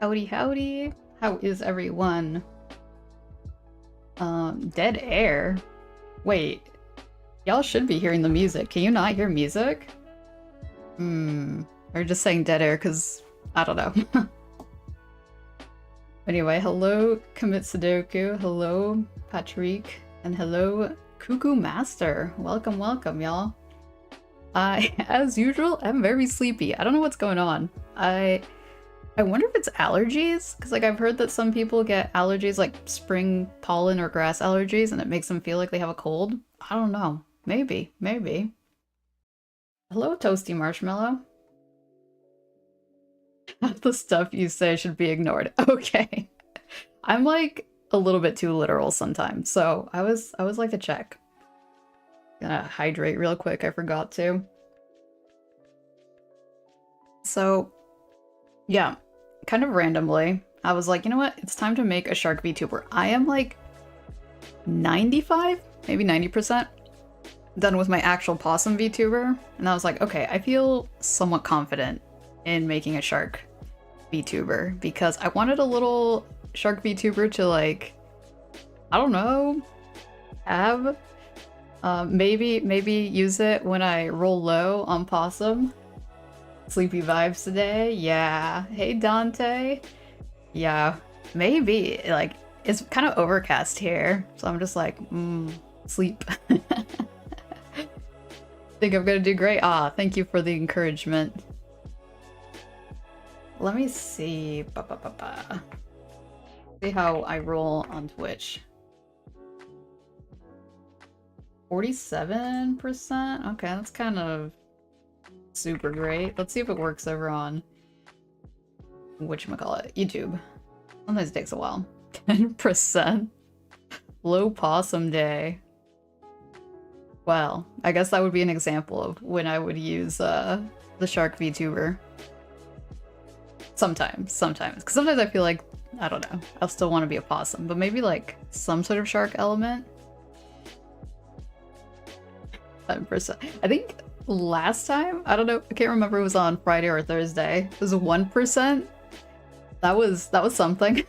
Howdy, howdy. How is everyone? Dead air? Wait, y'all should be hearing the music. Can you not hear music? Or just saying dead air because I don't know. Anyway, hello Commit Sudoku, hello Patrick, and hello Cuckoo Master. Welcome, welcome, y'all. I, as usual, am very sleepy. I don't know what's going on. I wonder if it's allergies, because like I've heard that some people get allergies like spring pollen or grass allergies and it makes them feel like they have a cold. I don't know. Maybe, maybe. Hello, Toasty Marshmallow. Half the stuff you say should be ignored. Okay. I'm like a little bit too literal sometimes, so I was like to check. Gonna hydrate real quick, I forgot to. So, yeah, kind of randomly, I was like, you know what? It's time to make a Shark Vtuber. I am like 95, maybe 90% done with my actual possum VTuber, and I was like, okay, I feel somewhat confident in making a shark VTuber because I wanted a little shark VTuber to like, I don't know, have maybe use it when I roll low on possum. Sleepy vibes today, yeah. Hey Dante, yeah, maybe. Like it's kind of overcast here, so I'm just like, sleep. Think I'm gonna do great. Ah, thank you for the encouragement. Let me see. See how I roll on Twitch. 47%? Okay, that's kind of super great. Let's see if it works over on whatchamacallit, YouTube. Sometimes it takes a while. 10%? Low possum day. Well, I guess that would be an example of when I would use the Shark VTuber. Sometimes. Because sometimes I feel like, I don't know, I'll still want to be a possum, but maybe like some sort of shark element. 10%. I think last time, I don't know, I can't remember if it was on Friday or Thursday. It was 1%. That was something.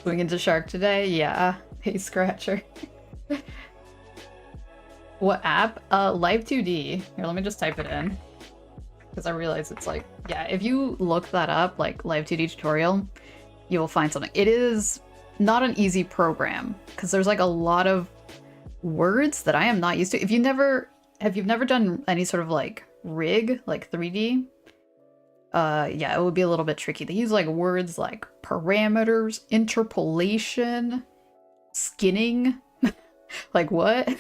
Going into shark today? Yeah. Hey Scratcher. What app? Live 2D. Here, let me just type it in. Because I realize it's like, yeah, if you look that up, like Live 2D tutorial, you will find something. It is not an easy program because there's like a lot of words that I am not used to. If you've never done any sort of like rig, like 3D, yeah, it would be a little bit tricky. They use like words like parameters, interpolation, skinning, like what?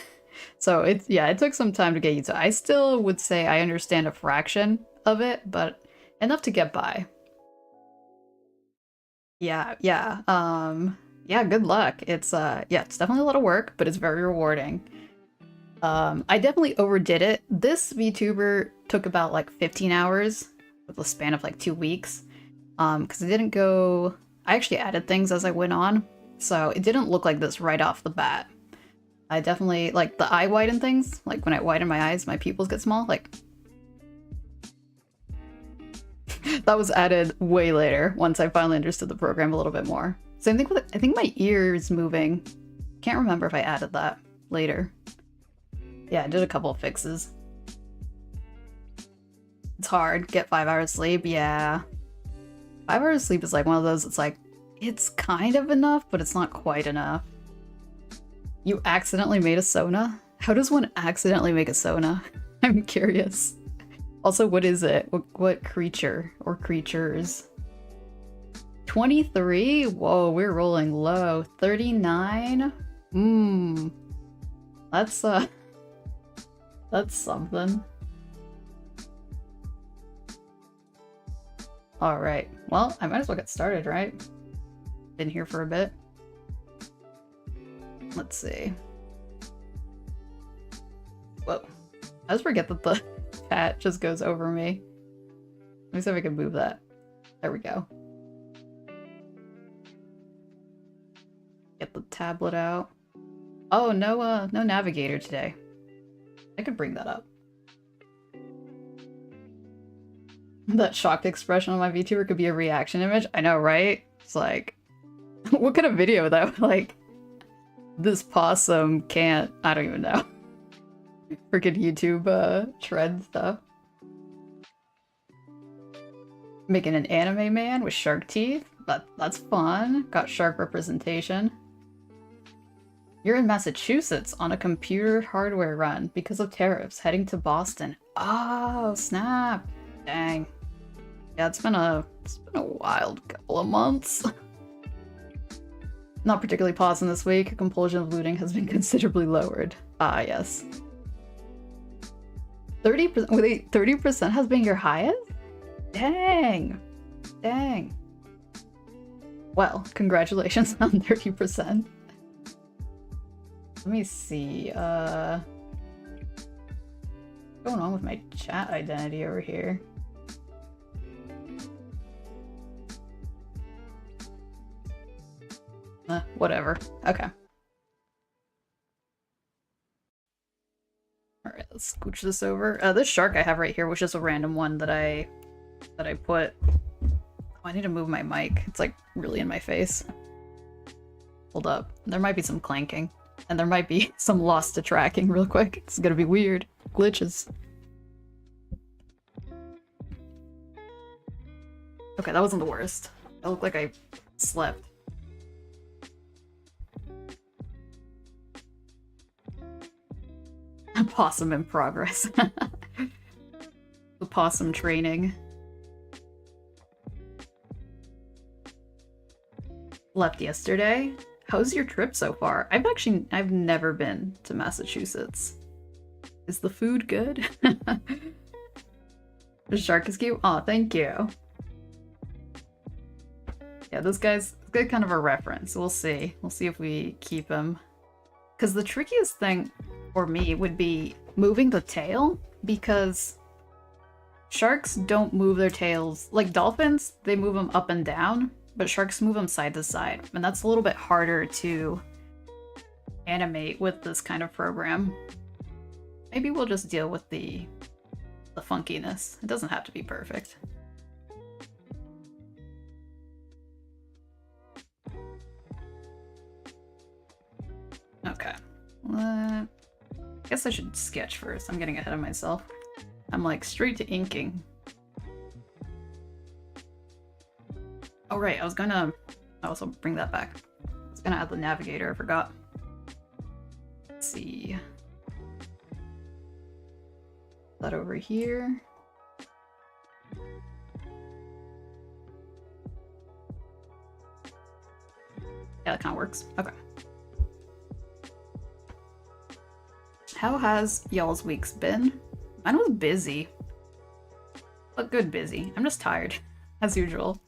So it's, yeah, it took some time to get used to. I still would say I understand a fraction of it, but enough to get by. Yeah, yeah, good luck. It's yeah, it's definitely a lot of work, but it's very rewarding. I definitely overdid it. This VTuber took about like 15 hours with a span of like 2 weeks. Because it didn't go, I actually added things as I went on, so it didn't look like this right off the bat. I definitely, like the eye widen things, like when I widen my eyes, my pupils get small, like that was added way later once I finally understood the program a little bit more. Same thing with, I think my ear's moving. Can't remember if I added that later. Yeah, I did a couple of fixes. It's hard, get 5 hours sleep, yeah. 5 hours sleep is like one of those, it's like, it's kind of enough, but it's not quite enough. You accidentally made a Sona? How does one accidentally make a Sona? I'm curious. Also, what is it? What creature or creatures? 23? Whoa, we're rolling low. 39? That's something. Alright, well, I might as well get started, right? Been here for a bit. Let's see. Whoa. I just forget that the cat just goes over me. Let me see if I can move that. There we go. Get the tablet out. Oh, no navigator today. I could bring that up. That shocked expression on my VTuber could be a reaction image. I know, right? It's like, what kind of video though? Like, this possum can't. I don't even know. Freaking YouTube trend stuff. Making an anime man with shark teeth. That's fun. Got shark representation. You're in Massachusetts on a computer hardware run because of tariffs, heading to Boston. Oh, snap. Dang. Yeah, it's been a wild couple of months. Not particularly pausing this week. Compulsion of looting has been considerably lowered. Ah, yes. 30%? Wait, 30% has been your highest? Dang. Dang. Well, congratulations on 30%. Let me see, what's going on with my chat identity over here? Whatever. Okay. Alright, let's scooch this over. This shark I have right here was just a random one that I put. Oh, I need to move my mic. It's like really in my face. Hold up. There might be some clanking. And there might be some loss to tracking real quick. It's gonna be weird. Glitches. Okay, that wasn't the worst. It looked like I slept. Possum in progress. The possum training. Left yesterday. How's your trip so far? I've never been to Massachusetts. Is the food good? The shark is cute? Aw, thank you. Yeah, this guy's kind of a reference. We'll see. We'll see if we keep him. Because the trickiest thing for me would be moving the tail, because sharks don't move their tails. Like dolphins, they move them up and down. But sharks move them side to side, and that's a little bit harder to animate with this kind of program. Maybe we'll just deal with the funkiness. It doesn't have to be perfect. Okay. I guess I should sketch first. I'm getting ahead of myself. I'm like straight to inking. Oh right, I was gonna also bring that back. I was gonna add the navigator, I forgot. Let's see. That over here. Yeah, that kind of works. Okay. How has y'all's weeks been? Mine was busy. But good busy. I'm just tired, as usual.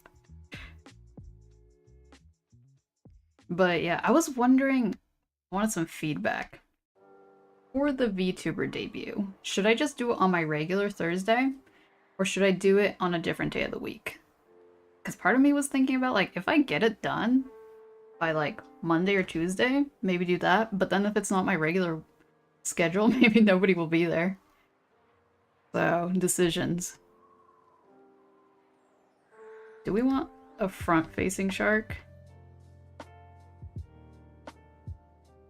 But yeah, I was wondering, I wanted some feedback. For the VTuber debut, should I just do it on my regular Thursday? Or should I do it on a different day of the week? Because part of me was thinking about, like, if I get it done by, like, Monday or Tuesday, maybe do that. But then if it's not my regular schedule, maybe nobody will be there. So, decisions. Do we want a front-facing shark?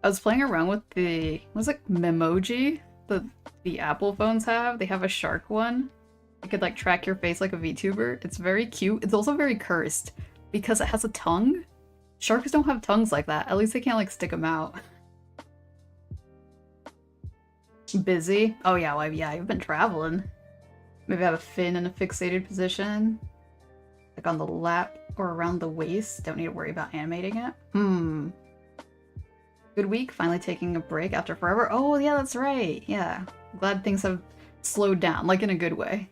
I was playing around with the, what's it, Memoji that the Apple phones have. They have a shark one. You could like track your face like a VTuber. It's very cute. It's also very cursed because it has a tongue. Sharks don't have tongues like that. At least they can't like stick them out. Busy? Oh yeah, well, yeah, I've been traveling. Maybe have a fin in a fixated position. Like on the lap or around the waist. Don't need to worry about animating it. Good week, finally taking a break after forever. Oh yeah, that's right. Yeah. Glad things have slowed down, like in a good way.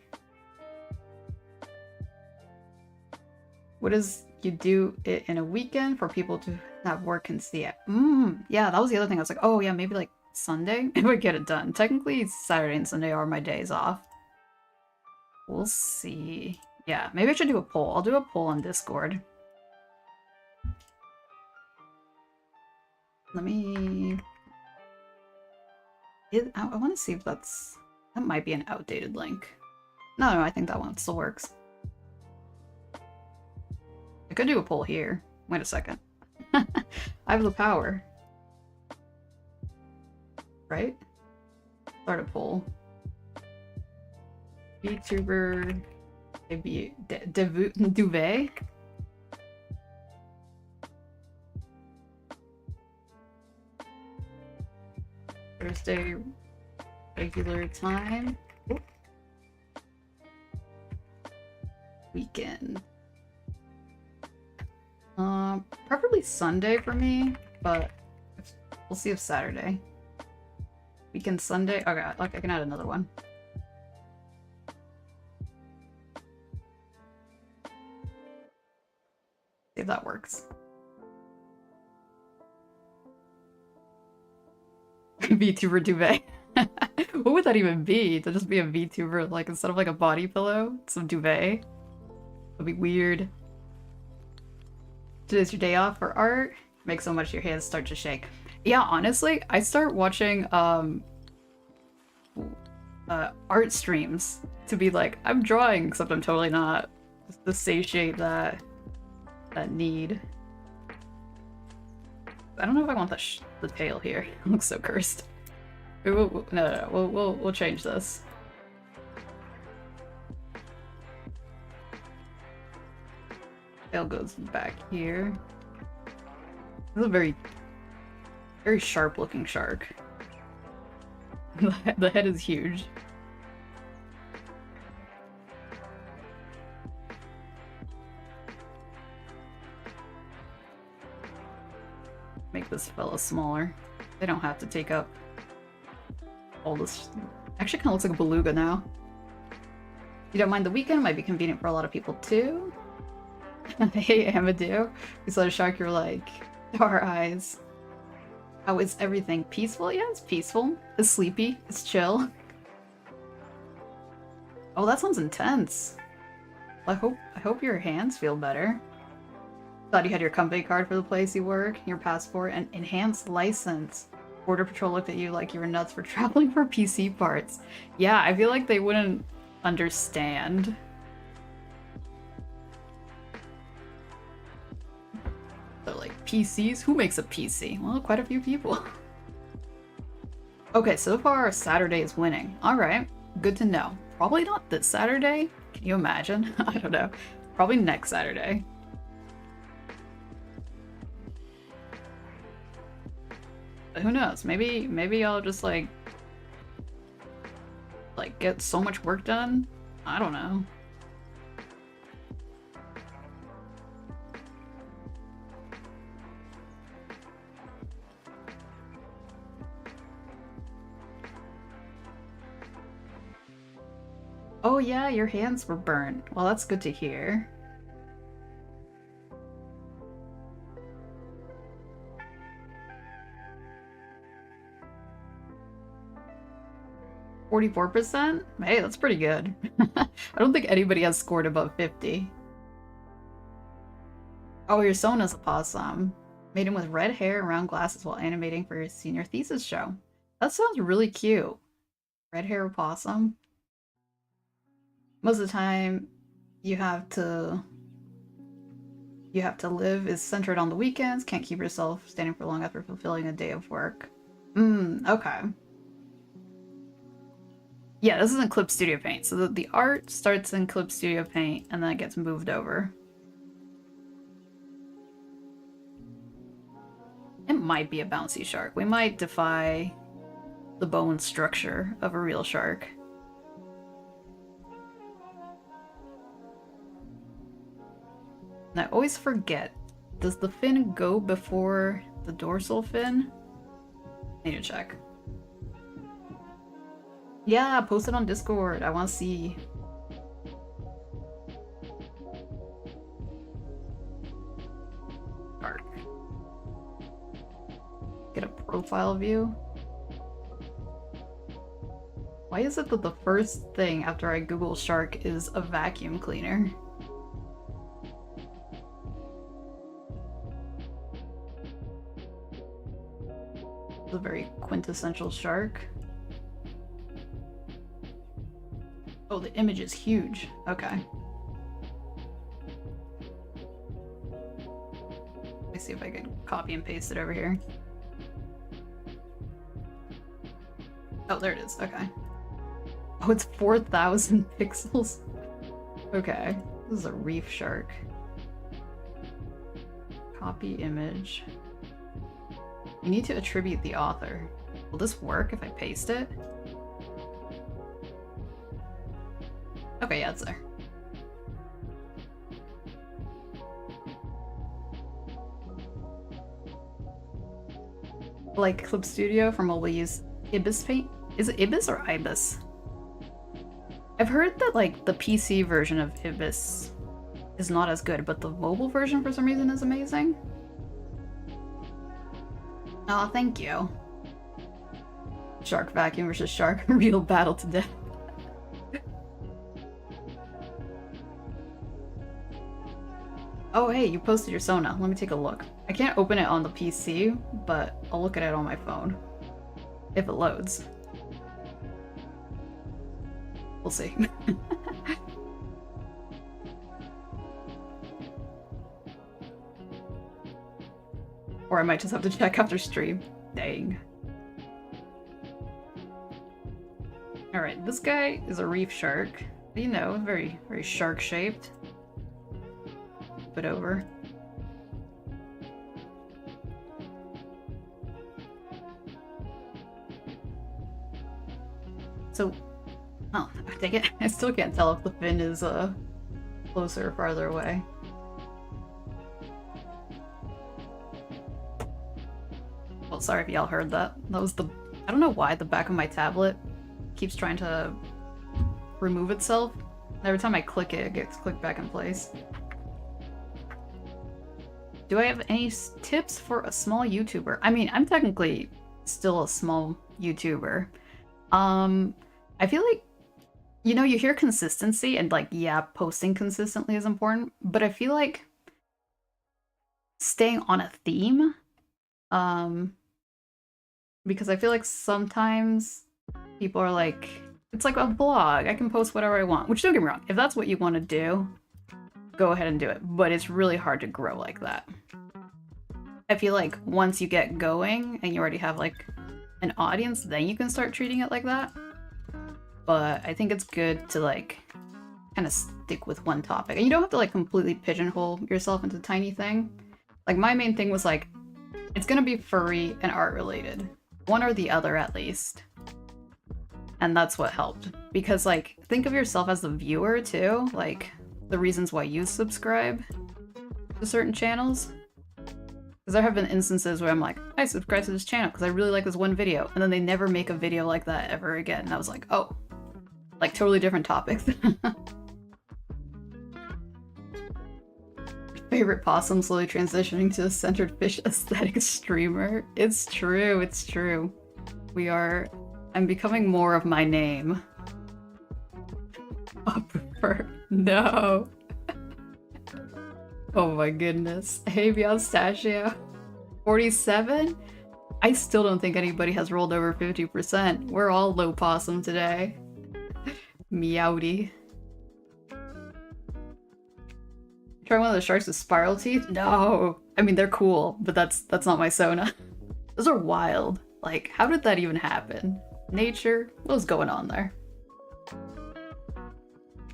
What is you do it in a weekend for people to have work and see it? Yeah, that was the other thing. I was like, oh yeah, maybe like Sunday if I get it done. Technically, Saturday and Sunday are my days off. We'll see. Yeah, maybe I should do a poll. I'll do a poll on Discord. Let me... I want to see if that might be an outdated link. No, I think that one still works. I could do a poll here. Wait a second. I have the power. Right? Start a poll. VTuber duvet? Thursday regular time. Oop. Weekend. Preferably Sunday for me, but we'll see if Saturday. Weekend Sunday. Okay, look, I can add another one. See if that works. VTuber duvet. What would that even be? To just be a VTuber, like instead of like a body pillow, some duvet? That'd be weird. Today's your day off for art. Make so much your hands start to shake. Yeah, honestly, I start watching art streams to be like, I'm drawing, except I'm totally not. Just to satiate that need. I don't know if I want the tail here. It looks so cursed. No, we'll change this. Tail goes back here. This is a very sharp looking shark. The head is huge. Make this fella smaller. They don't have to take up all this. Actually kind of looks like a beluga now. You don't mind the weekend? Might be convenient for a lot of people too. Hey Amadou. You saw a shark, you're like, our eyes. How is everything? Peaceful? Yeah, it's peaceful. It's sleepy. It's chill. Oh, that sounds intense. I hope your hands feel better. Thought you had your company card for the place you work, your passport, and enhanced license. Border Patrol looked at you like you were nuts for traveling for PC parts. Yeah, I feel like they wouldn't understand. They're like, PCs? Who makes a PC? Well, quite a few people. Okay, so far Saturday is winning. Alright, good to know. Probably not this Saturday. Can you imagine? I don't know. Probably next Saturday. But who knows? Maybe I'll just like get so much work done. I don't know. Oh yeah, your hands were burnt. Well, that's good to hear. %? Hey, that's pretty good. I don't think anybody has scored above 50. Oh, your son is a possum. Made him with red hair and round glasses while animating for your senior thesis show. That sounds really cute. Red hair opossum. Most of the time, you have to live is centered on the weekends. Can't keep yourself standing for long after fulfilling a day of work. Okay. Yeah, this is in Clip Studio Paint. So the art starts in Clip Studio Paint and then it gets moved over. It might be a bouncy shark. We might defy the bone structure of a real shark. And I always forget, does the fin go before the dorsal fin? Need to check. Yeah, post it on Discord. I want to see. Shark. Get a profile view. Why is it that the first thing after I Google shark is a vacuum cleaner? It's a very quintessential shark. Oh, the image is huge. Okay. Let me see if I can copy and paste it over here. Oh, there it is. Okay. Oh, it's 4,000 pixels. Okay. This is a reef shark. Copy image. You need to attribute the author. Will this work if I paste it? Okay, yeah, it's there. Like Clip Studio from what we use Ibis Paint? Is it Ibis or Ibis? I've heard that like the PC version of Ibis is not as good, but the mobile version for some reason is amazing. Oh, thank you. Shark vacuum versus shark, real battle to death. Oh, hey, you posted your Sona. Let me take a look. I can't open it on the PC, but I'll look at it on my phone. If it loads. We'll see. Or I might just have to check after stream. Dang. Alright, this guy is a reef shark. You know, very, very shark-shaped. Flip it over. So, oh, I take it. I still can't tell if the fin is closer or farther away. Well, sorry if y'all heard that. That was the... I don't know why the back of my tablet keeps trying to remove itself. Every time I click it, it gets clicked back in place. Do I have any tips for a small YouTuber? I mean, I'm technically still a small YouTuber. I feel like, you know, you hear consistency and like, yeah, posting consistently is important, but I feel like staying on a theme, because I feel like sometimes people are like, it's like a blog, I can post whatever I want, which don't get me wrong, if that's what you want to do, go ahead and do it, but it's really hard to grow like that. I feel like once you get going and you already have like an audience, then you can start treating it like that. But I think it's good to like kind of stick with one topic. And you don't have to like completely pigeonhole yourself into a tiny thing. Like my main thing was like, it's gonna be furry and art related. One or the other at least. And that's what helped. Because like, think of yourself as the viewer too. Like the reasons why you subscribe to certain channels. Because there have been instances where I'm like, I subscribe to this channel because I really like this one video. And then they never make a video like that ever again. And I was like, oh, like totally different topics. Favorite possum slowly transitioning to a centered fish aesthetic streamer. It's true, it's true. I'm becoming more of my name. I prefer, no. Oh my goodness. Hey, Biostachio. 47? I still don't think anybody has rolled over 50%. We're all low possum today. Meowdy. Try one of the sharks with spiral teeth? No! I mean, they're cool, but that's not my Sona. Those are wild. Like, how did that even happen? Nature? What was going on there?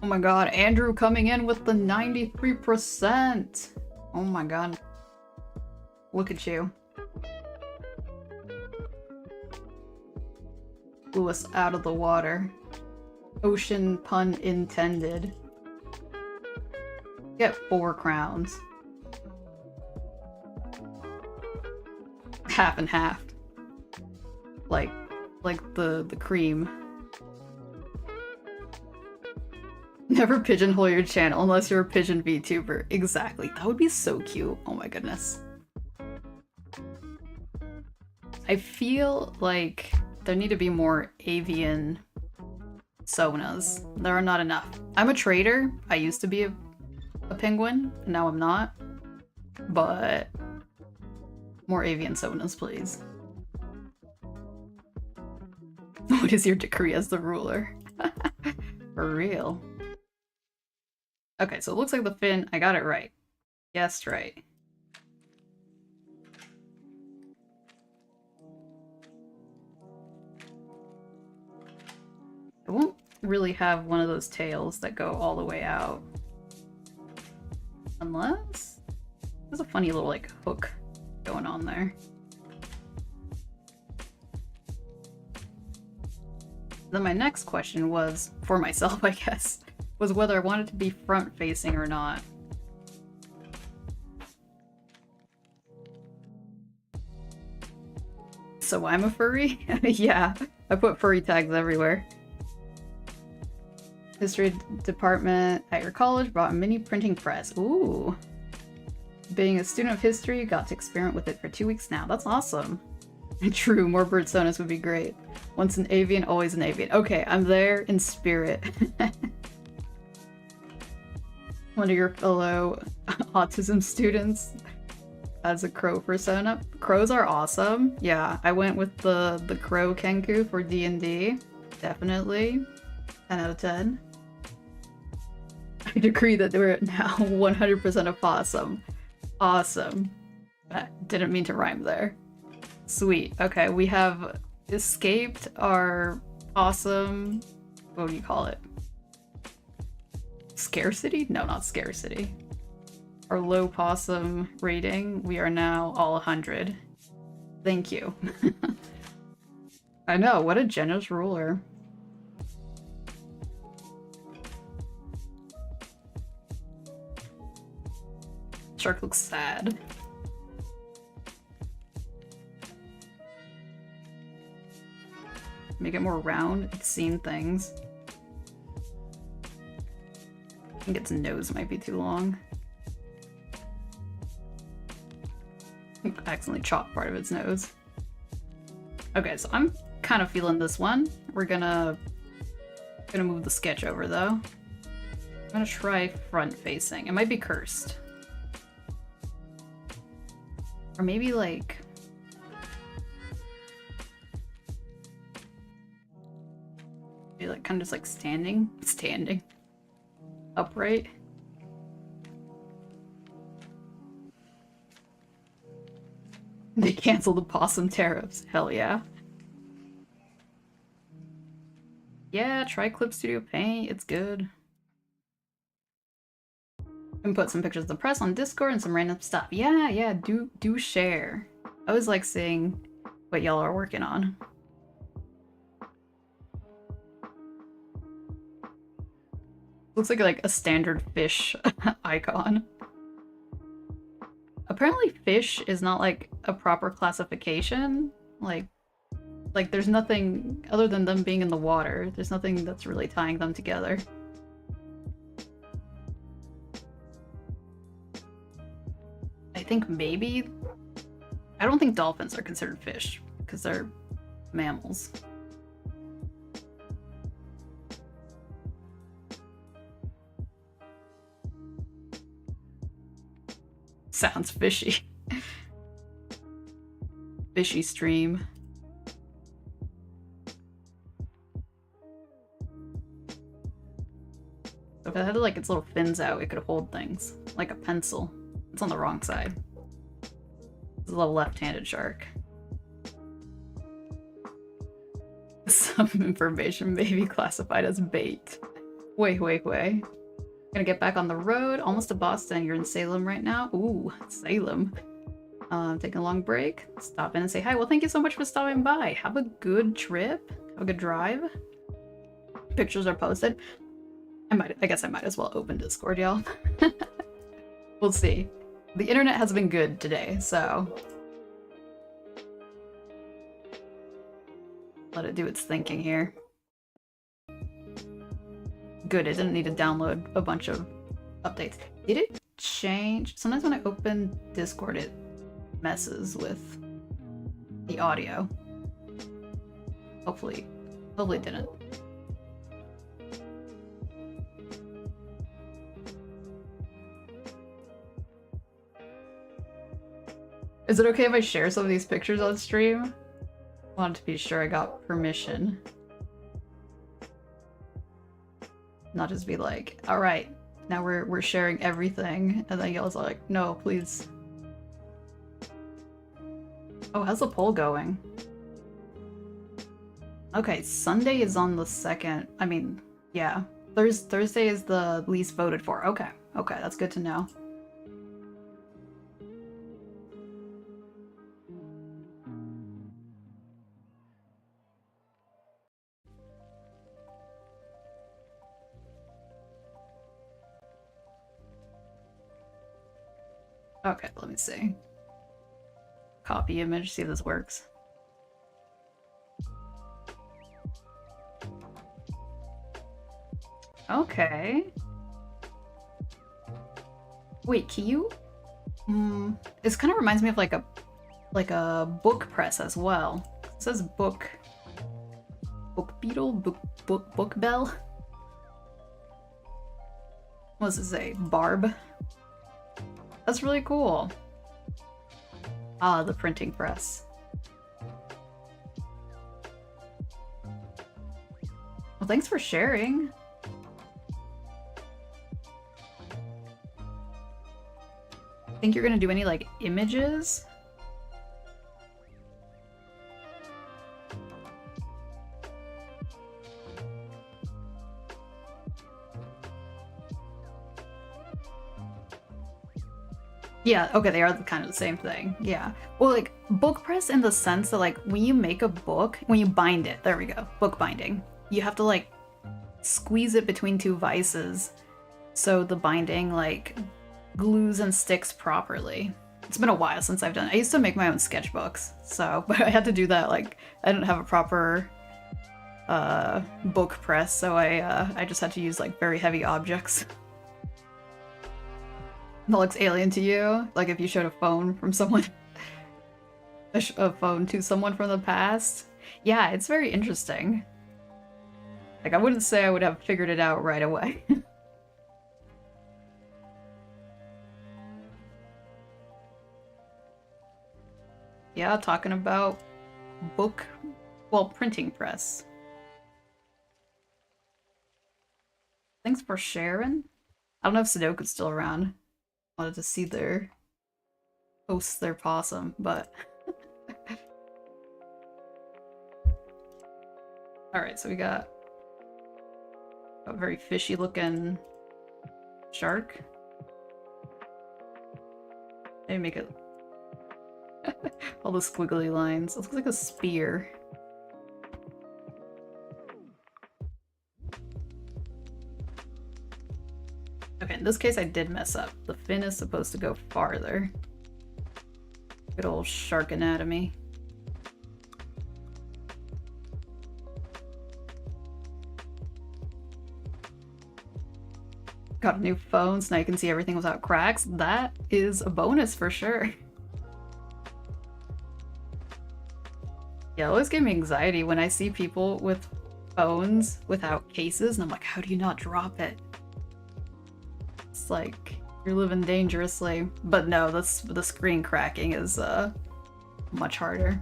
Oh my god, Andrew coming in with the 93%! Oh my god. Look at you. Blew us out of the water. Ocean pun intended. Get 4 crowns. Half and half. Like the cream. Never pigeonhole your channel unless you're a pigeon VTuber. Exactly. That would be so cute. Oh my goodness. I feel like there need to be more avian Sonas. There are not enough. I'm a trader. I used to be a penguin. Now I'm not. But more avian Sonas, please. What is your decree as the ruler? For real. Okay, so it looks like the fin, I got it right. Guessed right. It won't really have one of those tails that go all the way out. Unless... there's a funny little, like, hook going on there. Then my next question was, for myself, I guess, was whether I wanted to be front-facing or not. So I'm a furry? Yeah, I put furry tags everywhere. History department at your college brought a mini printing press. Ooh. Being a student of history, got to experiment with it for 2 weeks now. That's awesome. True, more personas would be great. Once an avian, always an avian. Okay, I'm there in spirit. One of your fellow autism students has a crow persona. Crows are awesome. Yeah, I went with the crow Kenku for D&D. Definitely. 10 out of 10. I'd agree that we're now 100% opossum. Awesome. Didn't mean to rhyme there. Sweet. Okay, we have escaped our possum... what do you call it? Scarcity? No, not scarcity. Our low possum rating. We are now all 100. Thank you. I know, what a generous ruler. Shark looks sad. Make it more round. It's seen things. I think its nose might be too long. I accidentally chopped part of its nose. Okay, so I'm kind of feeling this one. We're gonna move the sketch over though. I'm gonna try front facing. It might be cursed. Or maybe like... maybe like kind of just like standing? Standing. Upright. They canceled the possum tariffs. Hell yeah. Yeah, try Clip Studio Paint. It's good. And put some pictures of the press on Discord and some random stuff. Yeah, do share. I always like seeing what y'all are working on. Looks like a standard fish icon. Apparently fish is not like a proper classification. Like there's nothing other than them being in the water. There's nothing that's really tying them together. I think maybe... I don't think dolphins are considered fish because they're mammals. Sounds fishy. Fishy stream. So if it had like its little fins out, it could hold things. Like a pencil. It's on the wrong side. It's a little left-handed shark. Some information may be classified as bait. Wait. Gonna get back on the road. Almost to Boston. You're in Salem right now? Ooh, Salem. Taking a long break. Stop in and say hi. Well, thank you so much for stopping by. Have a good trip. Have a good drive. Pictures are posted. I guess I might as well open Discord, y'all. We'll see. The internet has been good today, so... let it do its thinking here. Good, it didn't need to download a bunch of updates. Did it change? Sometimes when I open Discord, it messes with the audio. Hopefully it didn't. Is it okay if I share some of these pictures on stream? I wanted to be sure I got permission. Not just be like, all right, now we're sharing everything, and then y'all's like, no, please. Oh, how's the poll going? Okay, Sunday is on the 2nd. I mean, yeah. Thursday is the least voted for. Okay, okay, that's good to know. Okay, let me see. Copy image, see if this works. Okay. Wait, can you? This kind of reminds me of like a book press as well. It says book beetle, book bell. What does it say? Barb. That's really cool. Ah, the printing press. Well, thanks for sharing. Think you're gonna do any like images? Yeah, okay, they are kind of the same thing. Yeah. Well, like, book press in the sense that, like, when you make a book, when you bind it, there we go, book binding, you have to, like, squeeze it between two vices so the binding, like, glues and sticks properly. It's been a while since I've done it. I used to make my own sketchbooks, so, but I had to do that, like, I didn't have a proper book press, so I just had to use, like, very heavy objects. That looks alien to you? Like if you showed a phone from someone... a phone to someone from the past? Yeah, it's very interesting. Like, I wouldn't say I would have figured it out right away. Yeah, talking about book... well, printing press. Thanks for sharing. I don't know if Sudoku's still around. Wanted to see their post their possum, but alright, so we got a very fishy looking shark. Maybe make it all the squiggly lines. It looks like a spear. Okay, in this case I did mess up. The fin is supposed to go farther. Good old shark anatomy. Got a new phone, so now you can see everything without cracks. That is a bonus for sure. Yeah, it always gives me anxiety when I see people with phones without cases, and I'm like, how do you not drop it? It's like, you're living dangerously. But no, the screen cracking is much harder.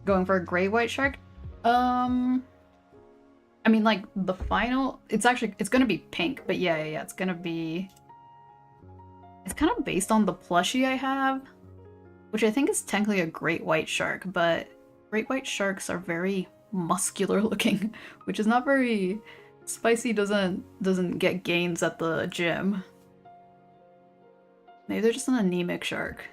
Going for a gray white shark? I mean, like, the final... it's gonna be pink, but yeah, it's gonna be... it's kind of based on the plushie I have, which I think is technically a great white shark, but great white sharks are very muscular looking, which is not very... Spycy doesn't get gains at the gym. Maybe they're just an anemic shark.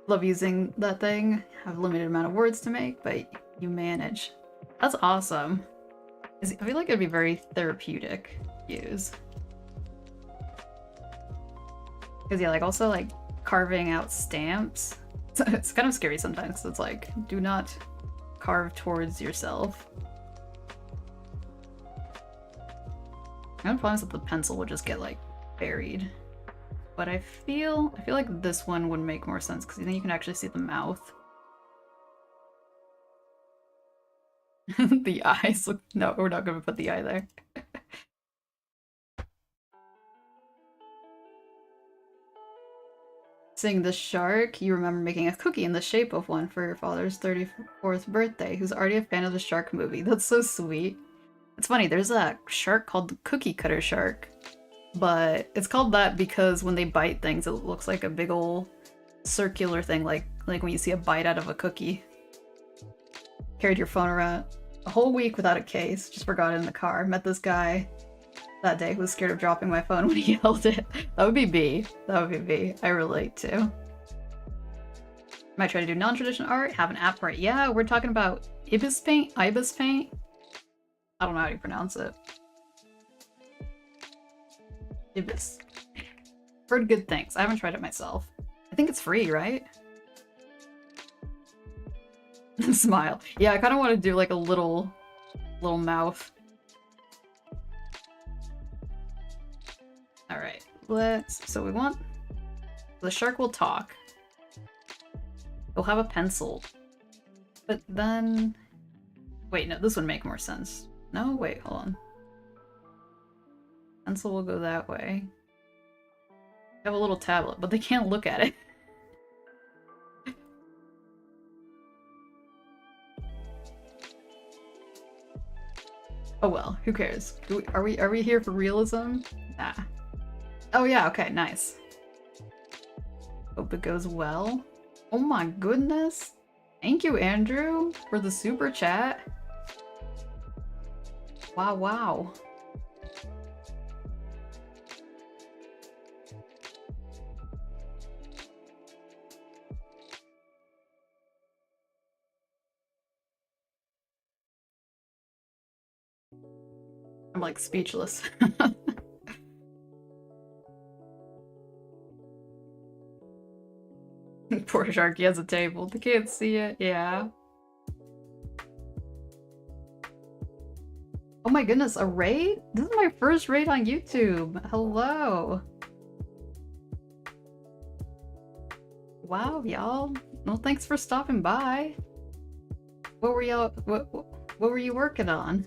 Love using that thing. Have a limited amount of words to make, but you manage. That's awesome. I feel like it'd be very therapeutic to use. Because yeah, like also like carving out stamps. It's kind of scary sometimes, because it's like, do not carve towards yourself. I would promise that the pencil would just get like buried. But I feel like this one would make more sense because then you can actually see the mouth. The eyes look... no, we're not gonna put the eye there. Seeing the shark, you remember making a cookie in the shape of one for your father's 34th birthday, who's already a fan of the shark movie. That's so sweet. It's funny, there's a shark called the cookie cutter shark, but it's called that because when they bite things, it looks like a big ol' circular thing, like when you see a bite out of a cookie. Carried your phone around a whole week without a case, just forgot it in the car. Met this guy that day who was scared of dropping my phone when he held it. That would be B. That would be B. I relate to. Might try to do non-traditional art, have an app for it. Yeah, we're talking about Ibis paint? Ibis paint? I don't know how you pronounce it. Ibis. Heard good things. I haven't tried it myself. I think it's free, right? Smile. Yeah, I kind of want to do like a little mouth. Alright, so we want... The shark will talk. We'll have a pencil. But then... Wait, no, this would make more sense. No? Wait, hold on. Pencil will go that way. I have a little tablet, but they can't look at it. Oh well, who cares? Are we here for realism? Nah. Oh yeah, okay, nice. Hope it goes well. Oh my goodness. Thank you, Andrew, for the super chat. Wow, wow. I'm like speechless. Poor Sharky has a table. They can't see it. Yeah. Oh my goodness, a raid? This is my first raid on YouTube. Hello. Wow, y'all. Well, thanks for stopping by. What were y'all? What were you working on?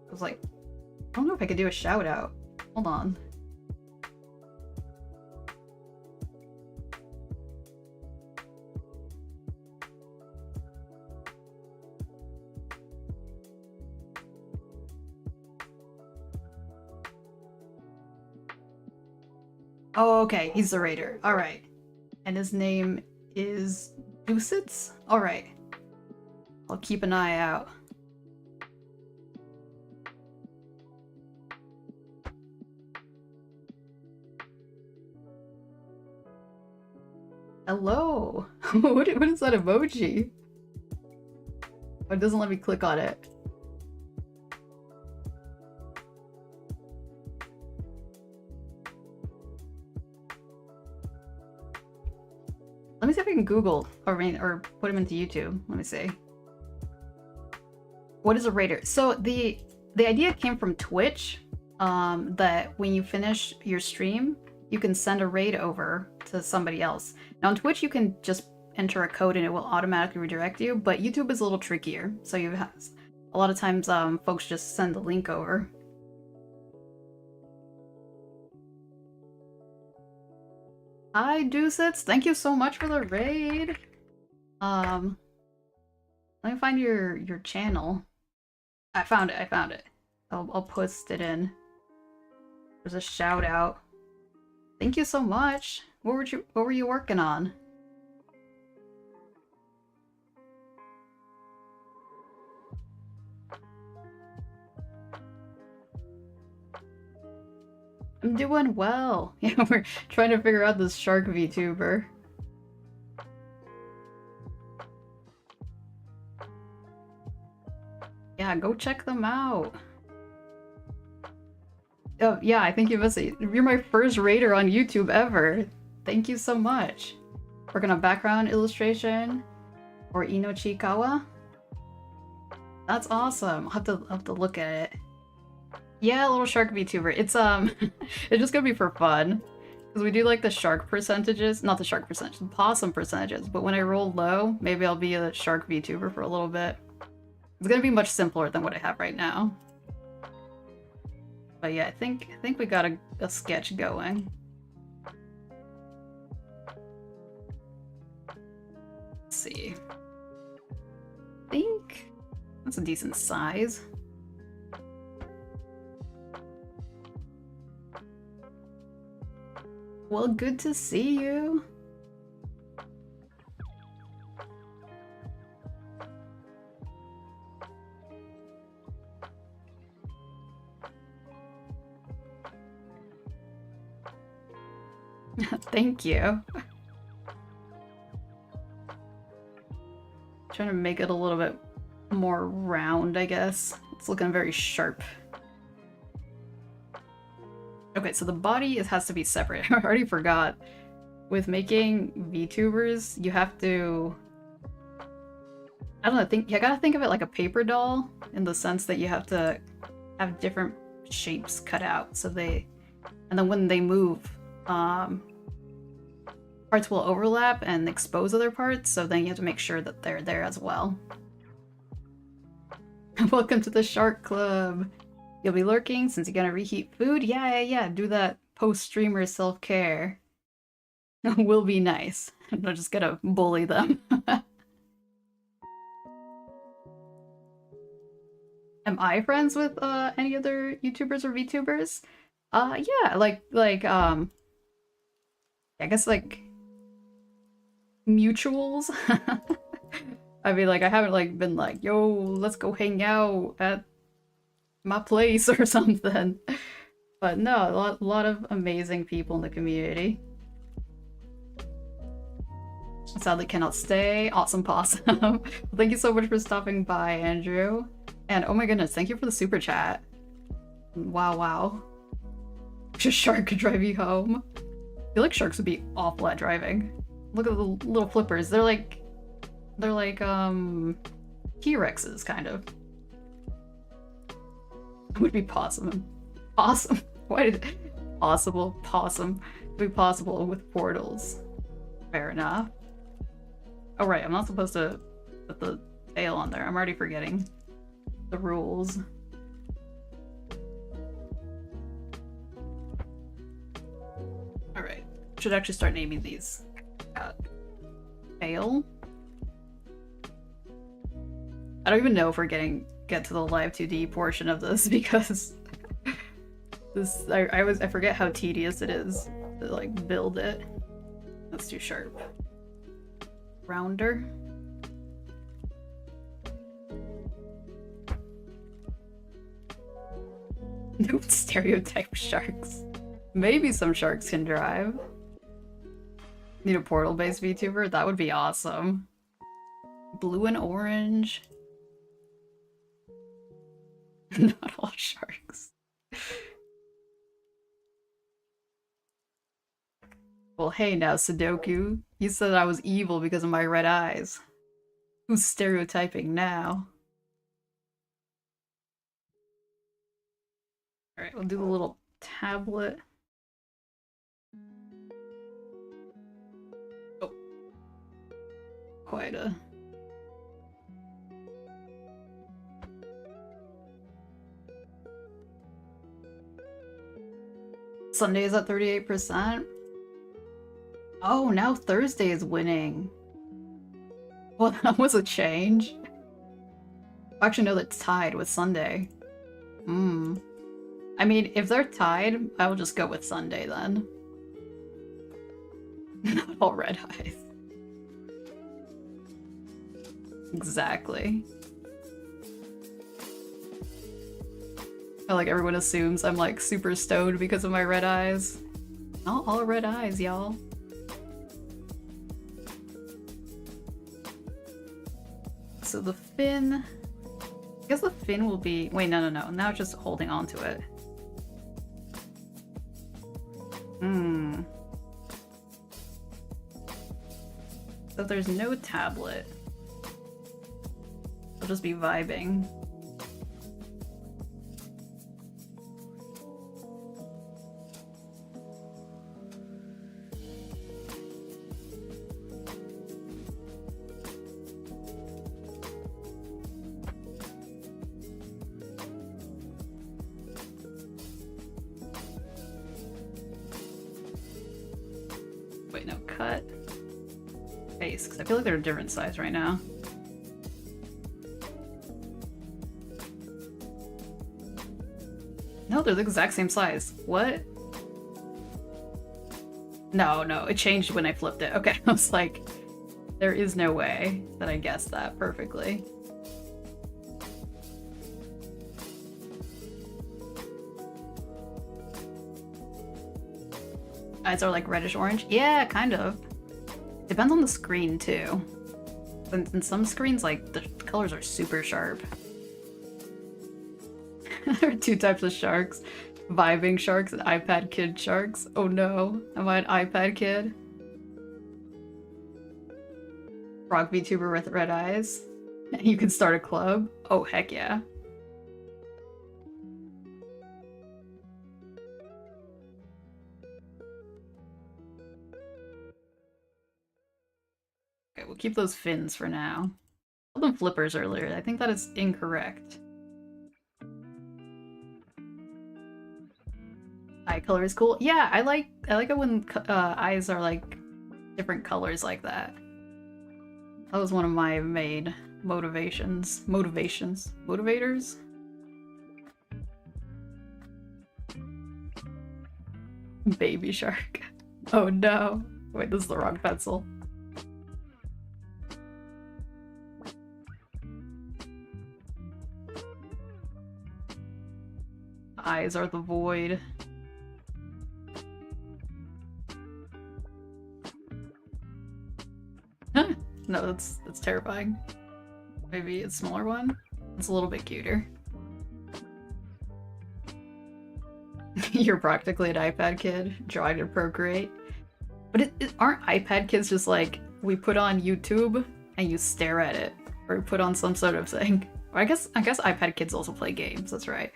I was like, I don't know if I could do a shout out. Hold on. Oh, okay, he's the raider. Alright. And his name is Dusitz? Alright. I'll keep an eye out. Hello! What is that emoji? Oh, it doesn't let me click on it. Let me see if I can Google or put him into YouTube. Let me see. What is a raider? So the idea came from Twitch, that when you finish your stream, you can send a raid over to somebody else. Now on Twitch, you can just enter a code and it will automatically redirect you, but YouTube is a little trickier. So you have a lot of times folks just send the link over. Hi, Deucets. Thank you so much for the raid. Let me find your channel. I found it. I'll post it in. There's a shout out. Thank you so much. What were you working on? I'm doing well. Yeah, we're trying to figure out this Shark Vtuber. Yeah, go check them out. Oh, yeah, I think you must say you're my first raider on YouTube ever. Thank you so much. Working on background illustration or Inochikawa. That's awesome. I'll have to look at it. Yeah, a little Shark Vtuber. It's it's just gonna be for fun. Because we do like the shark percentages. Not the shark percentages, the possum percentages. But when I roll low, maybe I'll be a Shark Vtuber for a little bit. It's gonna be much simpler than what I have right now. But yeah, I think we got a sketch going. Let's see. I think that's a decent size. Well, good to see you. Thank you. Trying to make it a little bit more round, I guess. It's looking very sharp. Okay, so the body has to be separate. I already forgot. With making VTubers, you have to... I don't know, you gotta think of it like a paper doll, in the sense that you have to have different shapes cut out, so they... And then when they move, parts will overlap and expose other parts, so then you have to make sure that they're there as well. Welcome to the Shark Club! You'll be lurking since you're gonna reheat food? Yeah, do that post-streamer self-care. Will be nice. I'm not just gonna bully them. Am I friends with any other YouTubers or VTubers? Yeah, I guess like mutuals. I mean, like, I haven't like been like, yo, let's go hang out at my place or something. But no, a lot of amazing people in the community. Sadly cannot stay. Awesome possum. Thank you so much for stopping by, Andrew. And oh my goodness, thank you for the super chat. Wow. Just Shark could drive you home. I feel like sharks would be awful at driving. Look at the little flippers. They're like T-Rexes, kind of. Would be possum. Awesome. Why did possible possum be possible with portals? Fair enough. Oh right, I'm not supposed to put the tail on there. I'm already forgetting the rules. Alright. Should actually start naming these. Tail. I don't even know if we're get to the live 2D portion of this because this I forget how tedious it is to like build it. That's too sharp. Rounder. Nope, stereotype sharks. Maybe some sharks can drive. Need a portal-based VTuber? That would be awesome. Blue and orange. Not all sharks. Well, hey now, Sudoku. You said I was evil because of my red eyes. Who's stereotyping now? Alright, we'll do the little tablet. Oh. Quite a... Sunday is at 38%. Oh, now Thursday is winning. Well, that was a change. Actually, no, that's tied with Sunday. I mean, if they're tied, I will just go with Sunday then. Not all red eyes. Exactly. I feel like everyone assumes I'm like super stoned because of my red eyes. Not all red eyes, y'all. So the fin... I guess the fin will be... Wait, no. Now it's just holding on to it. So there's no tablet. I'll just be vibing. cut face, because I feel like they're a different size right now. No, they're the exact same size. What? No, it changed when I flipped it. Okay, I was like, there is no way that I guessed that perfectly. Eyes are like reddish orange? Yeah, kind of. Depends on the screen too. In some screens, like, the colors are super sharp. There are two types of sharks. Vibing sharks and iPad kid sharks. Oh no, am I an iPad kid? Shark Vtuber with red eyes. You can start a club. Oh heck yeah. Okay, we'll keep those fins for now. I called them flippers earlier. I think that is incorrect. Eye color is cool. Yeah, I like it when eyes are like different colors like that. That was one of my main motivators. Baby shark. Oh no. Wait, this is the wrong pencil. Eyes are the void. No, that's terrifying. Maybe a smaller one? It's a little bit cuter. You're practically an iPad kid, trying to procreate. But aren't iPad kids just like, we put on YouTube and you stare at it? Or we put on some sort of thing? Or I guess iPad kids also play games, that's right.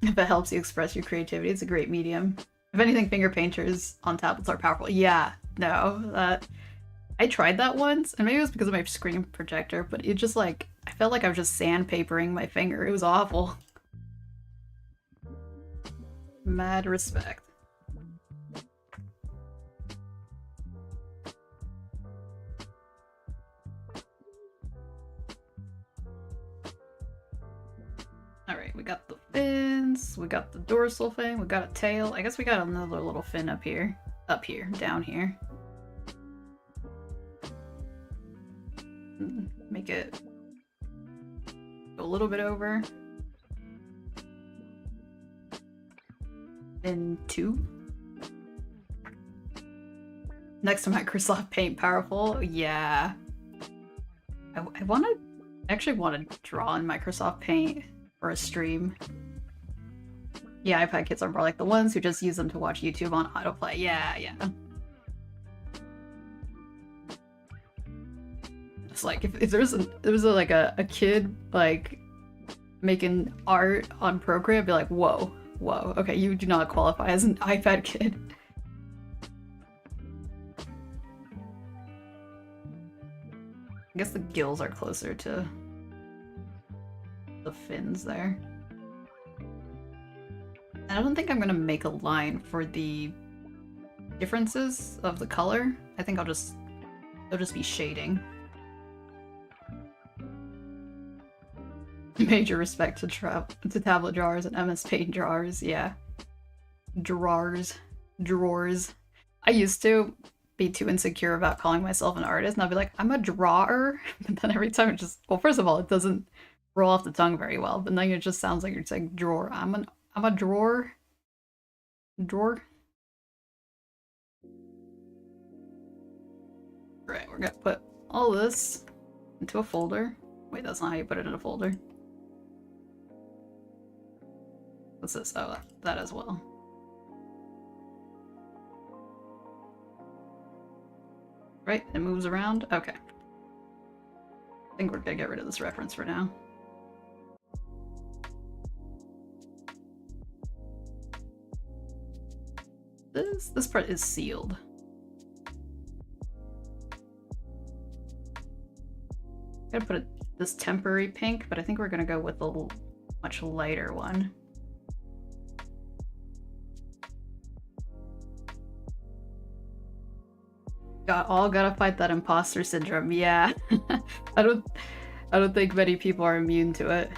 If it helps you express your creativity, it's a great medium. If anything, finger painters on tablets are powerful. Yeah, no, I tried that once, and maybe it was because of my screen projector, but it just like, I felt like I was just sandpapering my finger. It was awful. Mad respect. Alright, we got the fins, we got the dorsal fin, we got a tail. I guess we got another little fin up here, down here. Make it go a little bit over. And 2. Next to Microsoft Paint powerful, yeah. I actually want to draw in Microsoft Paint for a stream. Yeah, iPad kids are more like the ones who just use them to watch YouTube on autoplay. Yeah. It's like if there was like a kid like making art on Procreate, I'd be like, whoa, okay, you do not qualify as an iPad kid. I guess the gills are closer to the fins there. I don't think I'm gonna make a line for the differences of the color. I think it'll just be shading. Major respect to tablet drawers and MS Paint drawers, yeah. Drawers. I used to be too insecure about calling myself an artist, and I'd be like, I'm a drawer. But then every time it just, well, first of all, it doesn't roll off the tongue very well, but then it just sounds like you're saying drawer. I'm a drawer. Right, we're gonna put all this into a folder. Wait, that's not how you put it in a folder. What's this? Oh, that as well. Right, it moves around? Okay. I think we're gonna get rid of this reference for now. This part is sealed. Gotta put this temporary pink, but I think we're gonna go with a much lighter one. all gotta fight that imposter syndrome. Yeah. I don't think many people are immune to it.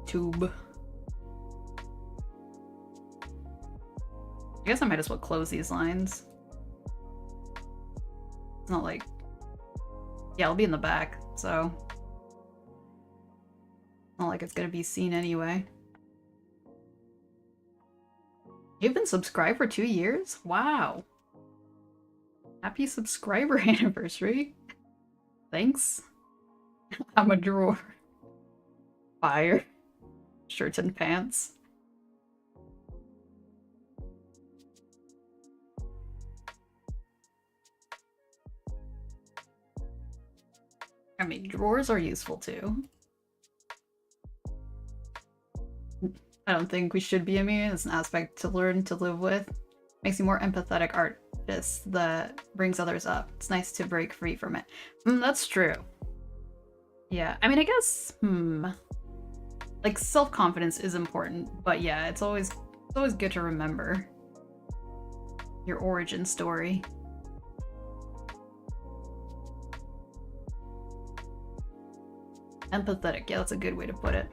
Tube. I guess I might as well close these lines. It's not like... Yeah, I'll be in the back, so... Not like it's gonna be seen anyway. You've been subscribed for 2 years? Wow. Happy subscriber anniversary. Thanks. I'm a drawer. Fire. Shirts and pants. I mean, drawers are useful too. I don't think we should be immune. It's an aspect to learn to live with. Makes you more empathetic artist that brings others up. It's nice to break free from it. That's true. Yeah, I mean, I guess, like, self-confidence is important, but yeah, it's always good to remember your origin story. Empathetic, yeah, that's a good way to put it.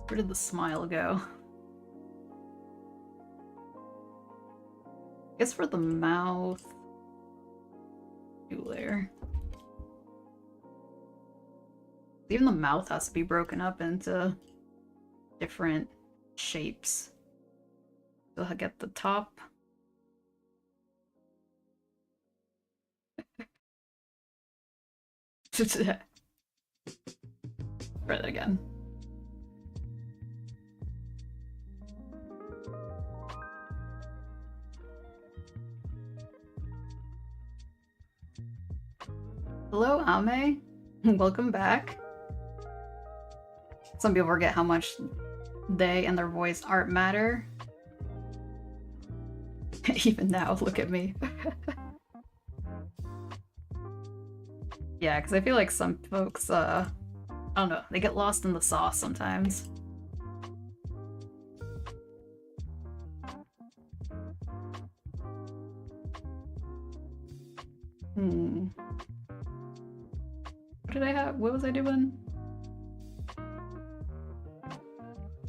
Where did the smile go? I guess for the mouth... New layer. Even the mouth has to be broken up into different shapes. So I'll get the top. Try that again. Hello, Ame. Welcome back. Some people forget how much they and their voice art matter. Even now, look at me. Yeah, because I feel like some folks, I don't know, they get lost in the sauce sometimes. What did I have? What was I doing?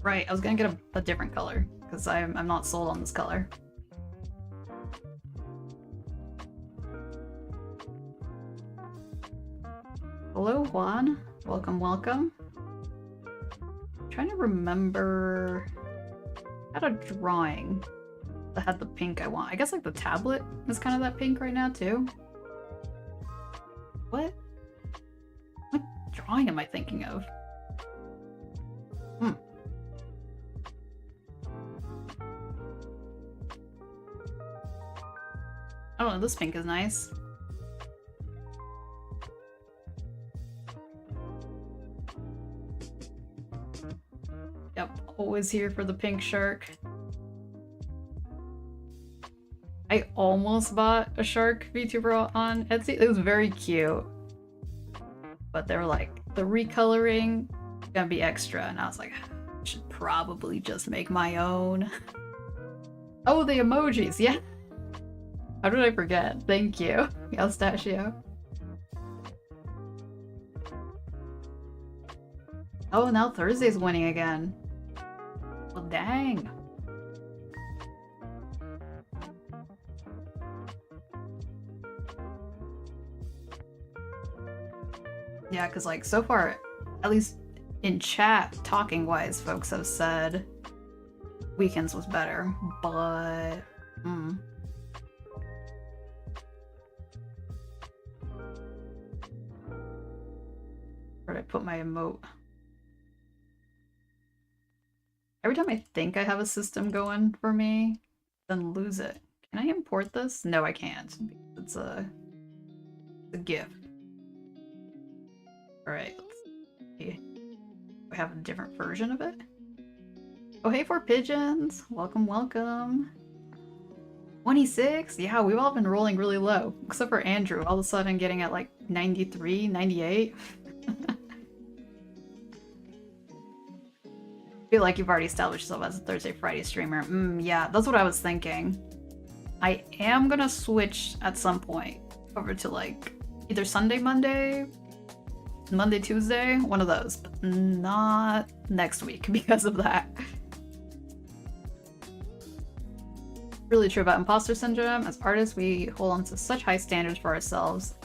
Right, I was gonna get a different color, because I'm not sold on this color. Hello, Juan. Welcome, welcome. I'm trying to remember... I had a drawing that had the pink I want. I guess like the tablet is kind of that pink right now too. What drawing am I thinking of? I don't know, this pink is nice. Yep, always here for the pink shark. I almost bought a Shark Vtuber on Etsy. It was very cute. But they were like, the recoloring is gonna be extra. And I was like, I should probably just make my own. Oh, the emojis, yeah. How did I forget? Thank you, Yastachio. Oh, now Thursday's winning again. Well, dang. Yeah, because like so far, at least in chat, talking wise, folks have said weekends was better, but where did I put my emote? Every time I think I have a system going for me, then lose it. Can I import this? No, I can't. It's a gift. Alright, let's see. We have a different version of it. Oh, hey, 4 pigeons! Welcome, welcome. 26? Yeah, we've all been rolling really low. Except for Andrew, all of a sudden getting at like 93, 98. feel like you've already established yourself as a Thursday, Friday streamer. Yeah, that's what I was thinking. I am gonna switch at some point over to like either Sunday, Monday, Monday, Tuesday, one of those, but not next week because of that. Really true about imposter syndrome. As artists, we hold on to such high standards for ourselves.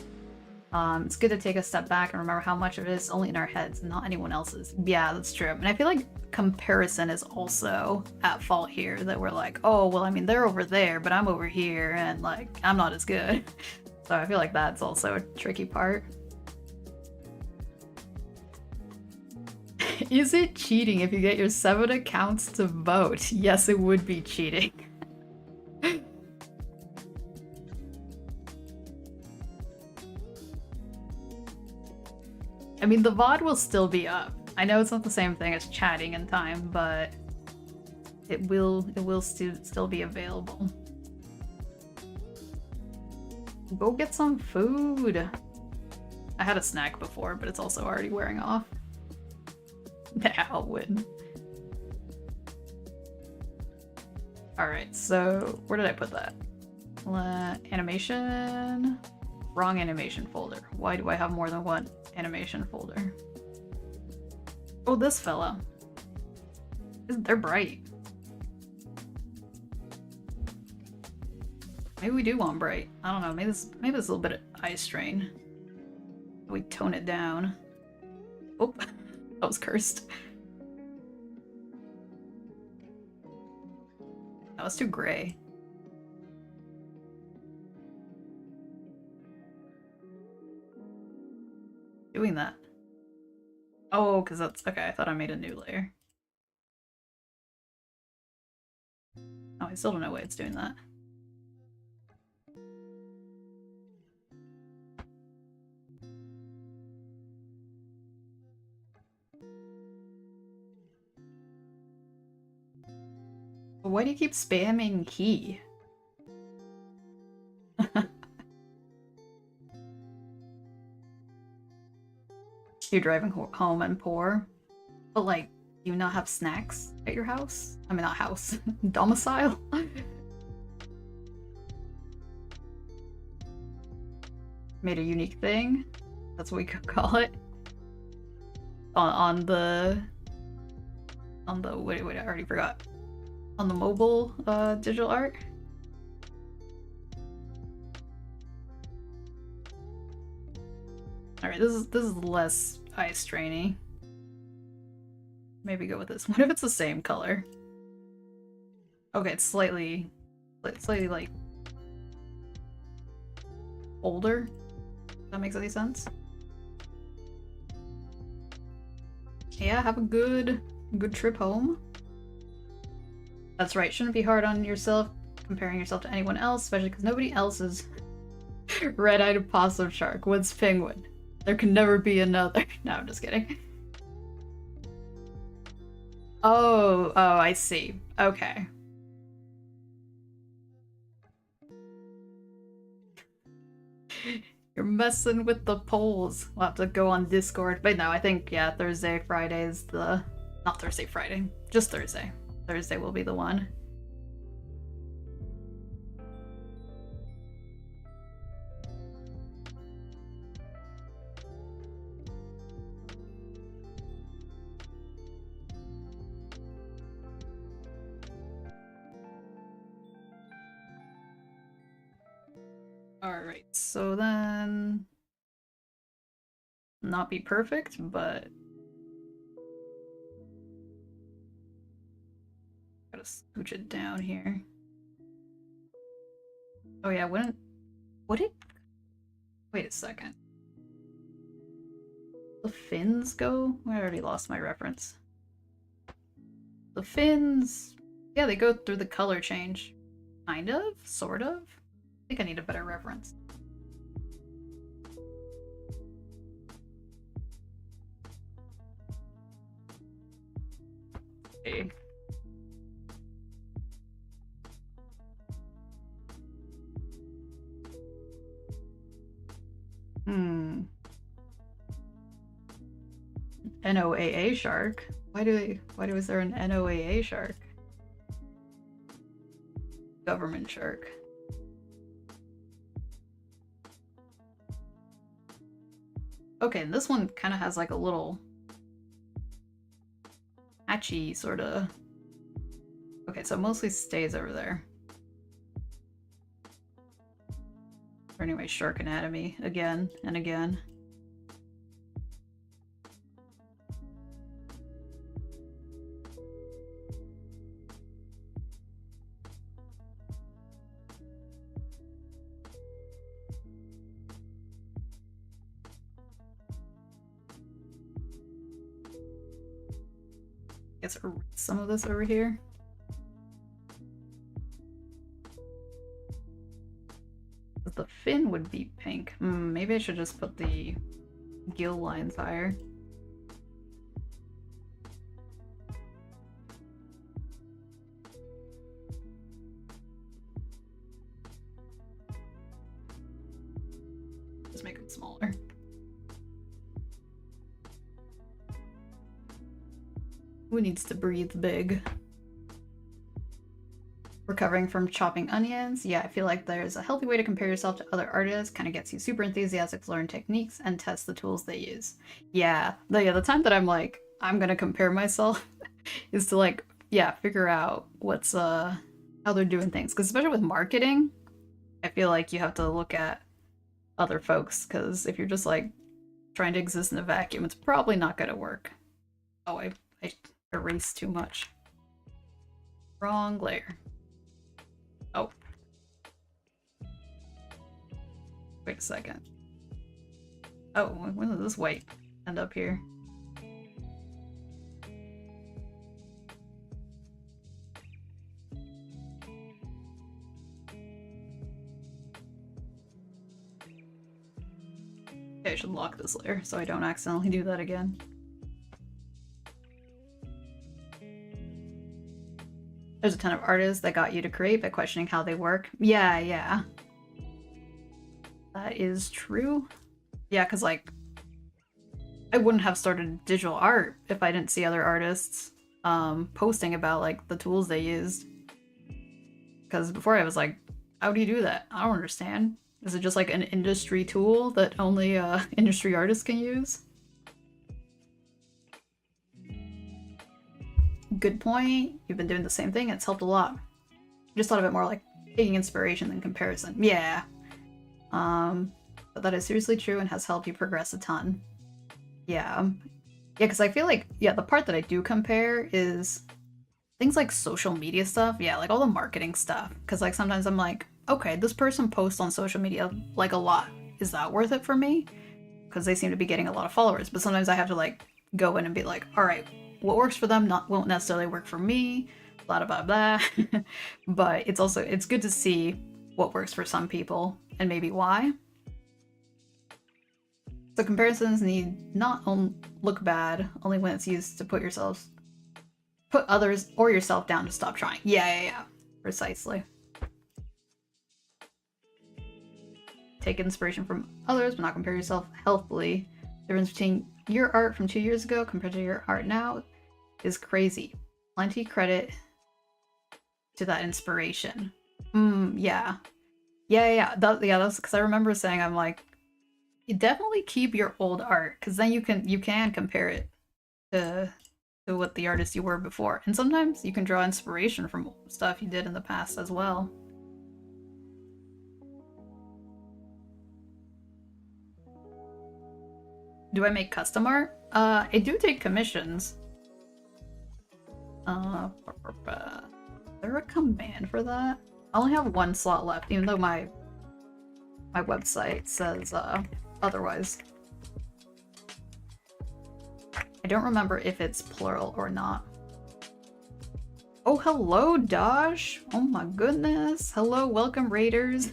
It's good to take a step back and remember how much of it is only in our heads and not anyone else's. Yeah, that's true. And I feel like comparison is also at fault here, that we're like, oh, well, I mean, they're over there, but I'm over here, and like, I'm not as good. So I feel like that's also a tricky part. Is it cheating if you get your 7 accounts to vote? Yes, it would be cheating. I mean, the VOD will still be up. I know it's not the same thing as chatting in time, but it will still be available. Go get some food. I had a snack before, but it's also already wearing off. Yeah, I'll win. Alright, so where did I put that? Animation? Wrong animation folder. Why do I have more than one animation folder? Oh, this fella. They're bright. Maybe we do want bright. I don't know. Maybe this is a little bit of eye strain. We tone it down. Oh, that was cursed. That was too gray. Doing that. Oh, because that's okay. I thought I made a new layer. Oh, I still don't know why it's doing that. Why do you keep spamming he? You're driving home and poor, but like, do you not have snacks at your house? I mean, not house, domicile. Made a unique thing. That's what we could call it. On the wait, I already forgot. On the mobile digital art. Alright, this is less eye strainy. Maybe go with this. What if it's the same color? Okay, it's slightly like older. If that makes any sense. Yeah, have a good trip home. That's right, shouldn't be hard on yourself comparing yourself to anyone else, especially because nobody else is red-eyed opossum shark. What's penguin? There can never be another. No, I'm just kidding. Oh, I see. Okay. You're messing with the polls. We'll have to go on Discord. But no, I think, yeah, Thursday, Friday is the... Not Thursday, Friday. Just Thursday. Thursday will be the one. Alright, so then... Not be perfect, but... Gotta scooch it down here. Oh yeah, would it? Wait a second. The fins go? I already lost my reference. The fins... Yeah, they go through the color change. Kind of? Sort of? I think I need a better reference. Okay. NOAA shark? Why is there an NOAA shark? Government shark. Okay, and this one kind of has like a little patchy sort of. Okay, so it mostly stays over there. Or anyway, shark anatomy again and again. Guess some of this over here. The fin would be pink. Maybe I should just put the gill lines higher. Just make them smaller. Who needs to breathe big? Recovering from chopping onions. Yeah, I feel like there's a healthy way to compare yourself to other artists. Kind of gets you super enthusiastic to learn techniques and test the tools they use. Yeah, the time that I'm like, I'm gonna compare myself is to like, yeah, figure out what's how they're doing things. Because especially with marketing, I feel like you have to look at other folks. Because if you're just like trying to exist in a vacuum, it's probably not gonna work. Oh, I erased too much. Wrong layer. Oh. Wait a second. Oh, when did this white end up here? Okay, I should lock this layer so I don't accidentally do that again. There's a ton of artists that got you to create by questioning how they work. Yeah. That is true. Yeah, because like, I wouldn't have started digital art if I didn't see other artists posting about like the tools they used. Because before I was like, how do you do that? I don't understand. Is it just like an industry tool that only industry artists can use? Good point. You've been doing the same thing. It's helped a lot. Just thought of it more like taking inspiration than comparison. Yeah. But that is seriously true and has helped you progress a ton. Yeah. Yeah, because I feel like, yeah, the part that I do compare is things like social media stuff. Yeah, like all the marketing stuff. Because like sometimes I'm like, okay, this person posts on social media like a lot. Is that worth it for me? Because they seem to be getting a lot of followers. But sometimes I have to like go in and be like, all right, what works for them won't necessarily work for me, blah blah blah. But it's good to see what works for some people and maybe why. So comparisons need not look bad only when it's used to put others or yourself down to stop trying. Yeah, precisely. Take inspiration from others, but not compare yourself healthily. The difference between your art from 2 years ago compared to your art now is crazy. Plenty credit to that inspiration. Yeah. That's because I remember saying, I'm like, you definitely keep your old art because then you can compare it to what the artist you were before. And sometimes you can draw inspiration from stuff you did in the past as well. Do I make custom art? I do take commissions. Is there a command for that? I only have one slot left, even though my website says otherwise. I don't remember if it's plural or not. Oh, hello, Dosh! Oh my goodness! Hello, welcome, Raiders!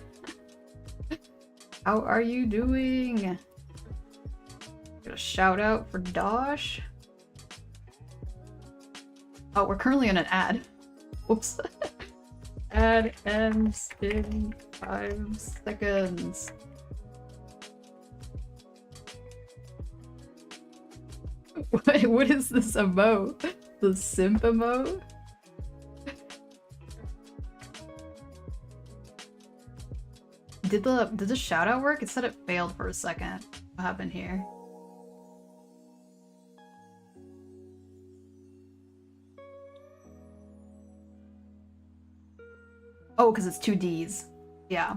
How are you doing? Get a shout out for Dosh. Oh, we're currently in an ad. Whoops. Ad ends in 5 seconds. What is this emote? The simp emote? Did the shout out work? It said it failed for a second. What happened here? Oh, because it's 2 Ds. Yeah.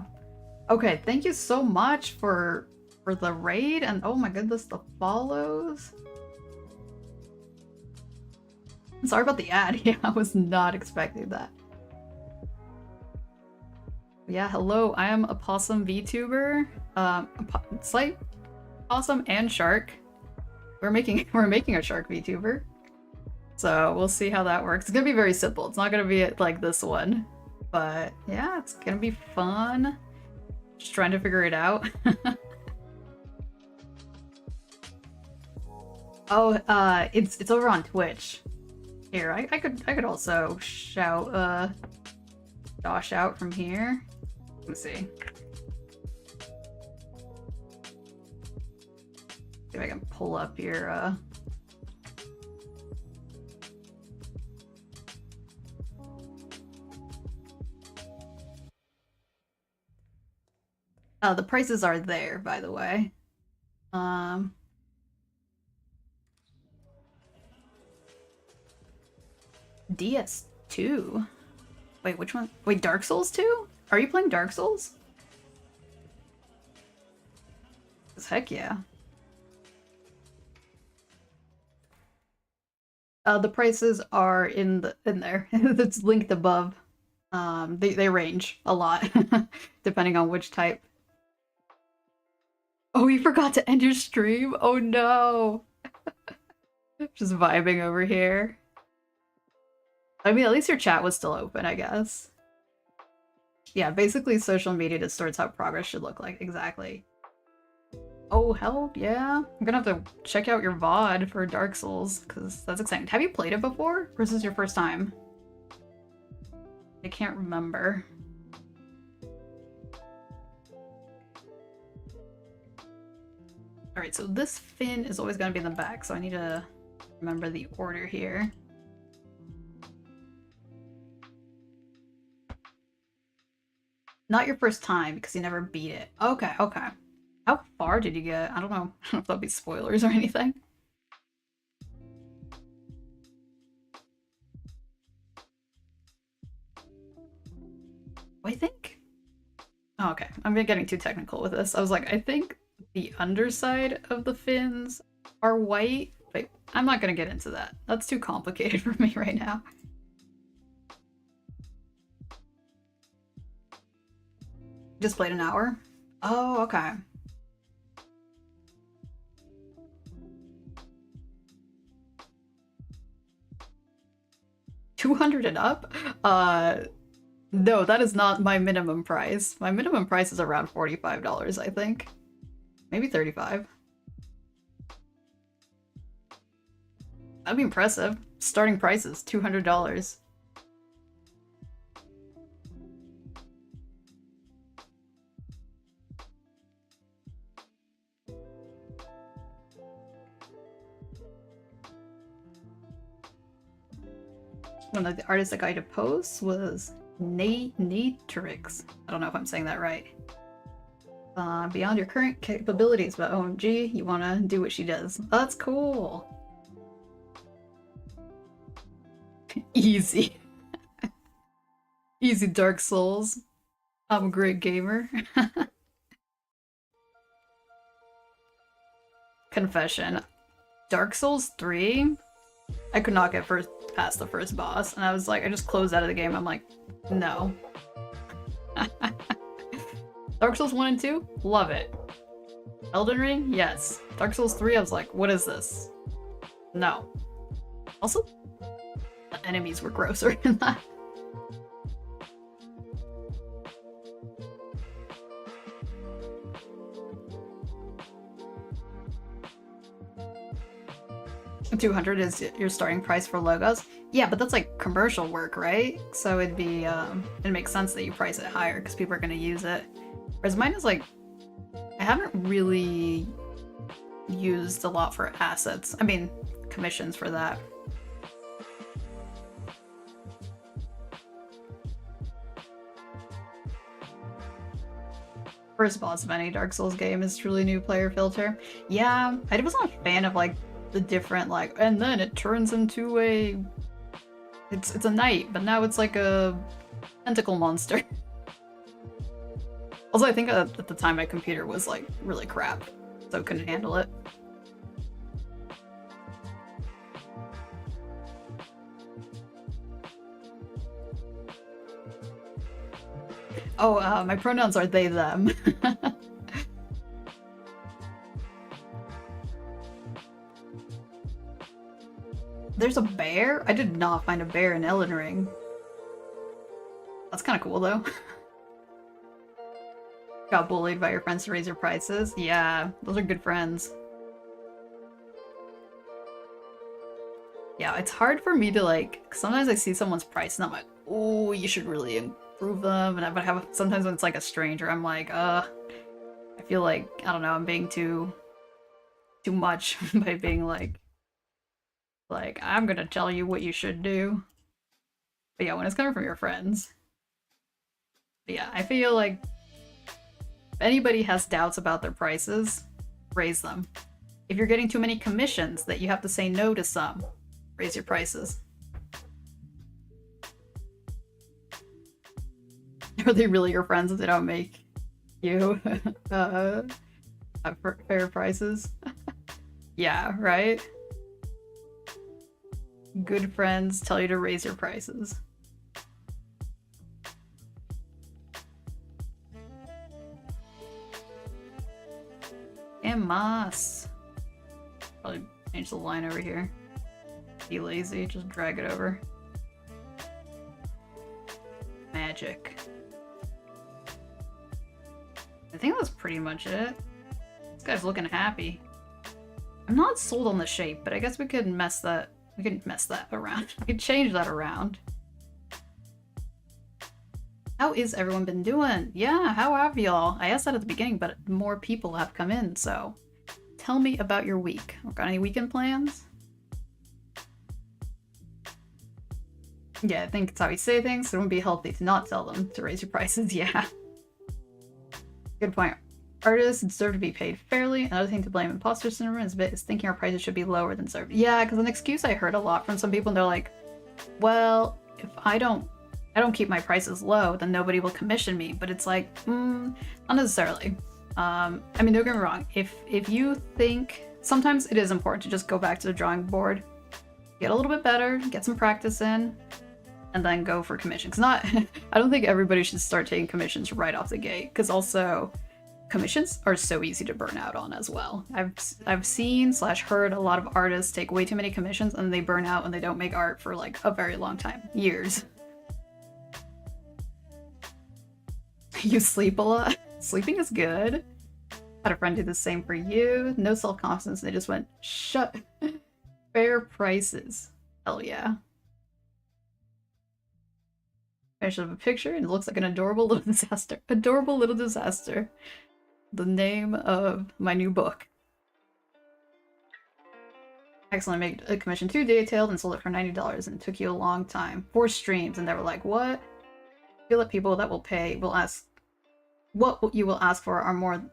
Okay, thank you so much for the raid, and oh my goodness, the follows. Sorry about the ad. Yeah, I was not expecting that. Yeah, hello, I am Opossum Vtuber. It's like Possum and Shark. We're making a Shark Vtuber. So we'll see how that works. It's gonna be very simple. It's not gonna be like this one. But yeah, it's gonna be fun. Just trying to figure it out. Oh, it's over on Twitch. Here, I could also shout Josh out from here. Let's see. See if I can pull up your the prices are there, by the way. DS2? Wait, which one? Wait, Dark Souls 2? Are you playing Dark Souls? 'Cause heck yeah. The prices are in there. It's linked above. They range a lot, depending on which type. Oh, you forgot to end your stream? Oh no! Just vibing over here. I mean, at least your chat was still open, I guess. Yeah, basically social media distorts how progress should look like. Exactly. Oh, hell yeah. I'm gonna have to check out your VOD for Dark Souls, because that's exciting. Have you played it before? Or is this your first time? I can't remember. Alright, so this fin is always gonna be in the back, so I need to remember the order here. Not your first time, because you never beat it. Okay, okay. How far did you get? I don't know. I don't know if that'll be spoilers or anything. I think... Oh, okay. I'm getting too technical with this. I was like, I think the underside of the fins are white, but I'm not gonna get into that. That's too complicated for me right now. Just played an hour? Oh, okay. $200 and up? No, that is not my minimum price. My minimum price is around $45, I think. Maybe $35. That'd be impressive. Starting price is $200. One of the artists that got to post was Natrix. I don't know if I'm saying that right. Beyond your current capabilities, but OMG, you want to do what she does. Oh, that's cool. Easy. Easy Dark Souls. I'm a great gamer. Confession. Dark Souls 3? I could not get past the first boss, and I was like, I just closed out of the game. I'm like, no. Dark Souls 1 and 2? Love it. Elden Ring? Yes. Dark Souls 3, I was like, what is this? No. Also, the enemies were grosser in that. $200 is your starting price for logos. Yeah, but that's like commercial work, right? So it'd be it makes sense that you price it higher because people are going to use it. Whereas mine is like, I haven't really used a lot for assets. I mean, commissions for that. First boss of any Dark Souls game is truly new player filter. Yeah, I wasn't a fan of like the different like, and then it turns into a, it's a knight, but now it's like a tentacle monster. Also, I think at the time my computer was like really crap, so it couldn't handle it. Oh, my pronouns are they, them. There's a bear? I did not find a bear in Elden Ring. That's kind of cool, though. Got bullied by your friends to raise your prices? Yeah, those are good friends. Yeah, it's hard for me to like, sometimes I see someone's price and I'm like, oh, you should really improve them. And I would have, sometimes when it's like a stranger, I'm like, I feel like, I don't know, I'm being too much by being like, I'm gonna tell you what you should do. But yeah, when it's coming from your friends. But yeah, I feel like if anybody has doubts about their prices, raise them. If you're getting too many commissions that you have to say no to some, raise your prices. Are they really your friends if they don't make you fair prices? Yeah, right? Good friends tell you to raise your prices. Mas. Probably change the line over here. Be lazy, just drag it over. Magic. I think that's pretty much it. This guy's looking happy. I'm not sold on the shape, but I guess we could mess that. We can mess that around. We could change that around. How is everyone been doing? Yeah, how have y'all? I asked that at the beginning, but more people have come in, so tell me about your week. Got any weekend plans? Yeah, I think it's how we say things. So it wouldn't be healthy to not tell them to raise your prices. Yeah. Good point. Artists deserve to be paid fairly. Another thing to blame imposter syndrome is thinking our prices should be lower than deserved. Yeah, because an excuse I heard a lot from some people, and they're like, well, if I don't keep my prices low, then nobody will commission me. But it's like, not necessarily. I mean, don't get me wrong. If you think, sometimes it is important to just go back to the drawing board, get a little bit better, get some practice in, and then go for commissions. Not, I don't think everybody should start taking commissions right off the gate, because also commissions are so easy to burn out on as well. I've seen / heard a lot of artists take way too many commissions and they burn out and they don't make art for like a very long time, years. You sleep a lot? Sleeping is good. Had a friend do the same for you. No self-confidence, they just went, shut. Fair prices. Hell yeah. Finish up a picture and it looks like an adorable little disaster. Adorable little disaster. The name of my new book. Excellent. Made a commission too detailed and sold it for $90 and it took you a long time. 4 streams and they were like, what? I feel that people that will pay will ask what you will ask for are more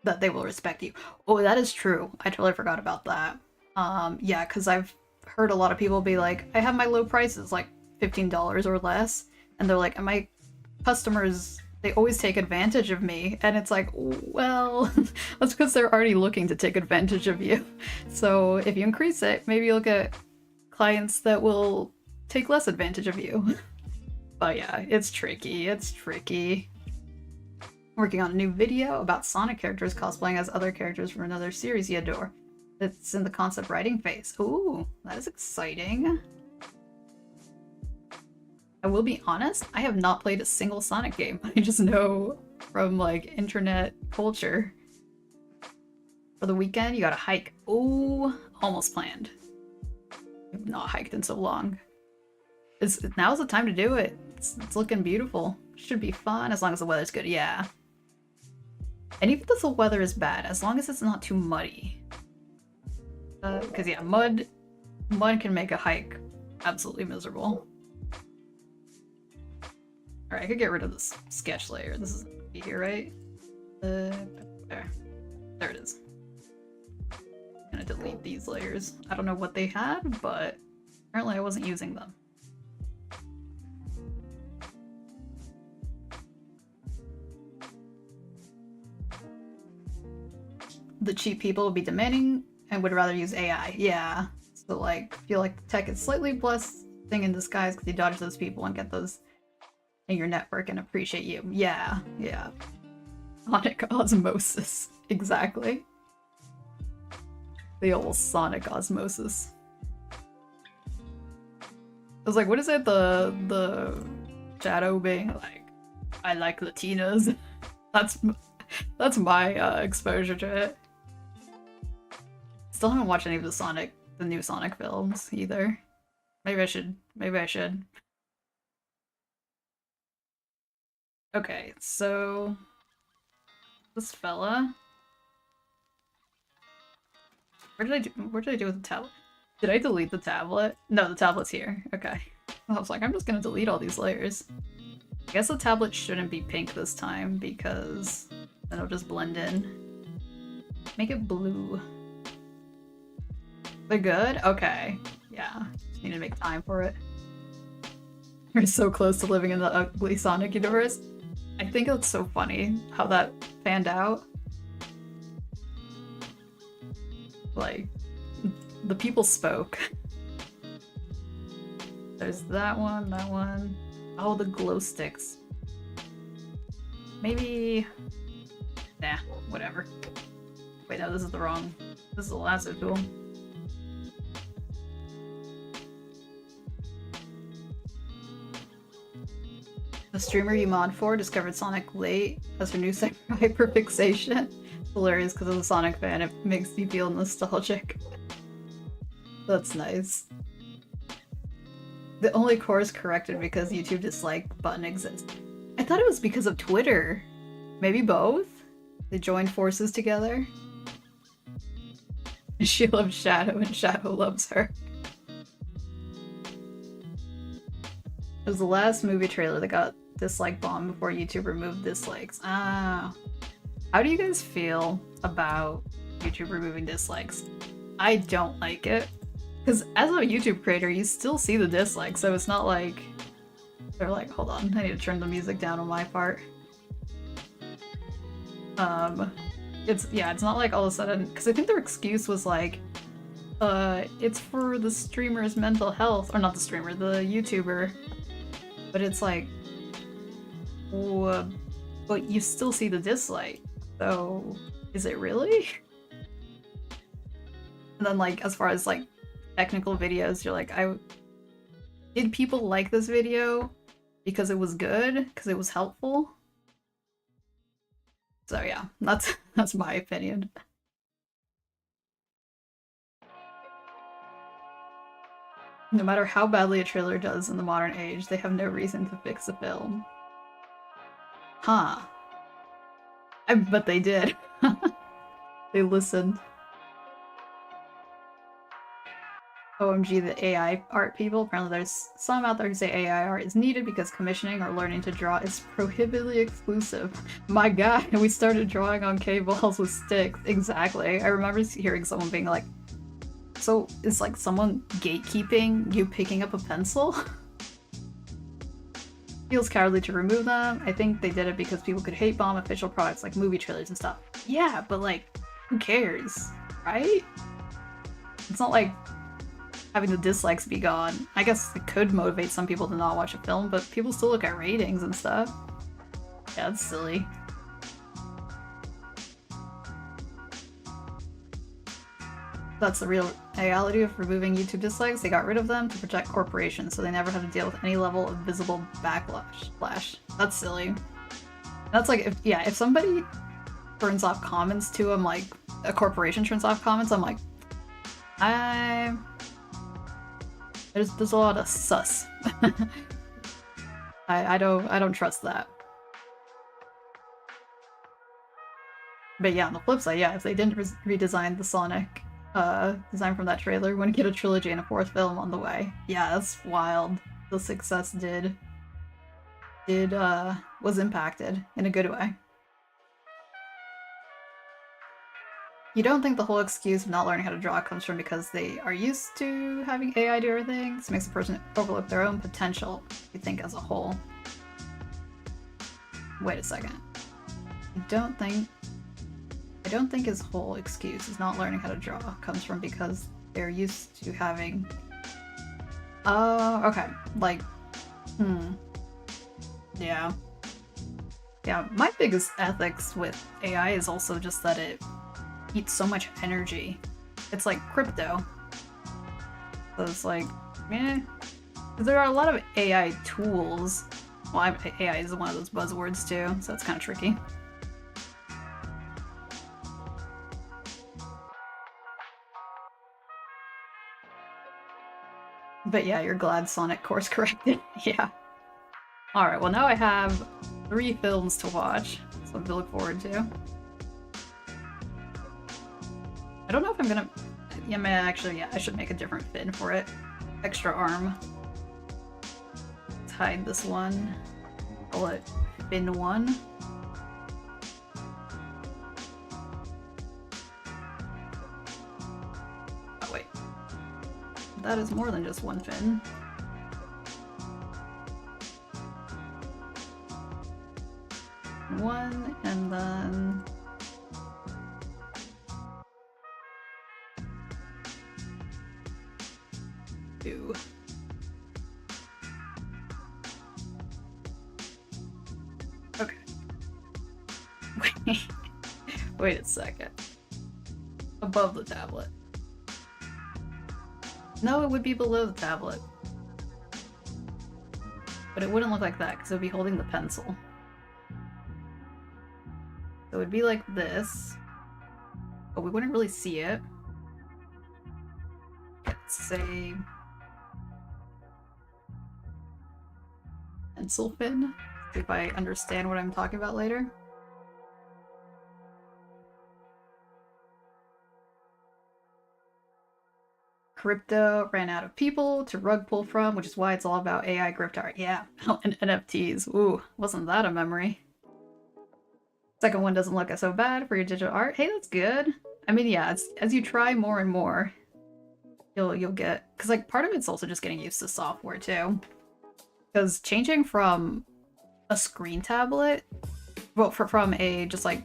that they will respect you. Oh, that is true. I totally forgot about that. Yeah, because I've heard a lot of people be like, I have my low prices, like $15 or less, and they're like, and my customers, they always take advantage of me, and it's like, well, that's because they're already looking to take advantage of you. So if you increase it, maybe you'll get clients that will take less advantage of you. But yeah, it's tricky, it's tricky. Working on a new video about Sonic characters cosplaying as other characters from another series you adore. It's in the concept writing phase. Ooh, that is exciting. I will be honest, I have not played a single Sonic game. I just know from like internet culture. For the weekend, you gotta hike. Ooh, almost planned. I've not hiked in so long. Now's the time to do it. It's looking beautiful. Should be fun as long as the weather's good, yeah. And even if the weather is bad, as long as it's not too muddy. Because yeah, mud can make a hike absolutely miserable. Alright, I could get rid of this sketch layer. This is here, right? There. There it is. I'm gonna delete these layers. I don't know what they had, but apparently I wasn't using them. The cheap people would be demanding and would rather use AI. Yeah. So like, feel like tech is slightly blessing in disguise because you dodge those people and get those in your network and appreciate you. Yeah, yeah. Sonic osmosis. Exactly. The old sonic osmosis. I was like, what is it? The shadow being like, I like Latinas. That's my exposure to it. Still haven't watched any of the new Sonic films either. Maybe I should. Maybe I should. Okay, so this fella. Where did I do with the tablet? Did I delete the tablet? No, the tablet's here. Okay. I was like, I'm just gonna delete all these layers. I guess the tablet shouldn't be pink this time because then it'll just blend in. Make it blue. They're good? Okay. Yeah. Just need to make time for it. We're so close to living in the ugly Sonic universe. I think it's so funny how that panned out. Like, the people spoke. There's that one, that one. Oh, the glow sticks. Maybe... Nah, whatever. Wait, no, this is the wrong... This is the lasso tool. The streamer you mod for discovered Sonic late as her new hyperfixation. It's hilarious because as a Sonic fan, it makes you feel nostalgic. That's nice. The only course corrected because YouTube dislike button exists. I thought it was because of Twitter. Maybe both? They joined forces together? She loves Shadow and Shadow loves her. It was the last movie trailer that got dislike bomb before YouTube removed dislikes. Ah. How do you guys feel about YouTube removing dislikes? I don't like it. Because as a YouTube creator, you still see the dislikes, so it's not like... They're like, hold on, I need to turn the music down on my part. It's not like all of a sudden... Because I think their excuse was like, it's for the streamer's mental health. Or not the streamer, the YouTuber. But it's like... but you still see the dislike. So, is it really? And then like, as far as like, technical videos, you're like, did people like this video because it was good? Because it was helpful? So yeah, that's my opinion. No matter how badly a trailer does in the modern age, they have no reason to fix the film. Huh. But they did. They listened. OMG, the AI art people. Apparently there's some out there who say AI art is needed because commissioning or learning to draw is prohibitively exclusive. My god, we started drawing on K-balls with sticks. Exactly. I remember hearing someone being like, so is like someone gatekeeping you picking up a pencil? Feels cowardly to remove them. I think they did it because people could hate bomb official products like movie trailers and stuff. Yeah, but like, who cares, right? It's not like having the dislikes be gone. I guess it could motivate some people to not watch a film, but people still look at ratings and stuff. Yeah, it's silly. That's the real reality of removing YouTube dislikes. They got rid of them to protect corporations, so they never have to deal with any level of visible backlash. That's silly. That's like, if somebody turns off comments to them, like a corporation turns off comments, I'm like, there's a lot of sus. I don't trust that. But yeah, on the flip side, yeah, if they didn't redesign the Sonic design from that trailer, wouldn't get a trilogy and a fourth film on the way. Yeah, that's wild. The success was impacted in a good way. You don't think the whole excuse of not learning how to draw comes from because they are used to having AI do everything? This makes a person overlook their own potential, you think, as a whole. Wait a second. I don't think his whole excuse is not learning how to draw comes from because they're used to having... Oh, okay. Like, yeah. Yeah, my biggest ethics with AI is also just that it eats so much energy. It's like crypto. So it's like, eh. There are a lot of AI tools. Well, AI is one of those buzzwords too, so it's kind of tricky. But yeah, you're glad Sonic course corrected. Yeah. Alright, well now I have 3 films to watch, something to look forward to. I don't know if I'm gonna... Yeah, actually, yeah, I should make a different fin for it. Extra arm. Let's hide this one. Call it fin 1. Oh, wait. That is more than just one fin. One, and then... two. Okay. Wait a second. Above the tablet. No, it would be below the tablet. But it wouldn't look like that, because it would be holding the pencil. So it would be like this. But we wouldn't really see it. Let's say... pencil fin. See if I understand what I'm talking about later. Crypto ran out of people to rug pull from, which is why it's all about AI grift art. Yeah, and NFTs. Ooh, wasn't that a memory? Second one doesn't look so bad for your digital art. Hey, that's good. I mean, yeah, as you try more and more, you'll get... Because, like, part of it's also just getting used to software, too. Because changing from a screen tablet, well, from a just like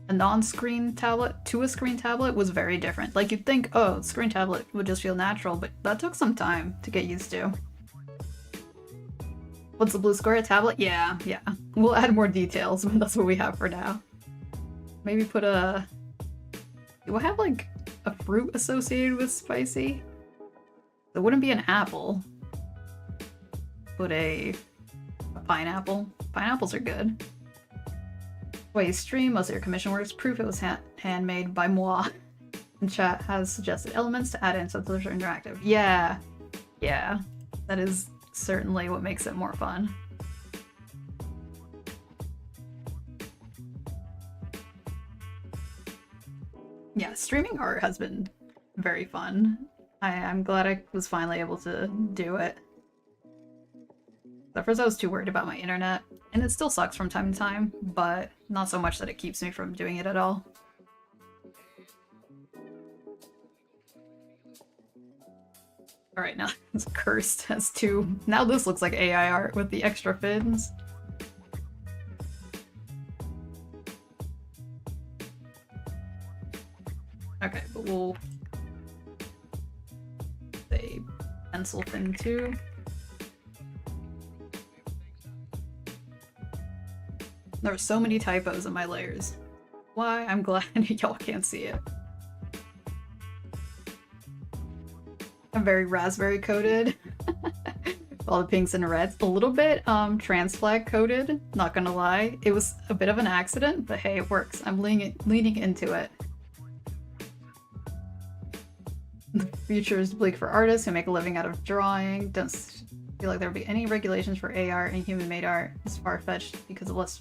a non-screen tablet to a screen tablet was very different. Like you'd think, oh, screen tablet would just feel natural, but that took some time to get used to. What's the blue square? A tablet? Yeah. We'll add more details, but that's what we have for now. Maybe put a... Do I have like a fruit associated with Spycy? It wouldn't be an apple. Put a pineapple. Pineapples are good. Wait, stream, most of your commission works. Proof it was handmade by moi. And chat has suggested elements to add in so those are interactive. Yeah. That is certainly what makes it more fun. Yeah, streaming art has been very fun. I'm glad I was finally able to do it. At first I was too worried about my internet, and it still sucks from time to time, but not so much that it keeps me from doing it at all. Alright, now it's cursed as 2. Now this looks like AI art with the extra fins. Okay, but we'll say pencil fin 2. There are so many typos in my layers. Why? I'm glad y'all can't see it. I'm very raspberry coated. All the pinks and reds. A little bit trans flag coated, not gonna lie. It was a bit of an accident, but hey, it works. I'm leaning into it. The future is bleak for artists who make a living out of drawing. Don't feel like there will be any regulations for AR and human-made art. It's far-fetched because of less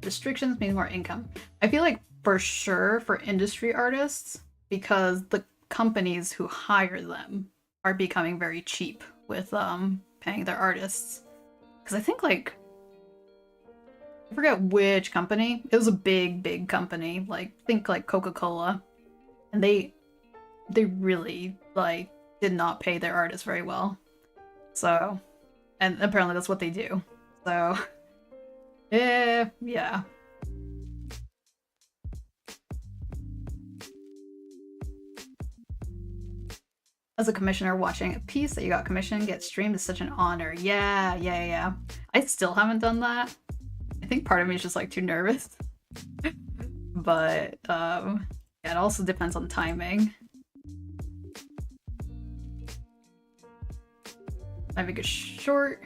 restrictions means more income. I feel like for sure for industry artists, because the companies who hire them are becoming very cheap with paying their artists. Because I think like, I forget which company. It was a big company. Like, think like Coca-Cola. And they really, like, did not pay their artists very well. So, and apparently that's what they do. So, yeah. As a commissioner, watching a piece that you got commissioned get streamed is such an honor. Yeah. I still haven't done that. I think part of me is just like too nervous. But yeah, it also depends on timing. I make a short.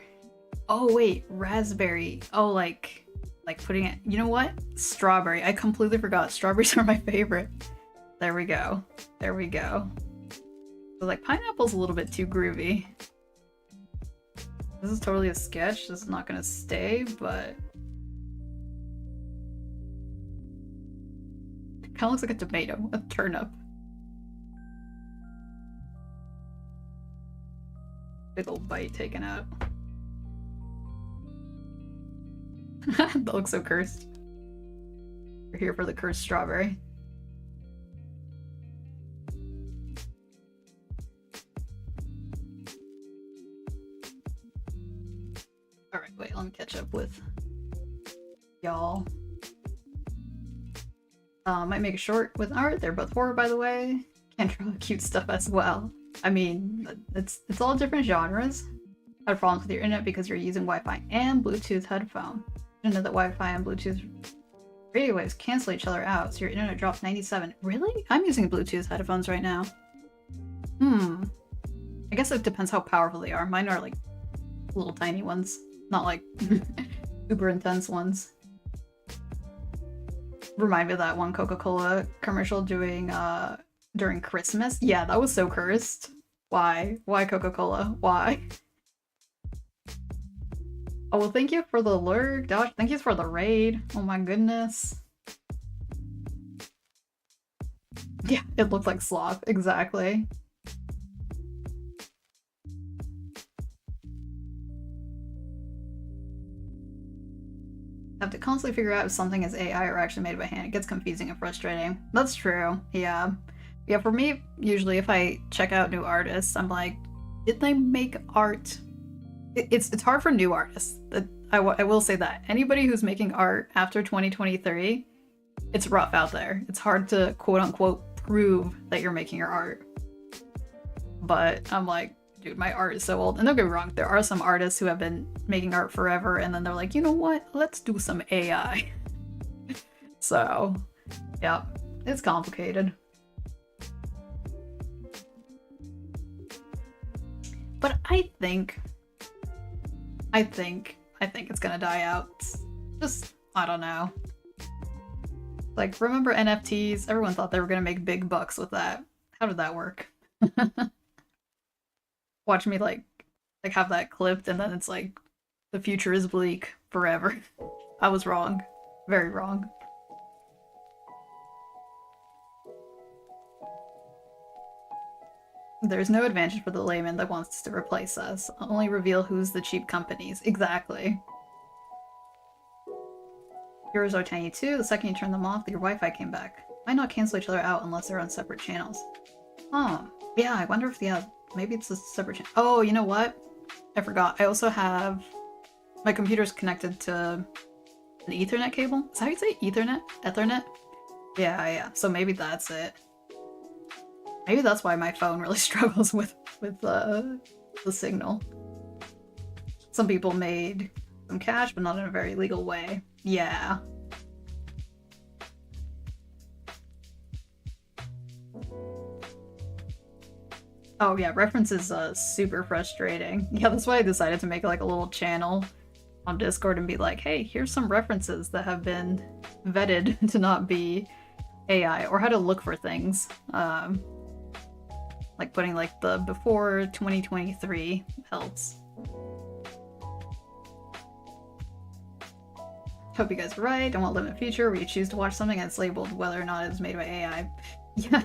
Oh wait, raspberry. Oh, like putting it. You know what? Strawberry. I completely forgot. Strawberries are my favorite. There we go. There we go. So like pineapple's a little bit too groovy. This is totally a sketch. This is not gonna stay, but it kind of looks like a tomato, a turnip. Big old bite taken out. That looks so cursed. We're here for the cursed strawberry. Alright, wait, let me catch up with y'all. Might make a short with art. They're both horror, by the way. Can draw cute stuff as well. I mean, it's all different genres. Had problems with your internet because you're using Wi-Fi and Bluetooth headphone. You know that Wi-Fi and Bluetooth radio waves cancel each other out, so your internet drops 97. Really? I'm using Bluetooth headphones right now. I guess it depends how powerful they are. Mine are like little tiny ones, not like super intense ones. Remind me of that one Coca-Cola commercial doing during Christmas. Yeah, that was so cursed. Why? Why Coca-Cola? Why? Oh, well, thank you for the lurk, Josh. Thank you for the raid. Oh my goodness. Yeah, it looked like sloth. Exactly. Have to constantly figure out if something is AI or actually made by hand. It gets confusing and frustrating. That's true. Yeah. Yeah, for me, usually if I check out new artists, I'm like, did they make art? It's hard for new artists. I will say that. Anybody who's making art after 2023, it's rough out there. It's hard to quote-unquote prove that you're making your art. But I'm like, dude, my art is so old. And don't get me wrong, there are some artists who have been making art forever and then they're like, you know what? Let's do some AI. So, yeah, it's complicated. But I think it's gonna die out. Just, I don't know. Like, remember NFTs? Everyone thought they were gonna make big bucks with that. How did that work? Watch me like have that clipped and then it's like, the future is bleak forever. I was wrong. Very wrong. There's no advantage for the layman that wants to replace us. Only reveal who's the cheap companies. Exactly. Yours are tiny too. The second you turn them off, your Wi-Fi came back. Might not cancel each other out unless they're on separate channels. Oh, yeah, I wonder if maybe it's a separate channel. Oh, you know what? I forgot. I also have my computer's connected to an Ethernet cable. Is that how you say Ethernet? Ethernet? Yeah. So maybe that's it. Maybe that's why my phone really struggles with the signal. Some people made some cash, but not in a very legal way. Yeah. Oh yeah, references super frustrating. Yeah, that's why I decided to make like a little channel on Discord and be like, hey, here's some references that have been vetted to not be AI, or how to look for things. Like putting like the before 2023 helps. Hope you guys are right. Don't want to live in a future where you choose to watch something and it's labeled whether or not it's made by AI. Yeah.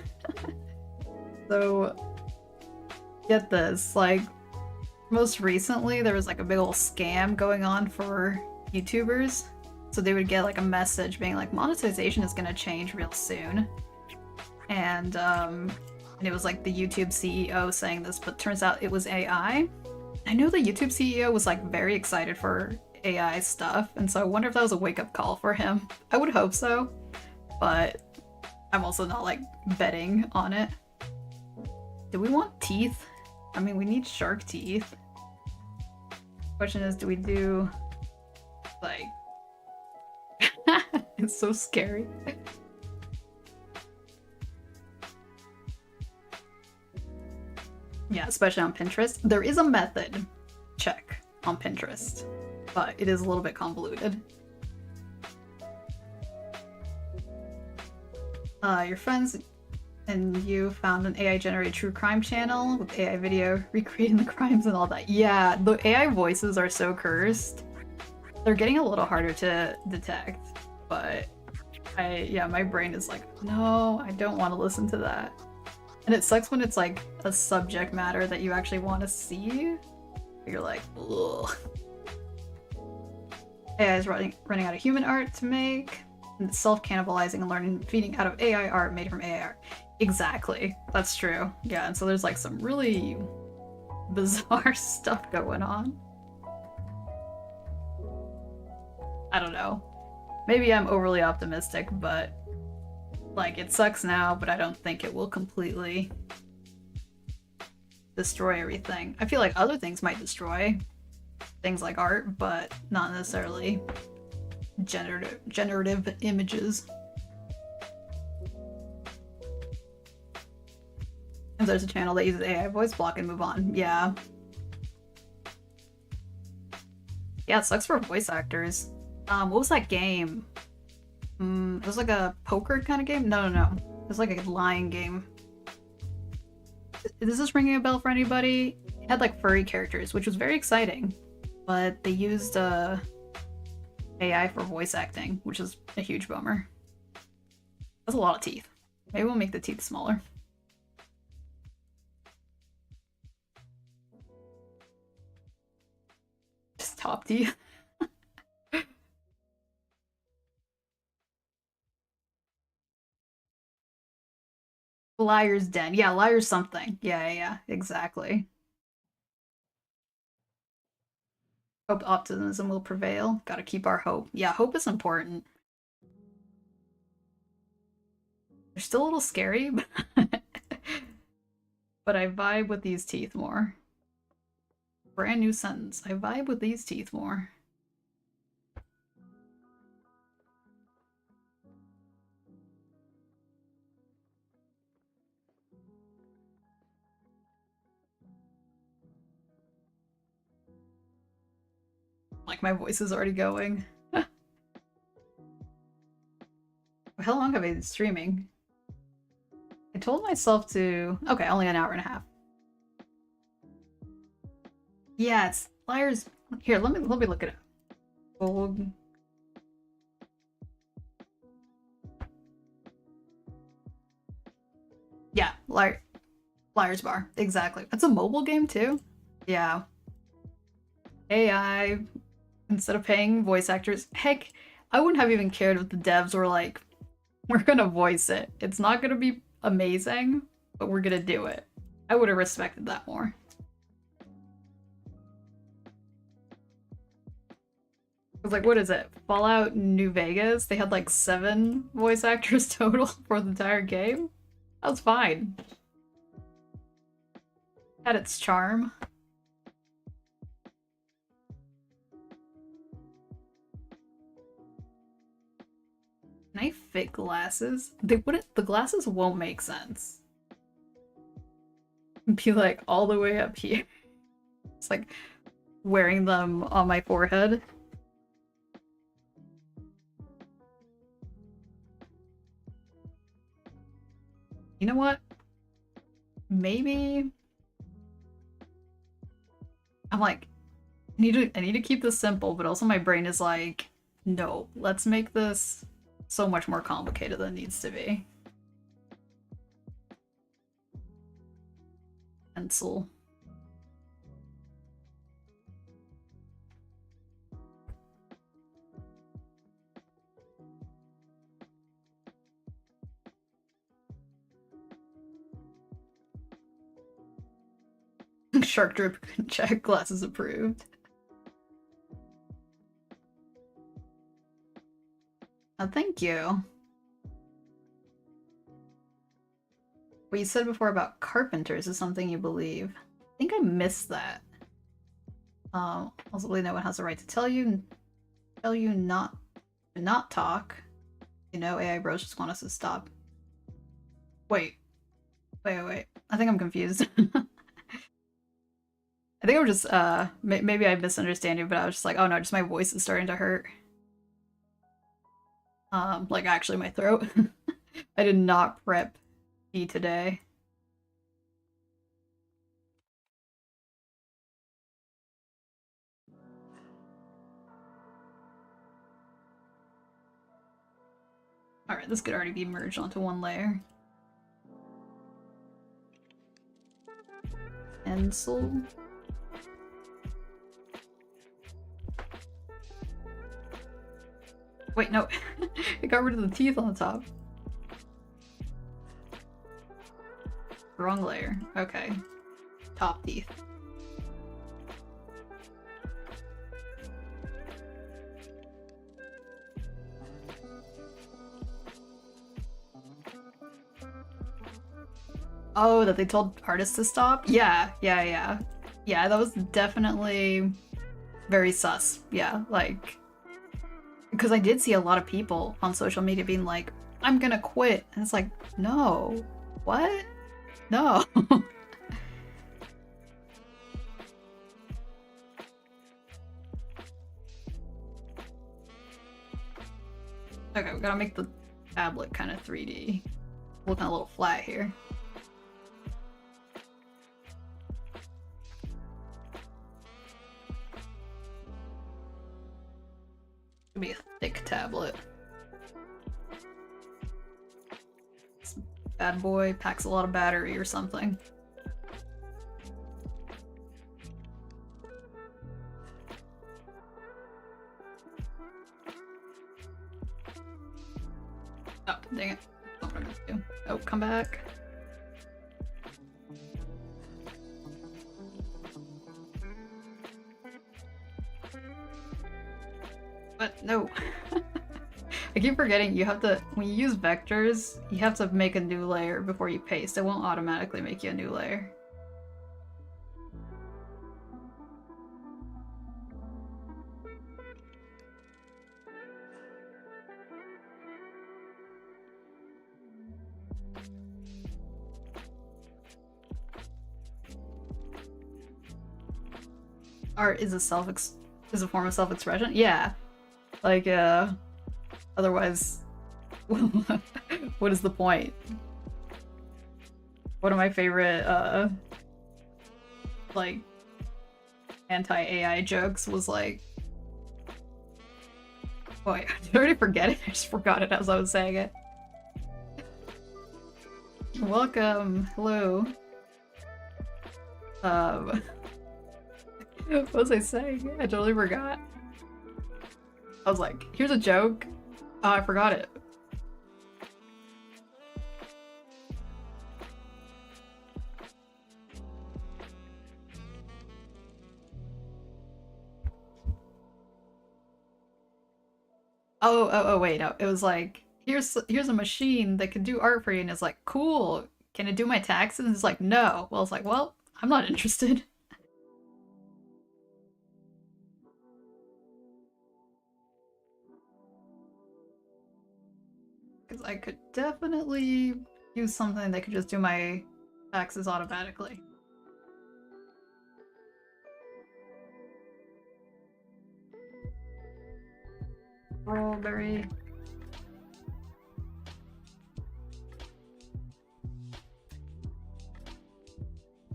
So, get this. Like, most recently there was like a big old scam going on for YouTubers. So they would get like a message being like, monetization is gonna change real soon. and it was like the YouTube CEO saying this, but turns out it was AI. I know the YouTube CEO was like very excited for AI stuff, and so I wonder if that was a wake-up call for him. I would hope so, but I'm also not like betting on it. Do we want teeth? I mean, we need shark teeth. Question is, do we do like it's so scary. Yeah, especially on Pinterest. There is a method check on Pinterest, but it is a little bit convoluted. Your friends and you found an AI-generated true crime channel with AI video recreating the crimes and all that. Yeah, the AI voices are so cursed. They're getting a little harder to detect, but yeah, my brain is like, no, I don't want to listen to that. And it sucks when it's like a subject matter that you actually want to see. You're like, ugh. AI is running out of human art to make. And it's self-cannibalizing and learning feeding out of AI art made from AI art. Exactly. That's true. Yeah, and so there's like some really bizarre stuff going on. I don't know. Maybe I'm overly optimistic, but like it sucks now, but I don't think it will completely destroy everything. I feel like other things might destroy things like art, but not necessarily generative images. And there's a channel that uses AI voice block and move on. Yeah. Yeah, it sucks for voice actors. What was that game? It was like a poker kind of game? No. It was like a lying game. Is this ringing a bell for anybody? It had like furry characters, which was very exciting. But they used AI for voice acting, which is a huge bummer. That's a lot of teeth. Maybe we'll make the teeth smaller. Just top teeth. Liar's Den. Yeah, liar's something. Yeah, exactly. Hope optimism will prevail. Gotta keep our hope. Yeah, hope is important. They're still a little scary, but I vibe with these teeth more. Brand new sentence. I vibe with these teeth more. Like my voice is already going. How long have I been streaming? I told myself to... Okay, only an hour and a half. Yeah, it's liars. Here, let me look it up. Gold. Yeah, Liar's Bar. Exactly. That's a mobile game too? Yeah. AI, instead of paying voice actors. Heck, I wouldn't have even cared if the devs were like, we're gonna voice it. It's not gonna be amazing, but we're gonna do it. I would have respected that more. It's like, what is it? Fallout New Vegas? They had like 7 voice actors total for the entire game? That was fine. Had its charm. Can I fit glasses? They wouldn't. The glasses won't make sense. Be like all the way up here. It's like wearing them on my forehead. You know what? Maybe I'm like, I need to keep this simple, but also my brain is like, no, let's make this so much more complicated than it needs to be. Pencil. Shark drip check, glasses approved. Thank you. What you said before about carpenters is something you believe. I think I missed that. Also, no one has the right to tell you not talk. You know, AI bros just want us to stop. Wait. I think I'm confused. I think I'm just, maybe I misunderstand you, but I was just like, oh no, just my voice is starting to hurt. Like actually my throat. I did not prep tea today. Alright, this could already be merged onto one layer. Pencil. Wait, no. It got rid of the teeth on the top. Wrong layer. Okay. Top teeth. Oh, that they told artists to stop? Yeah, yeah. Yeah, that was definitely very sus. Yeah, like... Because I did see a lot of people on social media being like, I'm gonna quit. And it's like, no. What? No. Okay, we gotta make the tablet kind of 3D. Looking a little flat here. Be a thick tablet. This bad boy packs a lot of battery or something. Oh, dang it. That's not what I'm gonna do. Oh, come back. What? No. I keep forgetting you have to, when you use vectors, you have to make a new layer before you paste. It won't automatically make you a new layer. Art is a form of self-expression? Yeah. Like, otherwise, what is the point? One of my favorite, like, anti-AI jokes was like... Wait, did I already forget it? I just forgot it as I was saying it. Welcome. Hello. What was I saying? I totally forgot. I was like, here's a joke. Oh, I forgot it. Oh, wait, no. It was like, here's a machine that can do art for you, and it's like, cool. Can it do my taxes? And it's like, no. Well, it's like, well, I'm not interested. Because I could definitely use something that could just do my taxes automatically. Strawberry.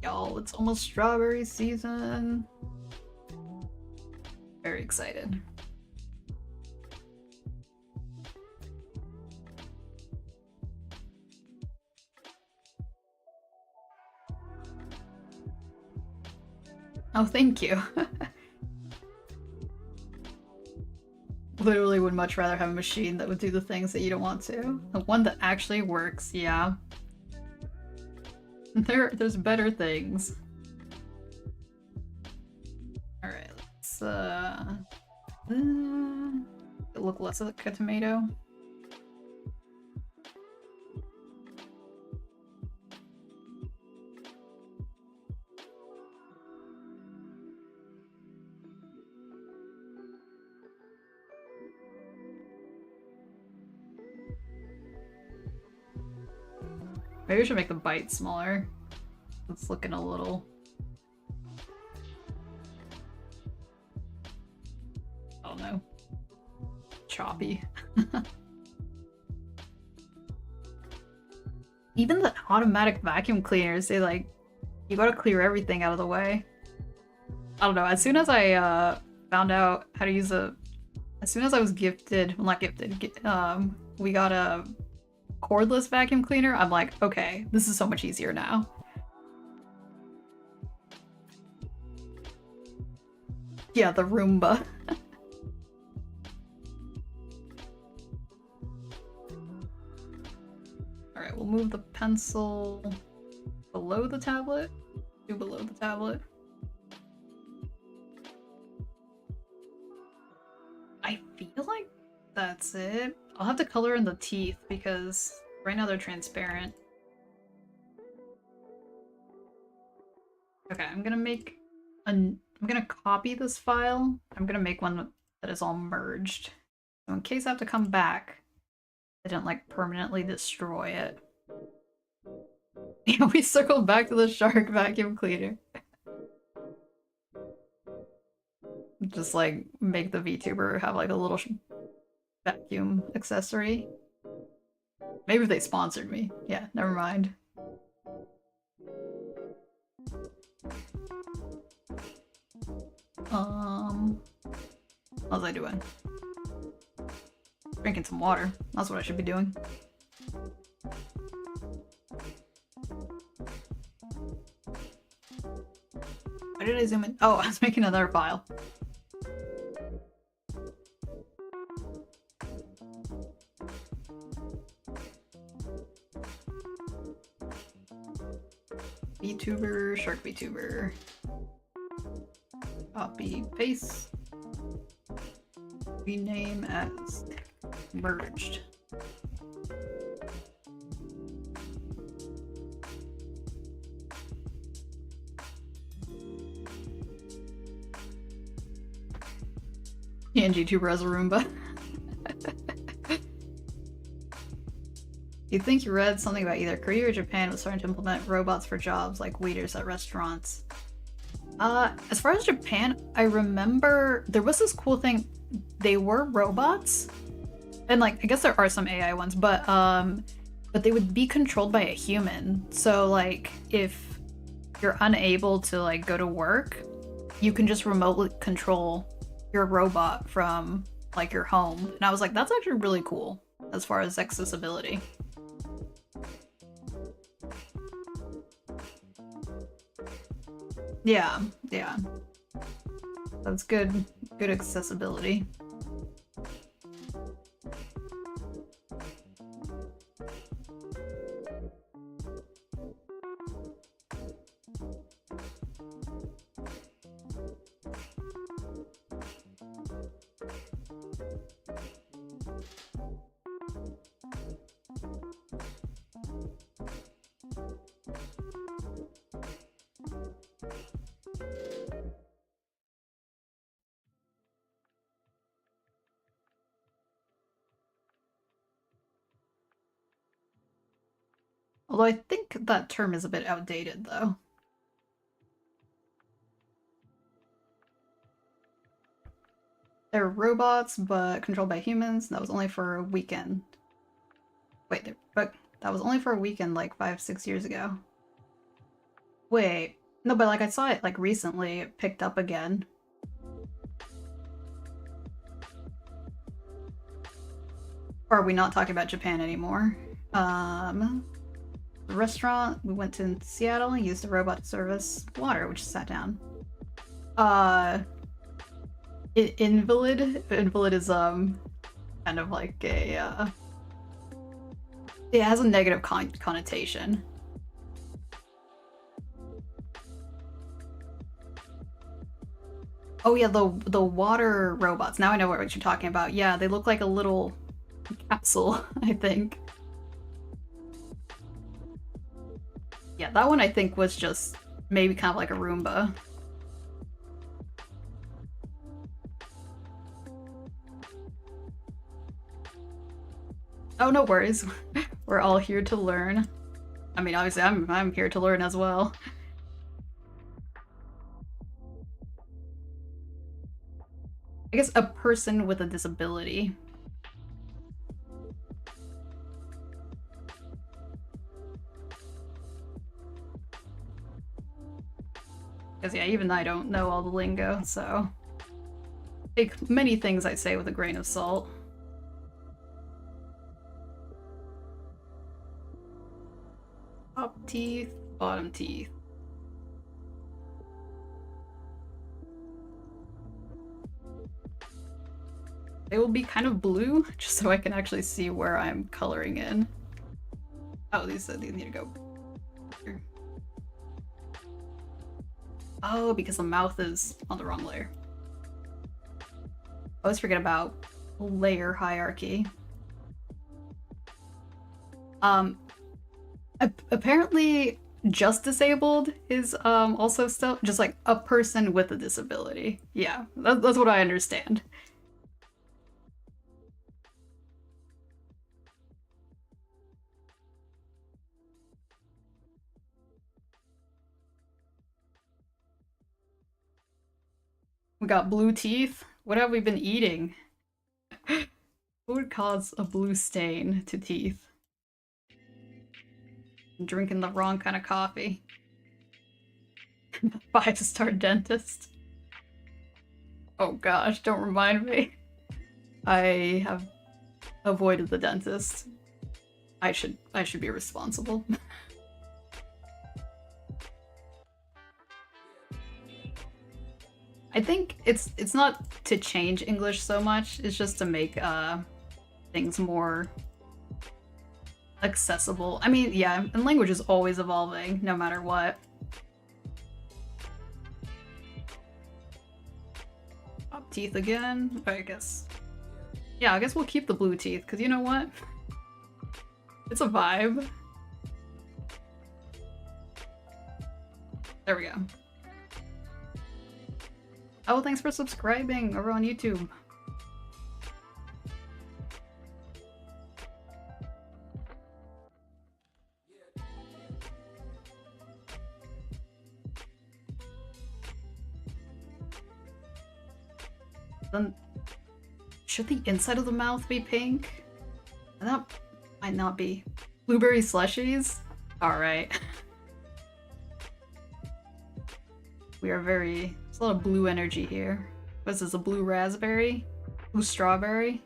Y'all, it's almost strawberry season. Very excited. Oh, thank you. Literally would much rather have a machine that would do the things that you don't want to. The one that actually works, yeah. There's better things. look less like a tomato. Maybe we should make the bite smaller. It's looking a little... oh no. Choppy. Even the automatic vacuum cleaners, they like... you gotta clear everything out of the way. I don't know, as soon as I found out how to use a... as soon as I was gifted... well, not gifted, we got a cordless vacuum cleaner, I'm like, okay, this is so much easier now. Yeah, the Roomba. Alright, we'll move the pencil below the tablet. Do below the tablet. I feel like that's it. I'll have to color in the teeth because right now they're transparent. Okay, I'm gonna copy this file. I'm gonna make one that is all merged. So in case I have to come back, I didn't like permanently destroy it. Yeah, we circled back to the Shark vacuum cleaner. Just like make the VTuber have like a little vacuum accessory. Maybe if they sponsored me. Yeah, never mind. What was I doing? Drinking some water. That's what I should be doing. Why did I zoom in? Oh, I was making another file. VTuber, Shark Vtuber. Copy, paste. Rename as merged. And YouTuber as a Roomba. You'd think you read something about either Korea or Japan was starting to implement robots for jobs like waiters at restaurants. As far as Japan, I remember there was this cool thing. They were robots, and like I guess there are some AI ones, but they would be controlled by a human. So like if you're unable to like go to work, you can just remotely control your robot from like your home. And I was like, that's actually really cool as far as accessibility. Yeah, yeah. That's good accessibility. Although I think that term is a bit outdated, though. They're robots, but controlled by humans. That was only for a weekend. Wait, but that was only for a weekend like 5-6 years ago. Wait, no, but like I saw it like recently. It picked up again. Or are we not talking about Japan anymore? The restaurant we went to in Seattle and used a robot to service water, which sat down. Invalid is kind of like a it has a negative connotation. Oh yeah, the water robots. Now I know what you're talking about. Yeah, they look like a little capsule, I think. Yeah, that one I think was just maybe kind of like a Roomba. Oh, no worries. We're all here to learn. I mean, obviously I'm here to learn as well. I guess a person with a disability. Because yeah, even I don't know all the lingo, so take many things I say with a grain of salt. Top teeth, bottom teeth. They will be kind of blue, just so I can actually see where I'm coloring in. Oh, these need to go here. Oh, because the mouth is on the wrong layer. I always forget about layer hierarchy. Apparently just disabled is also still just like a person with a disability. Yeah, that's what I understand. We got blue teeth. What have we been eating? What would cause a blue stain to teeth? Drinking the wrong kind of coffee. 5-star dentist. Oh gosh, don't remind me. I have avoided the dentist. I should be responsible. I think it's not to change English so much, it's just to make things more accessible. I mean, yeah, and language is always evolving, no matter what. Top teeth again, I guess. Yeah, I guess we'll keep the blue teeth, because you know what? It's a vibe. There we go. Oh, thanks for subscribing over on YouTube. Then, should the inside of the mouth be pink? That might not be. Blueberry slushies? Alright. We are very... There's a lot of blue energy here. What is this, a blue raspberry? Blue strawberry?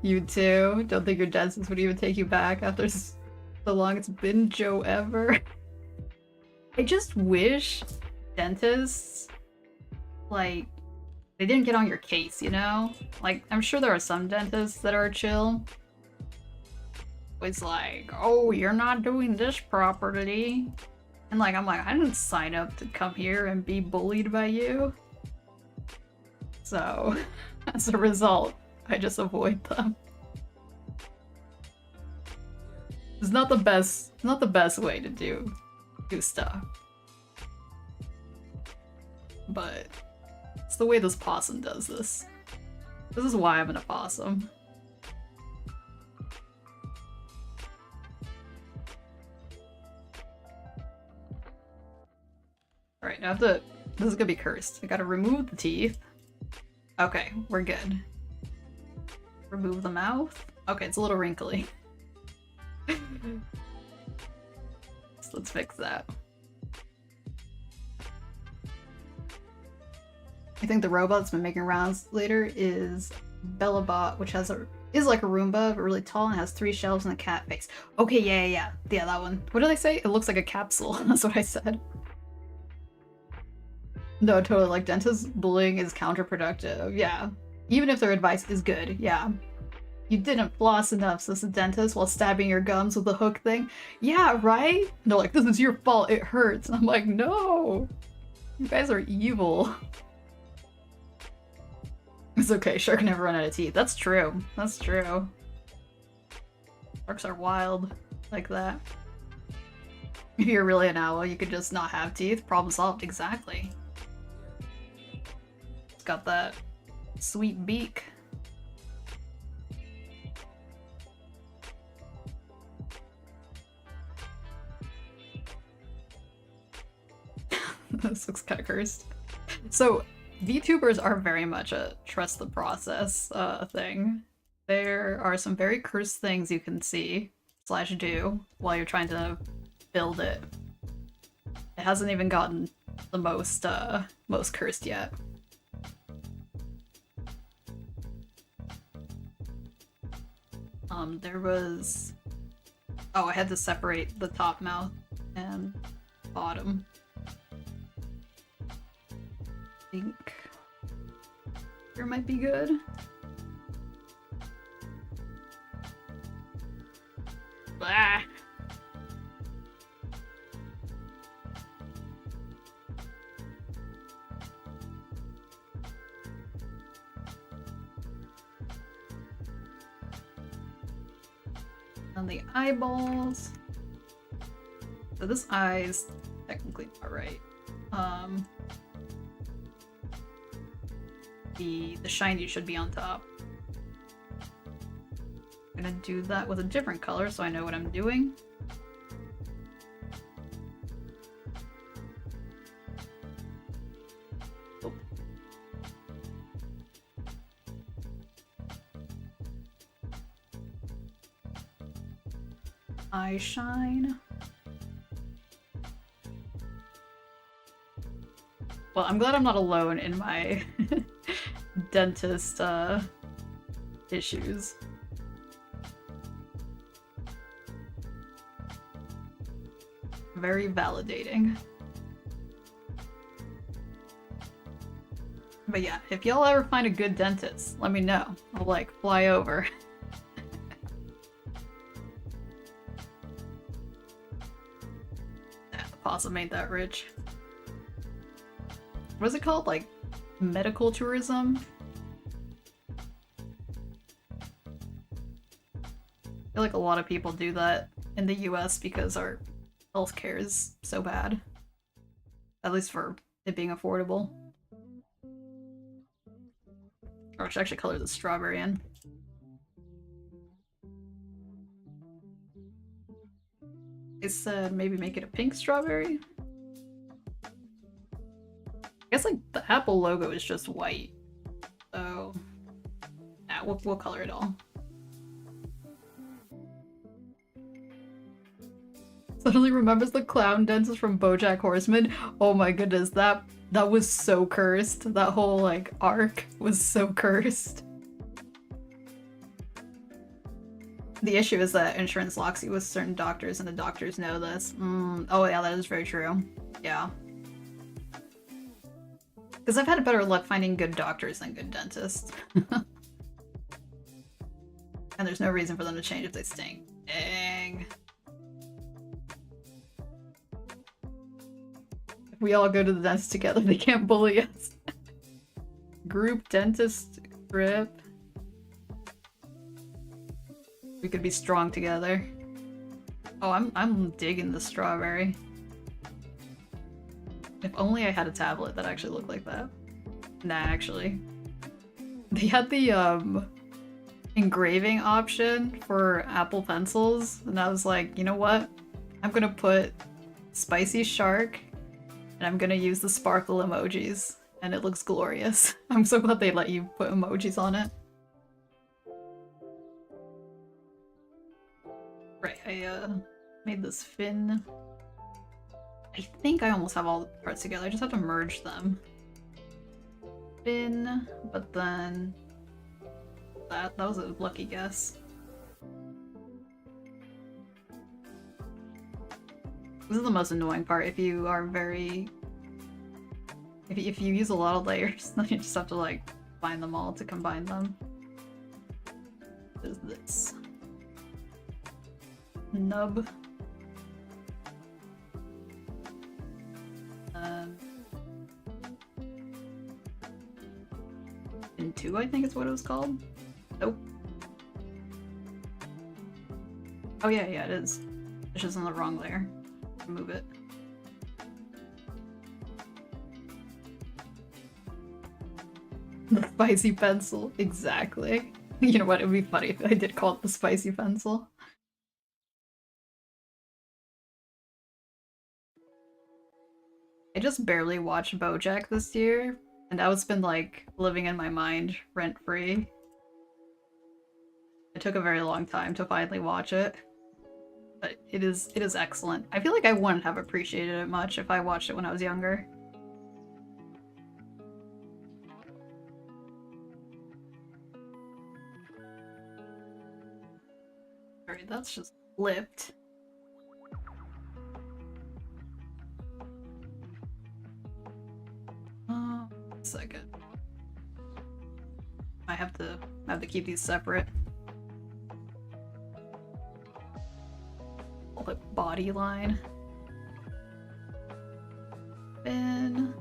You too? Don't think your dentist would even take you back after so long it's been Joe ever? I just wish dentists, like, they didn't get on your case, you know? Like, I'm sure there are some dentists that are chill. It's like, oh, you're not doing this properly. And like, I'm like, I didn't sign up to come here and be bullied by you. So, as a result, I just avoid them. It's not the best way to do stuff. But it's the way this possum does this. This is why I'm an opossum. Alright, now this is gonna be cursed. I gotta remove the teeth. Okay, we're good. Remove the mouth. Okay, it's a little wrinkly. So let's fix that. I think the robot that's been making rounds later is Bellabot, which is like a Roomba, but really tall and has 3 shelves and a cat face. Okay, yeah, that one. What did I say? It looks like a capsule. That's what I said. No, totally. Like, dentist bullying is counterproductive. Yeah. Even if their advice is good. Yeah. You didn't floss enough, says the dentist, while stabbing your gums with the hook thing. Yeah, right? And they're like, this is your fault, it hurts. And I'm like, no! You guys are evil. It's okay, shark never run out of teeth. That's true. That's true. Sharks are wild like that. If you're really an owl, you could just not have teeth. Problem solved. Exactly. It's got that sweet beak. This looks kind of cursed. So, VTubers are very much a trust the process thing. There are some very cursed things you can see / do while you're trying to build it. It hasn't even gotten the most cursed yet. There was... Oh, I had to separate the top mouth and bottom. I think here might be good. Blah. And the eyeballs. So this eye is technically not right. The shiny should be on top. I'm gonna do that with a different color so I know what I'm doing. Oh. Eye shine. Well, I'm glad I'm not alone in my dentist issues. Very validating. But yeah, if y'all ever find a good dentist, let me know. I'll like fly over. The possum ain't that rich. What is it called? Like medical tourism? I feel like a lot of people do that in the US because our healthcare is so bad. At least for it being affordable. Or I should actually color the strawberry in. It said maybe make it a pink strawberry. I guess like the Apple logo is just white. So yeah, we'll color it all. Suddenly remembers the clown dentist from BoJack Horseman. Oh my goodness, that was so cursed. That whole like arc was so cursed. The issue is that insurance locks you with certain doctors and the doctors know this. Oh yeah, that is very true. Yeah. Because I've had better luck finding good doctors than good dentists. And there's no reason for them to change if they stink. Dang. If we all go to the dentist together, they can't bully us. Group dentist trip. We could be strong together. Oh, I'm digging the strawberry. If only I had a tablet that actually looked like that. Nah, actually. They had the engraving option for Apple Pencils, and I was like, you know what? I'm gonna put SpycyShark, and I'm gonna use the sparkle emojis, and it looks glorious. I'm so glad they let you put emojis on it. Right, I made this fin. I think I almost have all the parts together. I just have to merge them. Fin, but then that was a lucky guess. This is the most annoying part. If you are very... If you use a lot of layers, then you just have to like find them all to combine them. What is this? Nub. In 2, I think is what it was called. Nope. Oh yeah, it is. It's just on the wrong layer. Move it. The spicy pencil, exactly. You know what, it would be funny if I did call it the spicy pencil. I just barely watched BoJack this year, and now it's been like living in my mind rent-free. It took a very long time to finally watch it, but it is excellent. I feel like I wouldn't have appreciated it much if I watched it when I was younger. Alright, that's just flipped. A second. I have to keep these separate. Call it body line. Bin.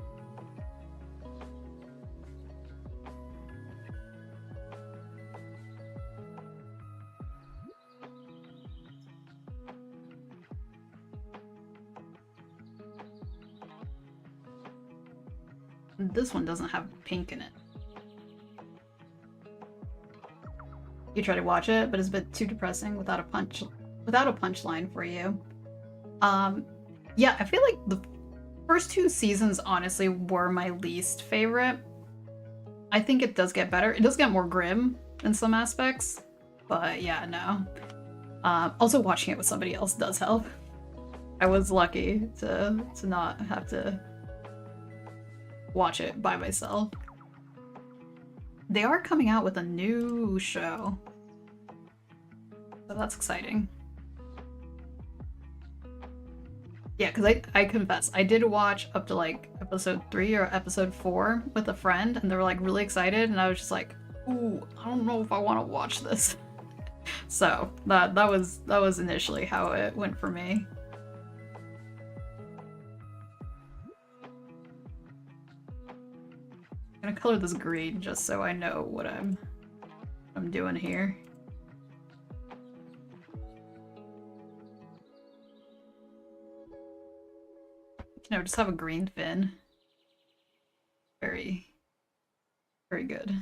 This one doesn't have pink in it. You try to watch it, but it's a bit too depressing without a punchline for you. Yeah, I feel like the first 2 seasons honestly were my least favorite. I think it does get better. It does get more grim in some aspects, but yeah, no. Also watching it with somebody else does help. I was lucky to not have to watch it by myself. They are coming out with a new show, so that's exciting. Yeah, because I confess, I did watch up to like episode 3 or episode 4 with a friend, and they were like really excited, and I was just like, ooh, I don't know if I want to watch this. So that was initially how it went for me. I'm gonna color this green just so I know what I'm doing here. You know, just have a green fin. Very, very good.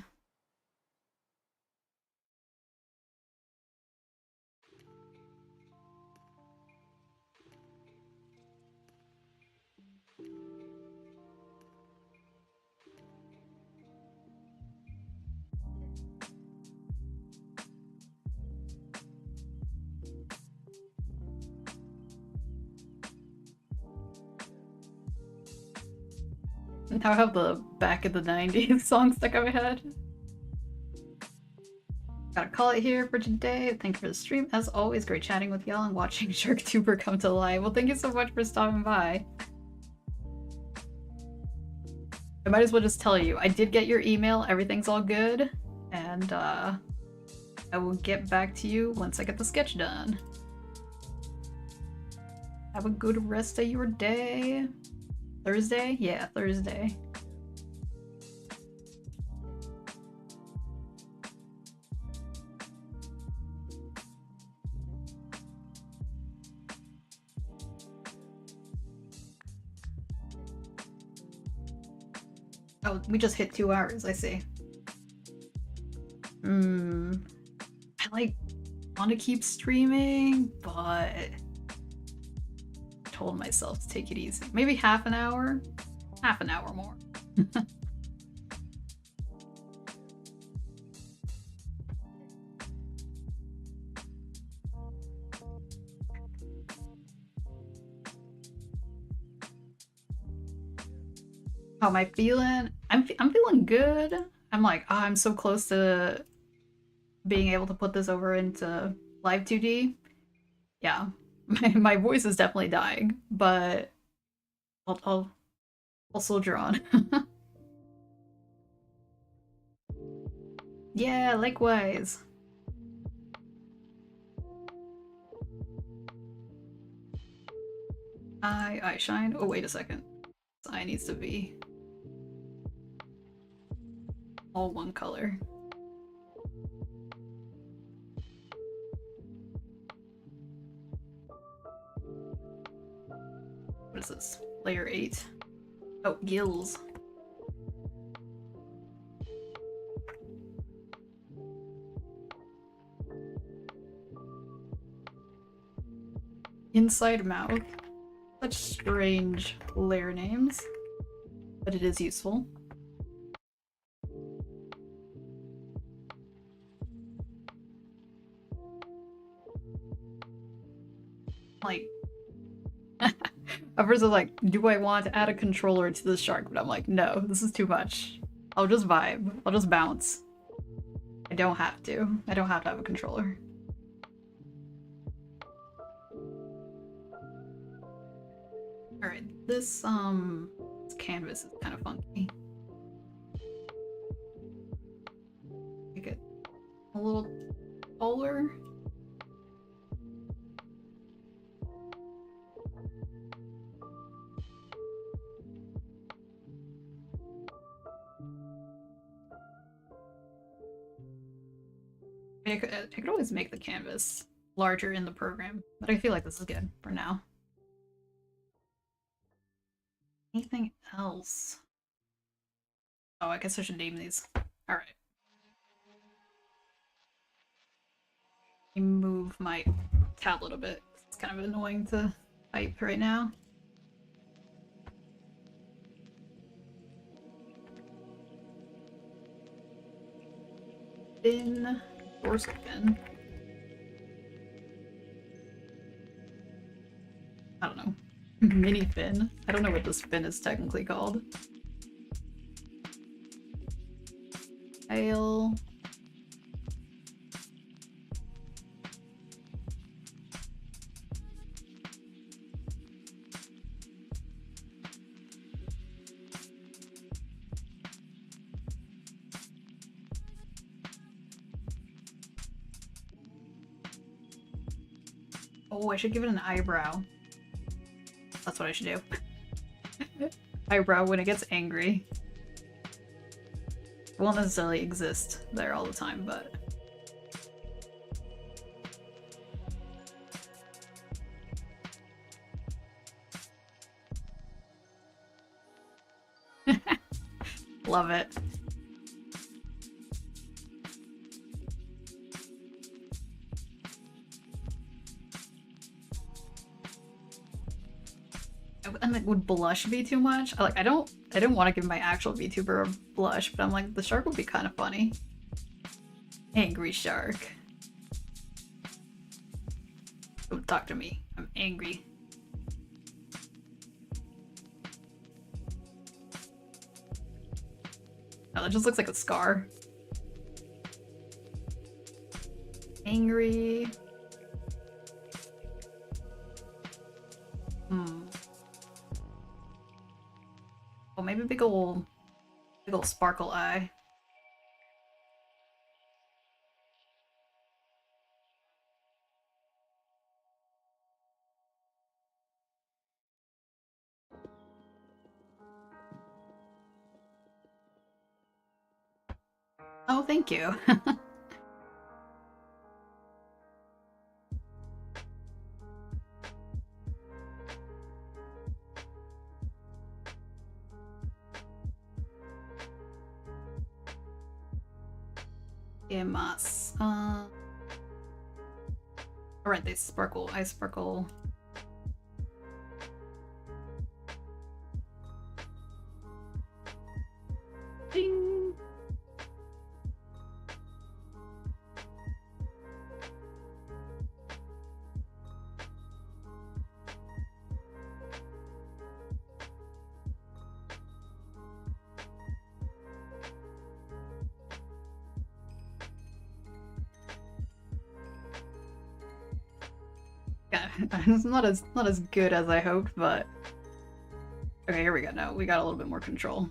Now I have the back of the 90s song stuck in my head. Gotta call it here for today. Thank you for the stream. As always, great chatting with y'all and watching Shark Vtuber come to life. Well, thank you so much for stopping by. I might as well just tell you, I did get your email. Everything's all good. And I will get back to you once I get the sketch done. Have a good rest of your day. Thursday? Yeah, Thursday. Oh, we just hit 2 hours, I see. I like want to keep streaming, but told myself to take it easy. Maybe half an hour more. How am I feeling? I'm feeling good. I'm like, oh, I'm so close to being able to put this over into live 2D. Yeah, my voice is definitely dying, but I'll soldier on. Yeah, likewise. Eye shine. Oh, wait a second. This eye needs to be all one color. What is this? Layer 8. Oh, gills. Inside mouth. Such strange layer names, but it is useful. Like, at first I was like, do I want to add a controller to this shark? But I'm like, no, this is too much. I'll just vibe. I'll just bounce. I don't have to. I don't have to have a controller. Alright, this canvas is kind of funky. Make it a little taller. I could always make the canvas larger in the program, but I feel like this is good for now. Anything else? Oh, I guess I should name these. Alright. Let me move my tablet a bit. It's kind of annoying to type right now. Fin. Dorsal fin. I don't know. Mini fin. I don't know what this fin is technically called. Tail. Oh, I should give it an eyebrow. That's what I should do. Eyebrow when it gets angry. It won't necessarily exist there all the time, but... Love it. And like, would blush be too much? I didn't want to give my actual VTuber a blush, but I'm like, the shark would be kind of funny. Angry shark. Don't talk to me. I'm angry. Oh, that just looks like a scar. Angry. Oh, maybe big ol' sparkle eye. Oh, thank you. Mas. Alright, they sparkle. I sparkle. Ding! It's not as good as I hoped, but okay, here we go. No, we got a little bit more control.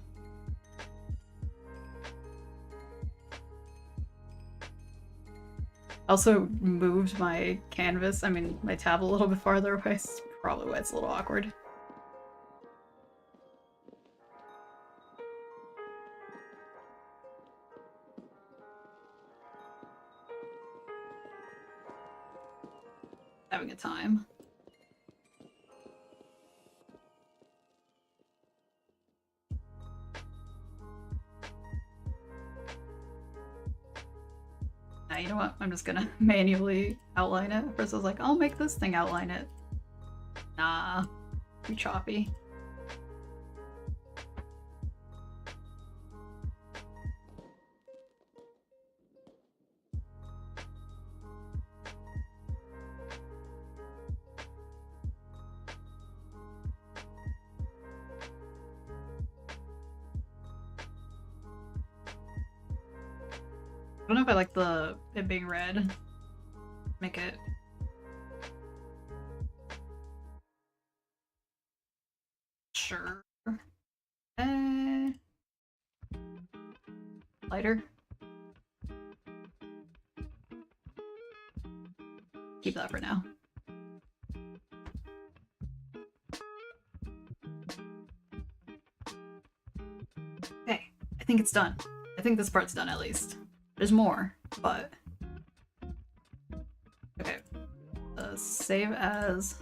Also moved my canvas, I mean my tab a little bit farther away. Probably why it's a little awkward. having a time. Now, you know what? I'm just gonna manually outline it. First I was like, I'll make this thing outline it. Nah, too choppy. I don't know if I like it being red. Make it sure. Lighter. Keep that for now. Okay, I think it's done. I think this part's done at least. There's more, but... Okay. Save as...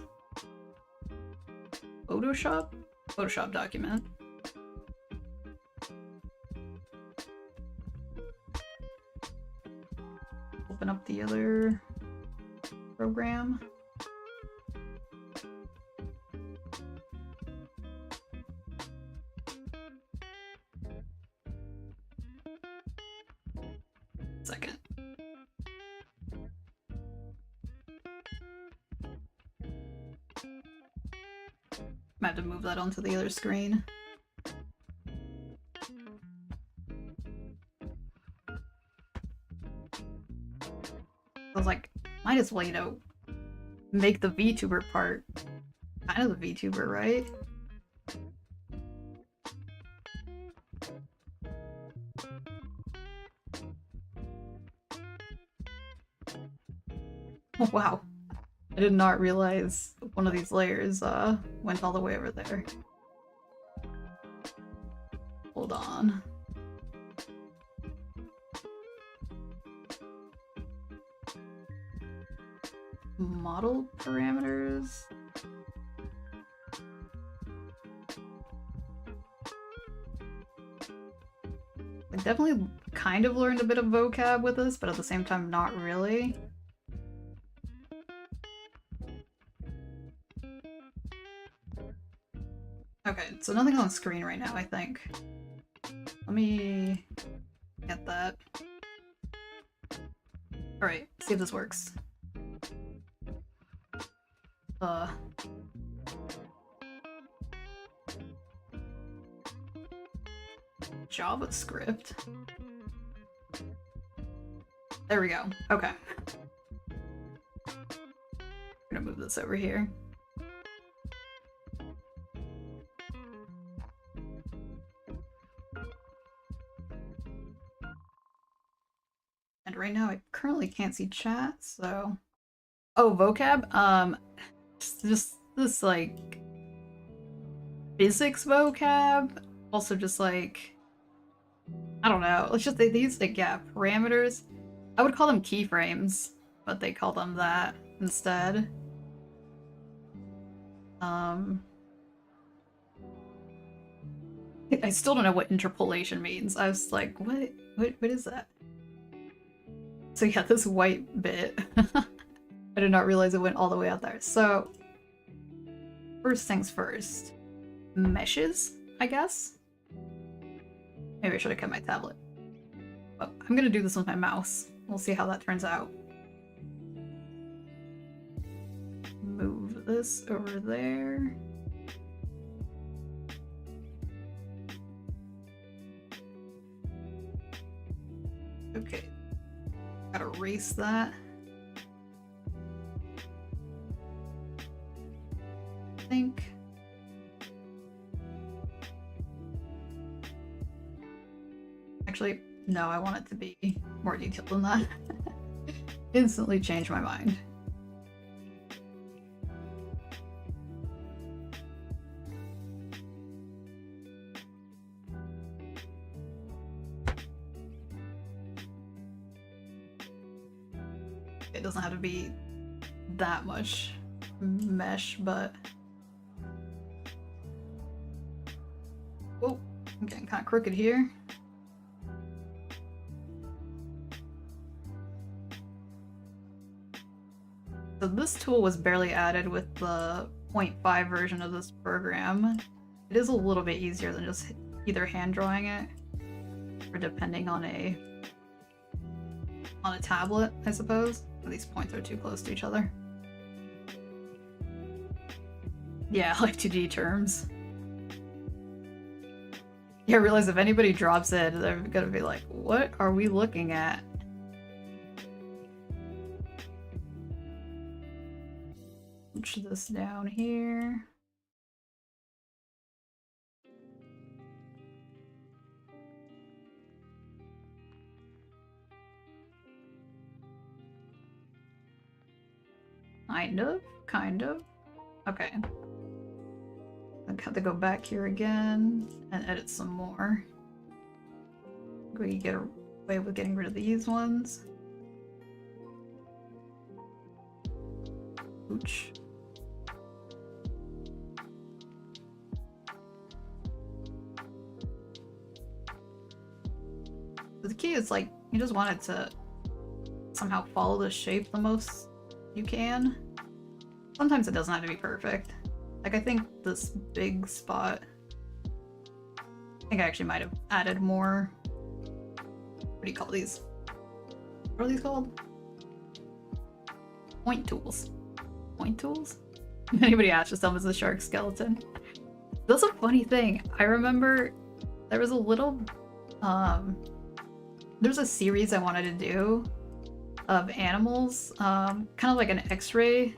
Photoshop? Photoshop document. Open up the other program. Second. Might have to move that onto the other screen. I was like, might as well, you know, make the VTuber part kind of the VTuber, right? Oh, wow. I did not realize one of these layers went all the way over there. Hold on. Model parameters. I definitely kind of learned a bit of vocab with this, but at the same time not really. Okay, so nothing's on screen right now, I think. Let me get that. Alright, see if this works. JavaScript. There we go. Okay. I'm gonna move this over here. And right now I currently can't see chat, so... Oh, vocab? Just this, like... physics vocab? Also just, like... I don't know. Let's just say these, like, yeah, parameters. I would call them keyframes, but they call them that instead. I still don't know what interpolation means. I was like, what is that? So yeah, this white bit. I did not realize it went all the way out there. So, first things first. Meshes, I guess? Maybe I should have kept my tablet. But I'm gonna do this with my mouse. We'll see how that turns out. Move this over there. Okay. Gotta erase that. I think. Actually, no, I want it to be more detailed than that. Instantly changed my mind. It doesn't have to be that much mesh, but... Oh, I'm getting kind of crooked here. So this tool was barely added with the 0.5 version of this program. It is a little bit easier than just either hand drawing it or depending on a tablet, I suppose. These points are too close to each other. Yeah, like 2D terms. Yeah, I realize if anybody drops it, they're gonna be like, what are we looking at? Push this down here. Kind of. Okay. I have to go back here again and edit some more. We get away with getting rid of these ones. Ooch. The key is like, you just want it to somehow follow the shape the most you can. Sometimes it doesn't have to be perfect. Like I think this big spot, I think I actually might have added more, what do you call these? What are these called? Point tools. Point tools? If anybody asks, just tell them it's the shark skeleton. That's a funny thing. I remember there was a little, there's a series I wanted to do of animals, kind of like an x-ray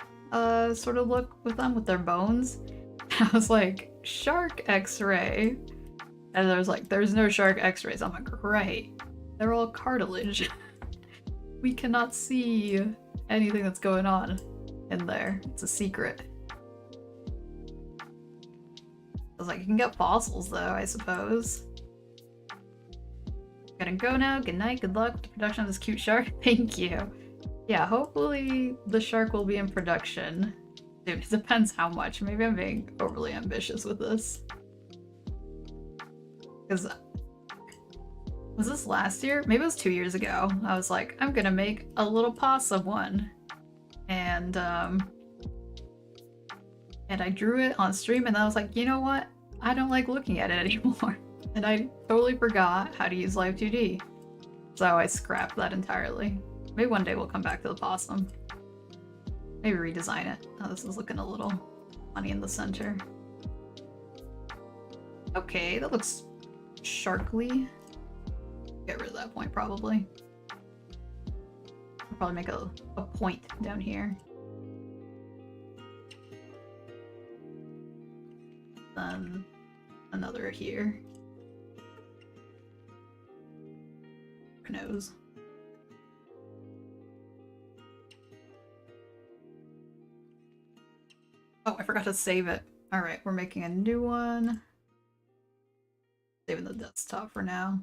sort of look with them, with their bones. I was like, shark x-ray. And there was like, there's no shark x-rays. I'm like, right. They're all cartilage. We cannot see anything that's going on in there. It's a secret. I was like, you can get fossils though, I suppose. Gotta go now. Good night. Good luck with the production of this cute shark. Thank you. Yeah, hopefully the shark will be in production. Dude, it depends how much. Maybe I'm being overly ambitious with this. Because... was this last year? Maybe it was 2 years ago. I was like, I'm gonna make a little possum one. And I drew it on stream and then I was like, you know what? I don't like looking at it anymore. And I totally forgot how to use Live 2D. So I scrapped that entirely. Maybe one day we'll come back to the possum. Maybe redesign it. Oh, this is looking a little funny in the center. Okay, that looks sharkly. Get rid of that point, probably. I'll probably make a point down here. Then another here. Nose. Oh, I forgot to save it. Alright, we're making a new one. Saving the desktop for now.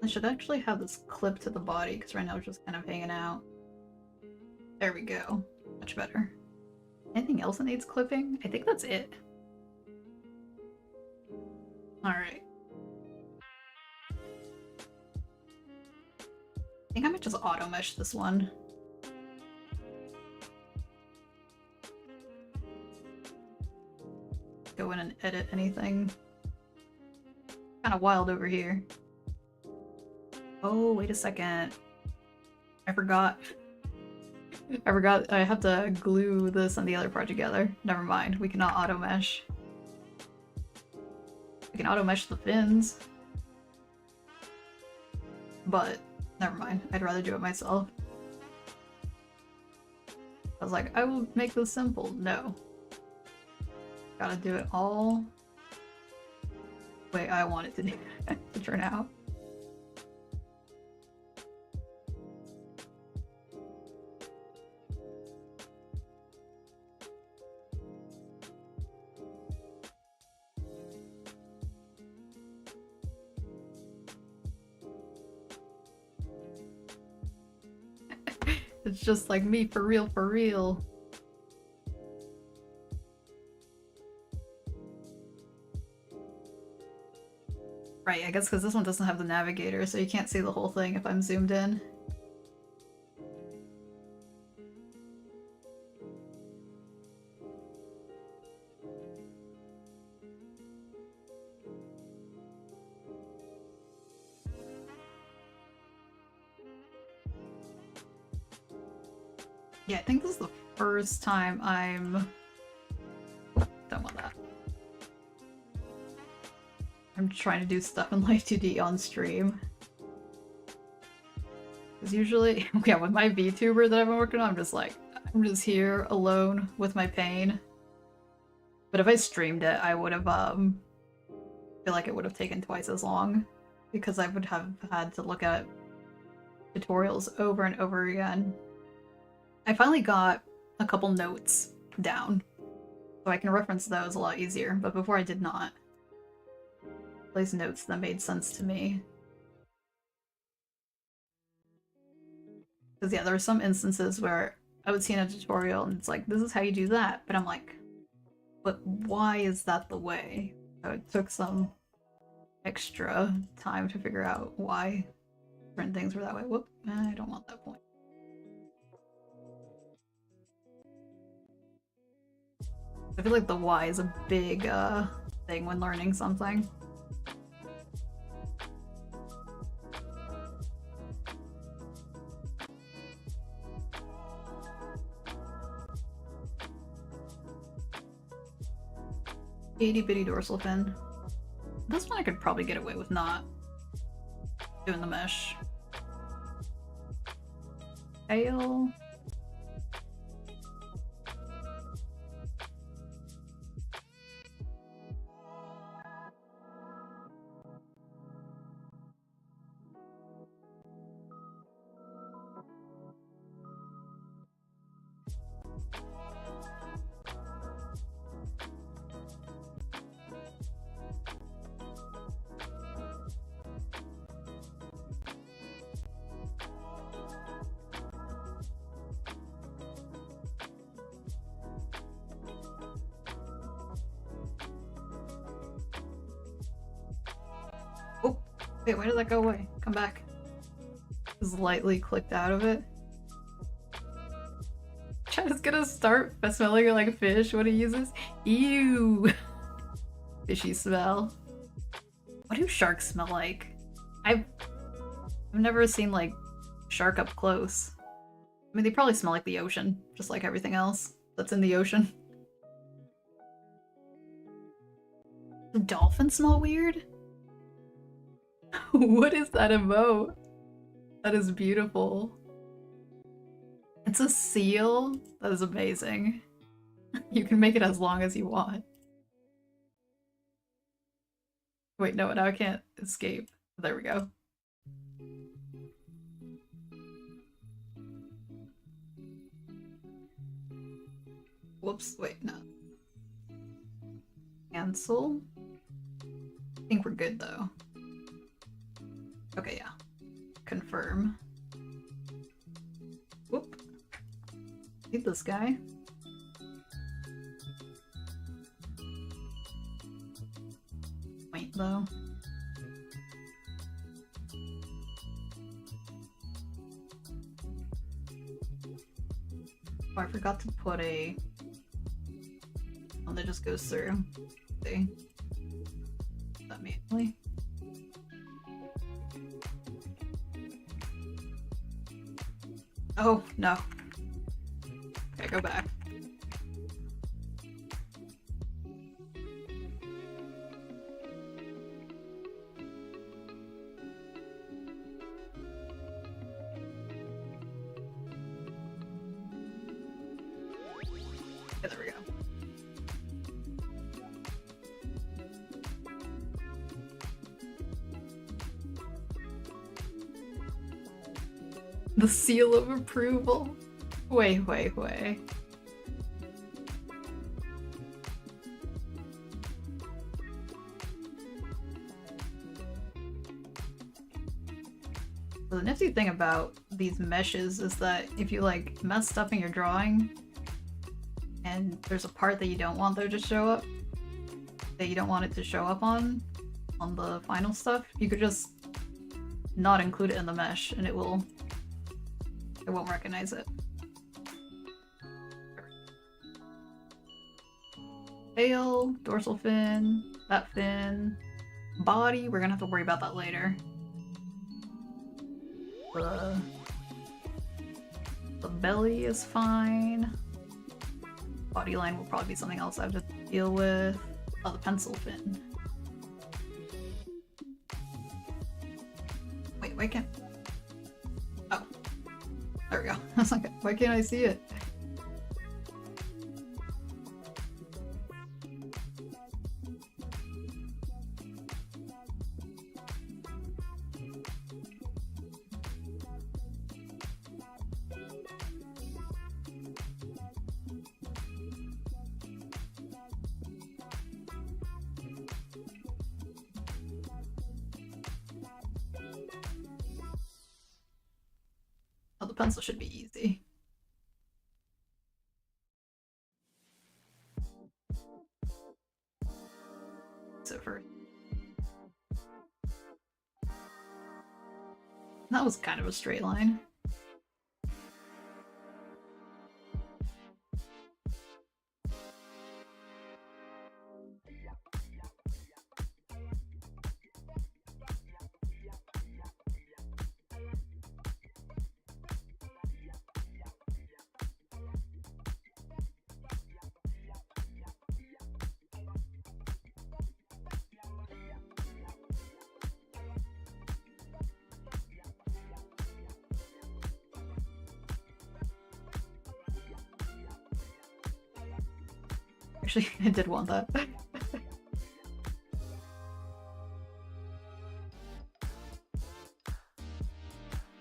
I should actually have this clip to the body because right now it's just kind of hanging out. There we go. Much better. Anything else that needs clipping? I think that's it. Alright. I think I might just auto mesh this one. Go in and edit anything. Kind of wild over here. Oh, wait a second. I forgot. I have to glue this and the other part together. Never mind. We cannot auto mesh. We can auto mesh the fins. But never mind. I'd rather do it myself. I was like, I will make this simple. No. Gotta do it all the way I want it to, to turn out. It's just like me, for real, for real. Right, I guess because this one doesn't have the navigator, so you can't see the whole thing if I'm zoomed in. Yeah, I think this is the first time I'm... Don't want that. I'm trying to do stuff in Live 2D on stream. Because usually, yeah, with my VTuber that I've been working on, I'm just here alone with my pain. But if I streamed it, I would have, feel like it would have taken twice as long. Because I would have had to look at tutorials over and over again. I finally got a couple notes down, so I can reference those a lot easier, but before I did not. Place notes that made sense to me. Because yeah, there were some instances where I would see in a tutorial and it's like, this is how you do that, but I'm like, but why is that the way? So it took some extra time to figure out why certain things were that way. Whoop, I don't want that point. I feel like the why is a big thing when learning something. Itty bitty dorsal fin. This one I could probably get away with not doing the mesh. Tail. Wait, why did that go away? Come back. Just lightly clicked out of it. Chad's gonna start smelling like fish when he uses. Ew! Fishy smell. What do sharks smell like? I've never seen like shark up close. I mean, they probably smell like the ocean, just like everything else that's in the ocean. Do dolphins smell weird? What is that emote? That is beautiful. It's a seal? That is amazing. You can make it as long as you want. Wait, no, now I can't escape. There we go. Whoops, wait, no. Cancel? I think we're good though. Okay, yeah. Confirm. Whoop. Need this guy. Wait, though. Oh, I forgot to put a one that just goes through. See? That manually. Oh, no. Okay, go back. Okay, there we go. The seal of approval. Wait. The nifty thing about these meshes is that if you like messed up in your drawing and there's a part that you don't want there to show up, that you don't want it to show up on the final stuff, you could just not include it in the mesh and it won't recognize it. Tail, dorsal fin, that fin, body, we're gonna have to worry about that later. The belly is fine. Body line will probably be something else I have to deal with. Oh, the pencil fin. Wait, why can't... Oh. There we go. I was like, why can't I see it? Oh, the pencil should be easy. So for... That was kind of a straight line. Actually, I did want that.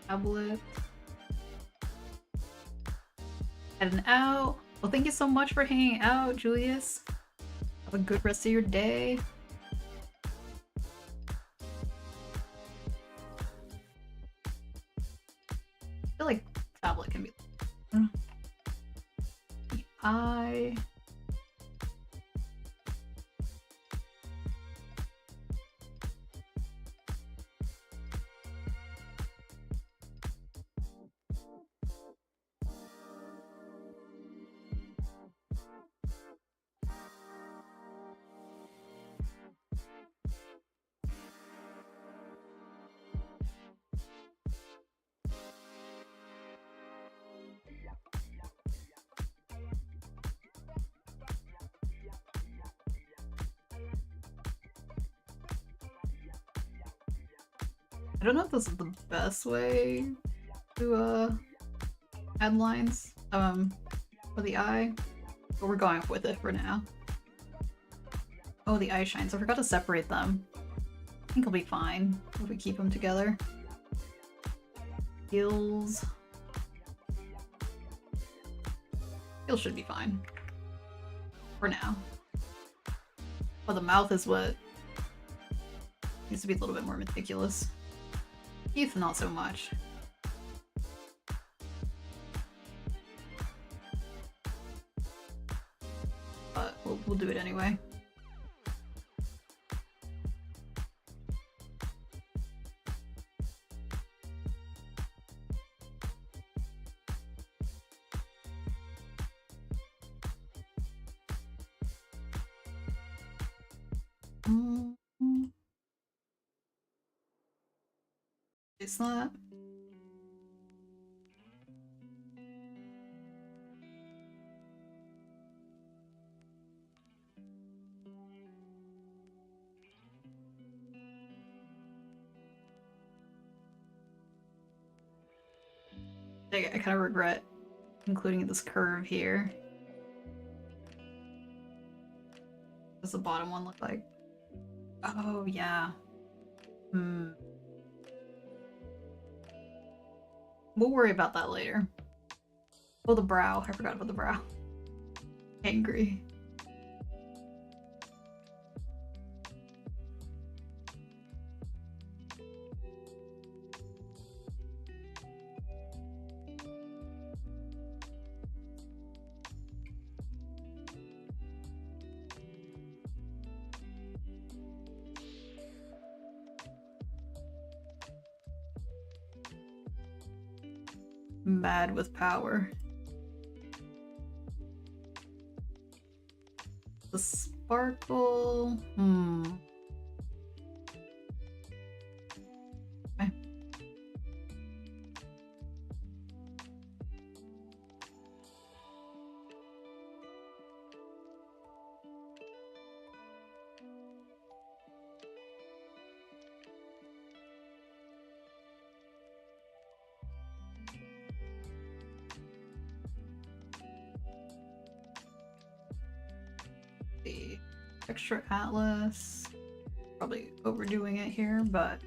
Tablet. Had an out. Well, thank you so much for hanging out, Julius. Have a good rest of your day. I feel like tablet can be... The eye... I don't know if this is the best way to add lines for the eye, but we're going with it for now. Oh, the eye shines. I forgot to separate them. I think I'll be fine if we keep them together. Gills. Gills should be fine. For now. But the mouth is what needs to be a little bit more meticulous. Teeth, not so much. But we'll do it anyway. It's not. I kind of regret including this curve here. What does the bottom one look like? Oh, yeah. We'll worry about that later. Oh, the brow. I forgot about the brow. Angry. mad with power. The sparkle. Okay. The extra atlas. Probably overdoing it here, but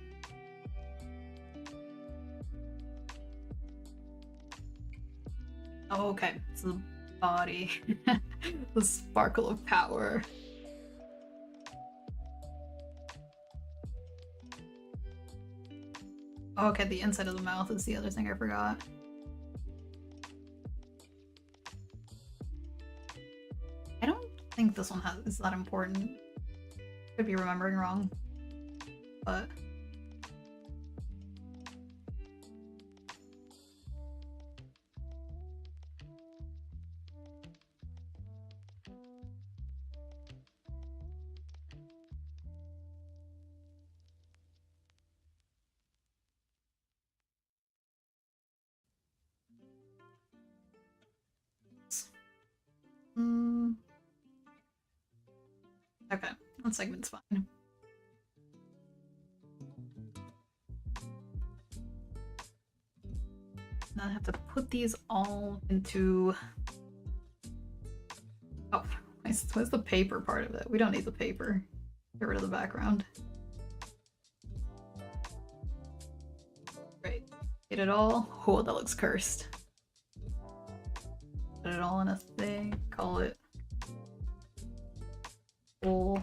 oh, okay. It's the body. The sparkle of power. Oh, okay, the inside of the mouth is the other thing I forgot. I don't think this one is that important. Could be remembering wrong, but okay, that segment's fine. Now I have to put these all into... Oh, where's the paper part of it? We don't need the paper. Get rid of the background. Right. Get it all. Oh, that looks cursed. Put it all in a thing. Call it full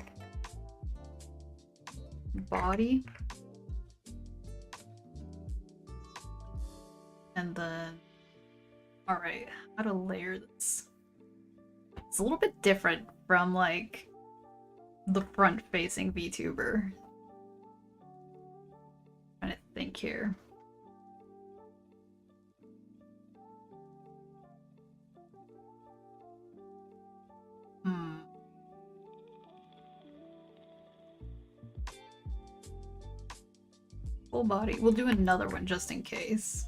body. And then, all right, how to layer this? It's a little bit different from like the front-facing VTuber. Trying to think here. Full body. We'll do another one just in case.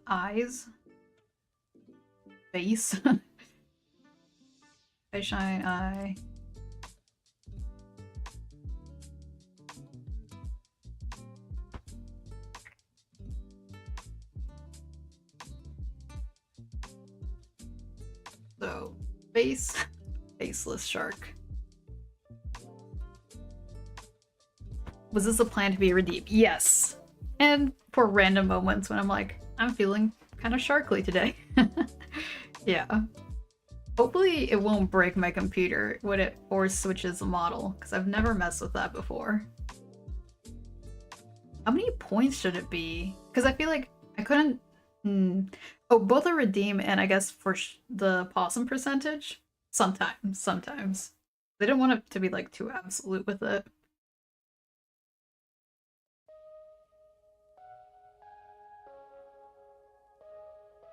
Eyes. Face. Eye shine, eye. So, face, faceless shark. Was this a plan to be redeemed? Yes. And for random moments when I'm like, I'm feeling kind of sharkly today. Yeah. Hopefully it won't break my computer when it force switches the model, because I've never messed with that before. How many points should it be? Because I feel like I couldn't... Oh, both are redeem and I guess for the possum percentage? Sometimes. They don't want it to be like too absolute with it.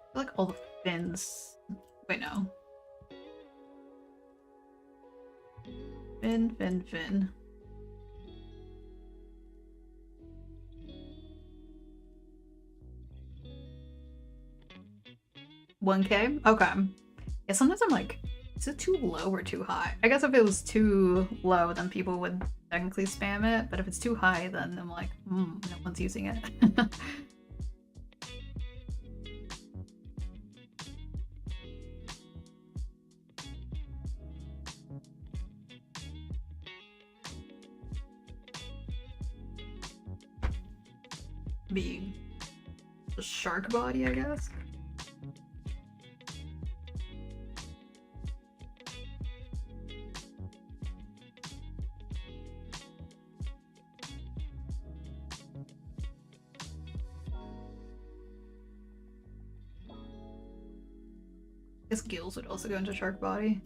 I feel like all the fins... Wait, no. Fin. 1K? Okay. Yeah, sometimes I'm like, is it too low or too high? I guess if it was too low, then people would technically spam it, but if it's too high, then I'm like, no one's using it. Be a shark body, I guess. Guess gills would also go into shark body.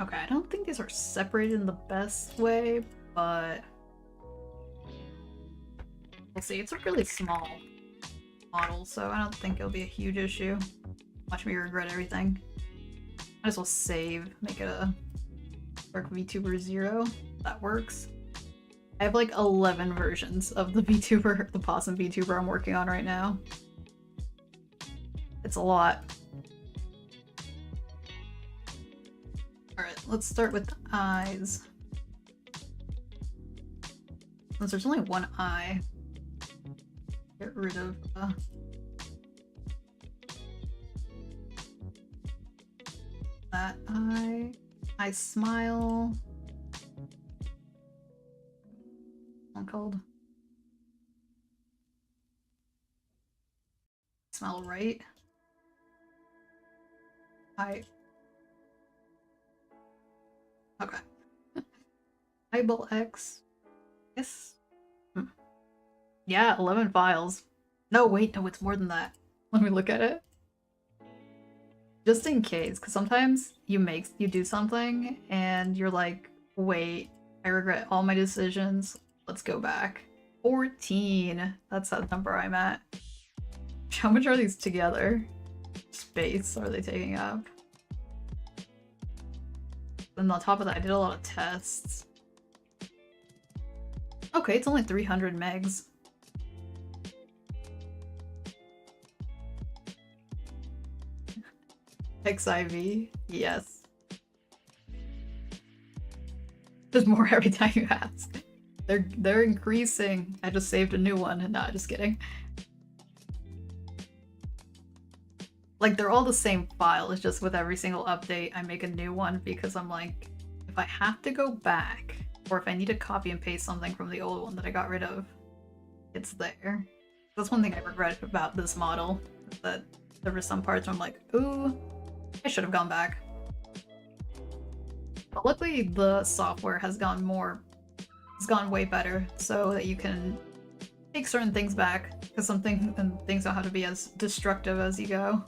Okay, I don't think these are separated in the best way, but we'll see. It's a really small model, so I don't think it'll be a huge issue. Watch me regret everything. Might as well save, make it a Shark Vtuber 0. That works. I have like 11 versions of the Vtuber, the possum Vtuber I'm working on right now. It's a lot. Alright, let's start with the eyes. Since there's only one eye, get rid of that eye. I smile. One called smile right. Okay. Eyeball X. Yes. Yeah, 11 files. No, wait, no, it's more than that. Let me look at it. Just in case, because sometimes you do something and you're like, wait, I regret all my decisions. Let's go back. 14. That's that number I'm at. How much are these together? Space are they taking up? And on top of that, I did a lot of tests. Okay, it's only 300 megs. XIV? Yes. There's more every time you ask. They're increasing. I just saved a new one. Nah, just kidding. Like, they're all the same file. It's just with every single update, I make a new one because I'm like, if I have to go back, or if I need to copy and paste something from the old one that I got rid of, it's there. That's one thing I regret about this model, is that there were some parts where I'm like, ooh, I should have gone back. But luckily, the software has gone way better, so that you can take certain things back, because things don't have to be as destructive as you go.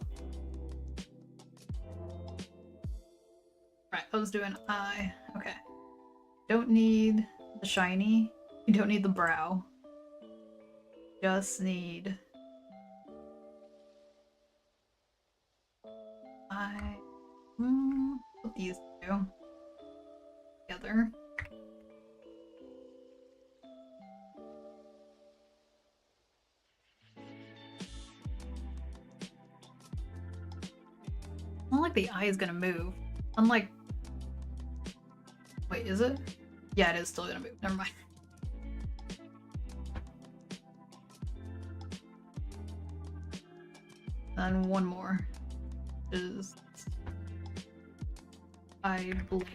Right, I was doing eye. Okay. Don't need the shiny. You don't need the brow. Just need eye. Put these two together. Not like the eye is gonna move. Unlike... Wait, is it? Yeah, it is still gonna move. Never mind. And one more is I believe.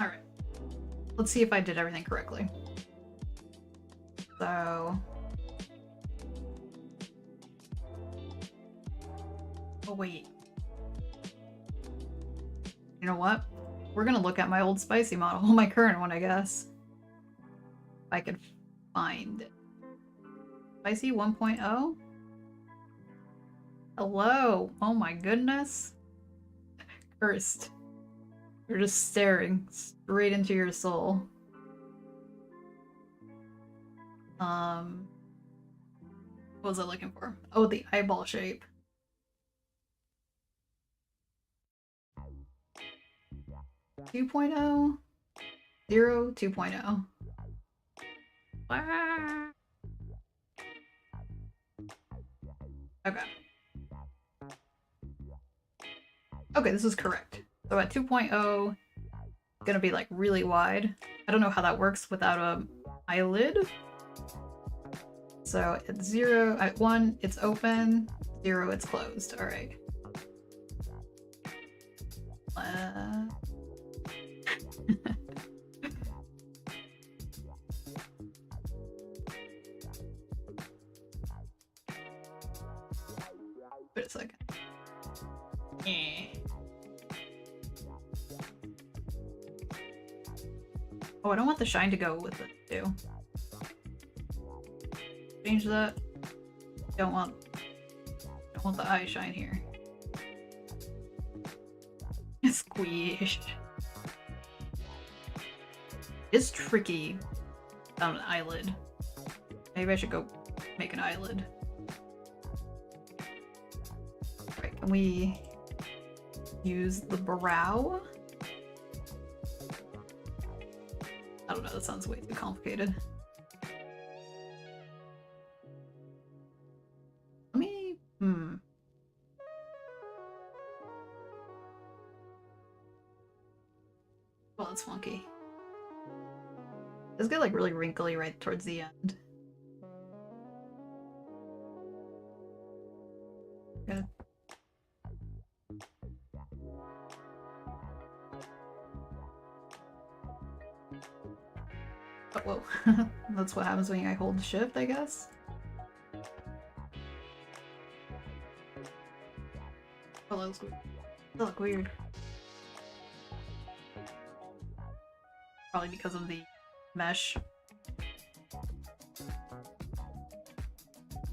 Alright. Let's see if I did everything correctly. So... Oh, wait. You know what? We're gonna look at my old Spycy model. My current one, I guess. If I can find it. Spycy 1.0? Hello! Oh my goodness. Cursed. You're just staring straight into your soul. What was I looking for? Oh, the eyeball shape. Two 2.0, 0, 2.0. Ah. Okay. Okay, this is correct. So at 2.0, it's gonna be like really wide. I don't know how that works without a eyelid. So at 0, at 1, it's open. 0, it's closed. All right. Wait a second. Oh, I don't want the shine to go with it too. Change that. Don't want the eye shine here. Squish. It's tricky on an eyelid. Maybe I should go make an eyelid. Right, can we use the brow? I don't know, that sounds way too complicated. Let me, Well, that's funky. It's get like really wrinkly right towards the end. Good. Oh, whoa. That's what happens when I hold shift, I guess. Oh, that looks weird. That look weird. Probably because of the mesh.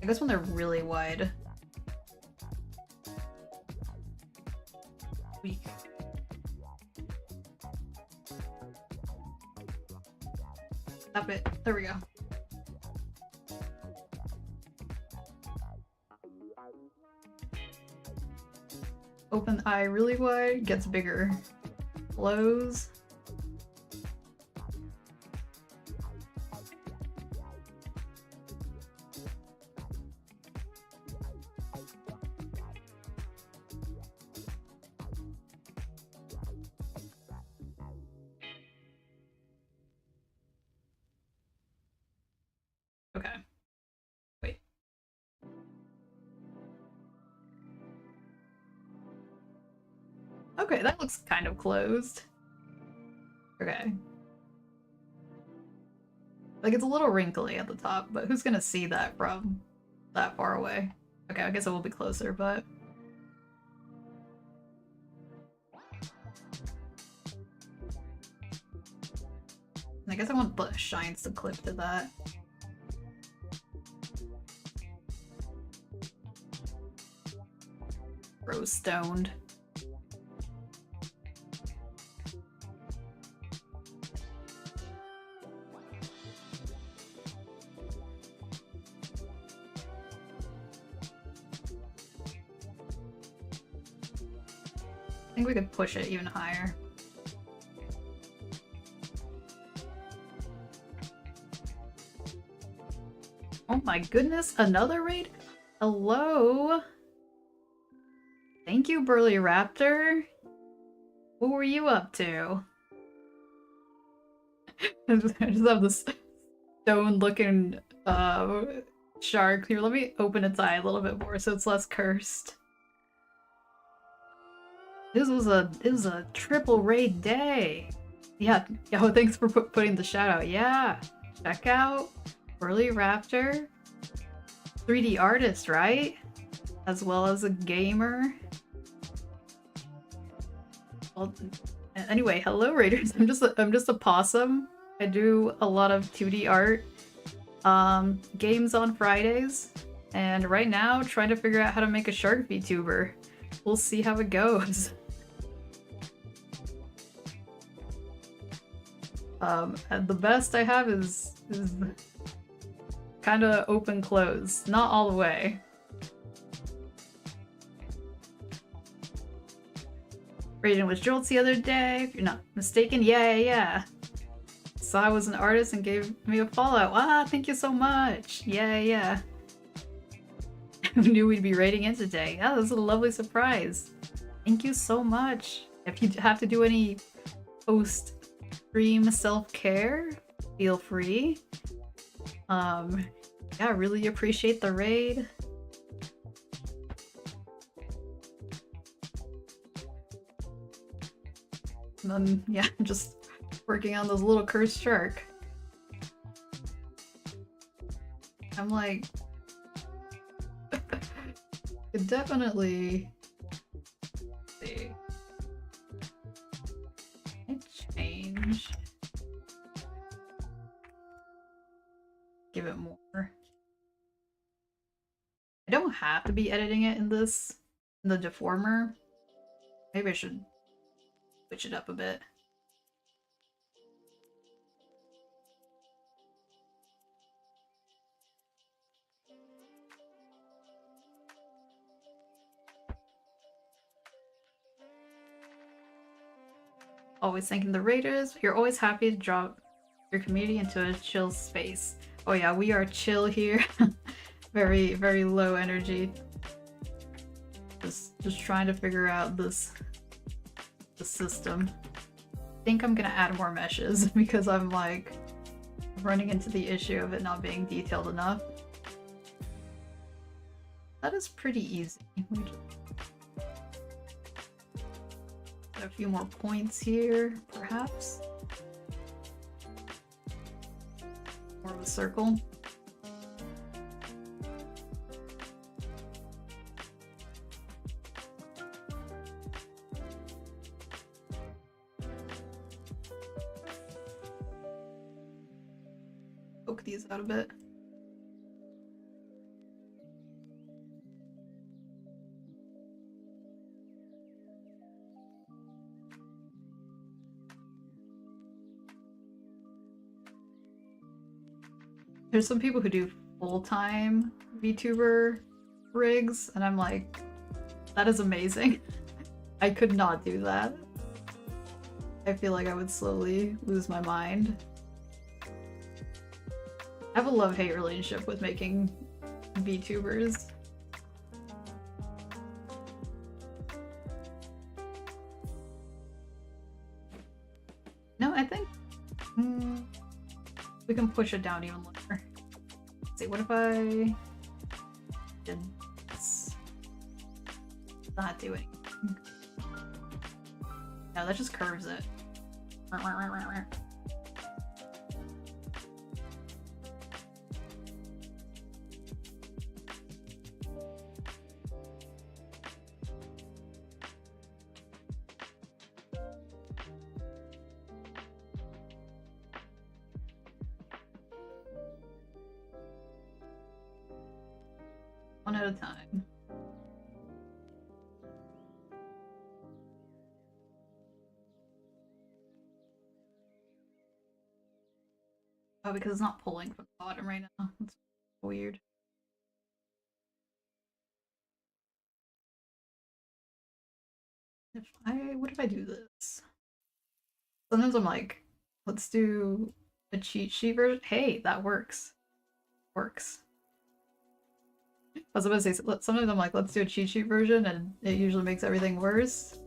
I guess when they're really wide. Weak. Stop it. There we go. Open eye really wide, gets bigger. Close. Okay. Wait. Okay, that looks kind of closed. Okay. Like, it's a little wrinkly at the top, but who's gonna see that from that far away? Okay, I guess it will be closer, but... I guess I want the shines to clip to that. Rose stoned. I think we could push it even higher. Oh my goodness, another raid? Hello? Thank you, Burly Raptor. What were you up to? I just have this stone-looking shark. Here, let me open its eye a little bit more so it's less cursed. This was a triple raid day. Yeah, yo, thanks for putting the shout out. Yeah, check out Burly Raptor, 3D artist, right? As well as a gamer. Well, anyway, hello raiders. I'm just a possum. I do a lot of 2D art games on Fridays, and right now trying to figure out how to make a Shark Vtuber. We'll see how it goes. And the best I have is kind of open close, not all the way. Raiding with Jolts the other day, if you're not mistaken. Yeah. Saw I was an artist and gave me a follow. Ah, thank you so much. Yeah. Who knew we'd be raiding in today? Yeah, this is a lovely surprise. Thank you so much. If you have to do any post-stream self-care, feel free. Yeah, really appreciate the raid. And then, yeah, just working on this little cursed shark. I'm like... could definitely... Let's see. I change... have to be editing it in the deformer. Maybe I should switch it up a bit. Always thanking the raiders. You're always happy to drop your community into a chill space. Oh yeah, we are chill here. Very, very low energy. Just trying to figure out the system. I think I'm gonna add more meshes because I'm like running into the issue of it not being detailed enough. That is pretty easy. A few more points here, perhaps. More of a circle. Poke these out a bit. There's some people who do full-time VTuber rigs, and I'm like, that is amazing. I could not do that. I feel like I would slowly lose my mind. I have a love-hate relationship with making VTubers. No, I think we can push it down even lower. Let's see, what if I did this? Not do anything. No, that just curves it. One at a time. Oh, because it's not pulling from the bottom right now. That's weird. What if I do this? Sometimes I'm like, let's do a cheat sheet version. Hey, that works. Works. I was about to say, sometimes I'm like, let's do a cheat sheet version, and it usually makes everything worse.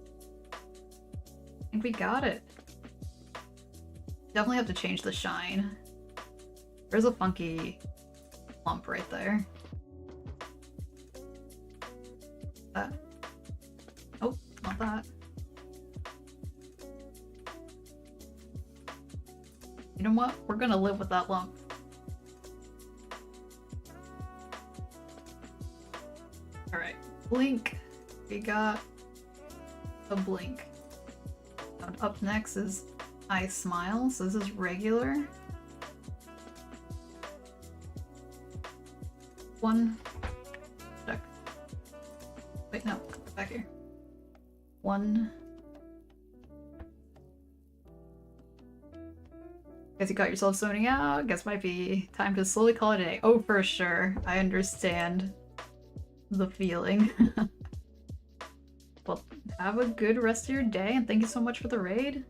I think we got it. Definitely have to change the shine. There's a funky lump right there. That. Oh, not that. You know what? We're gonna live with that lump. Alright, blink. We got a blink. And up next is I smile. So this is regular. One. Check. Wait, no. Back here. One. Guess you got yourself zoning out. Guess might be time to slowly call it a day. Oh, for sure. I understand the feeling. Well, have a good rest of your day, and thank you so much for the raid.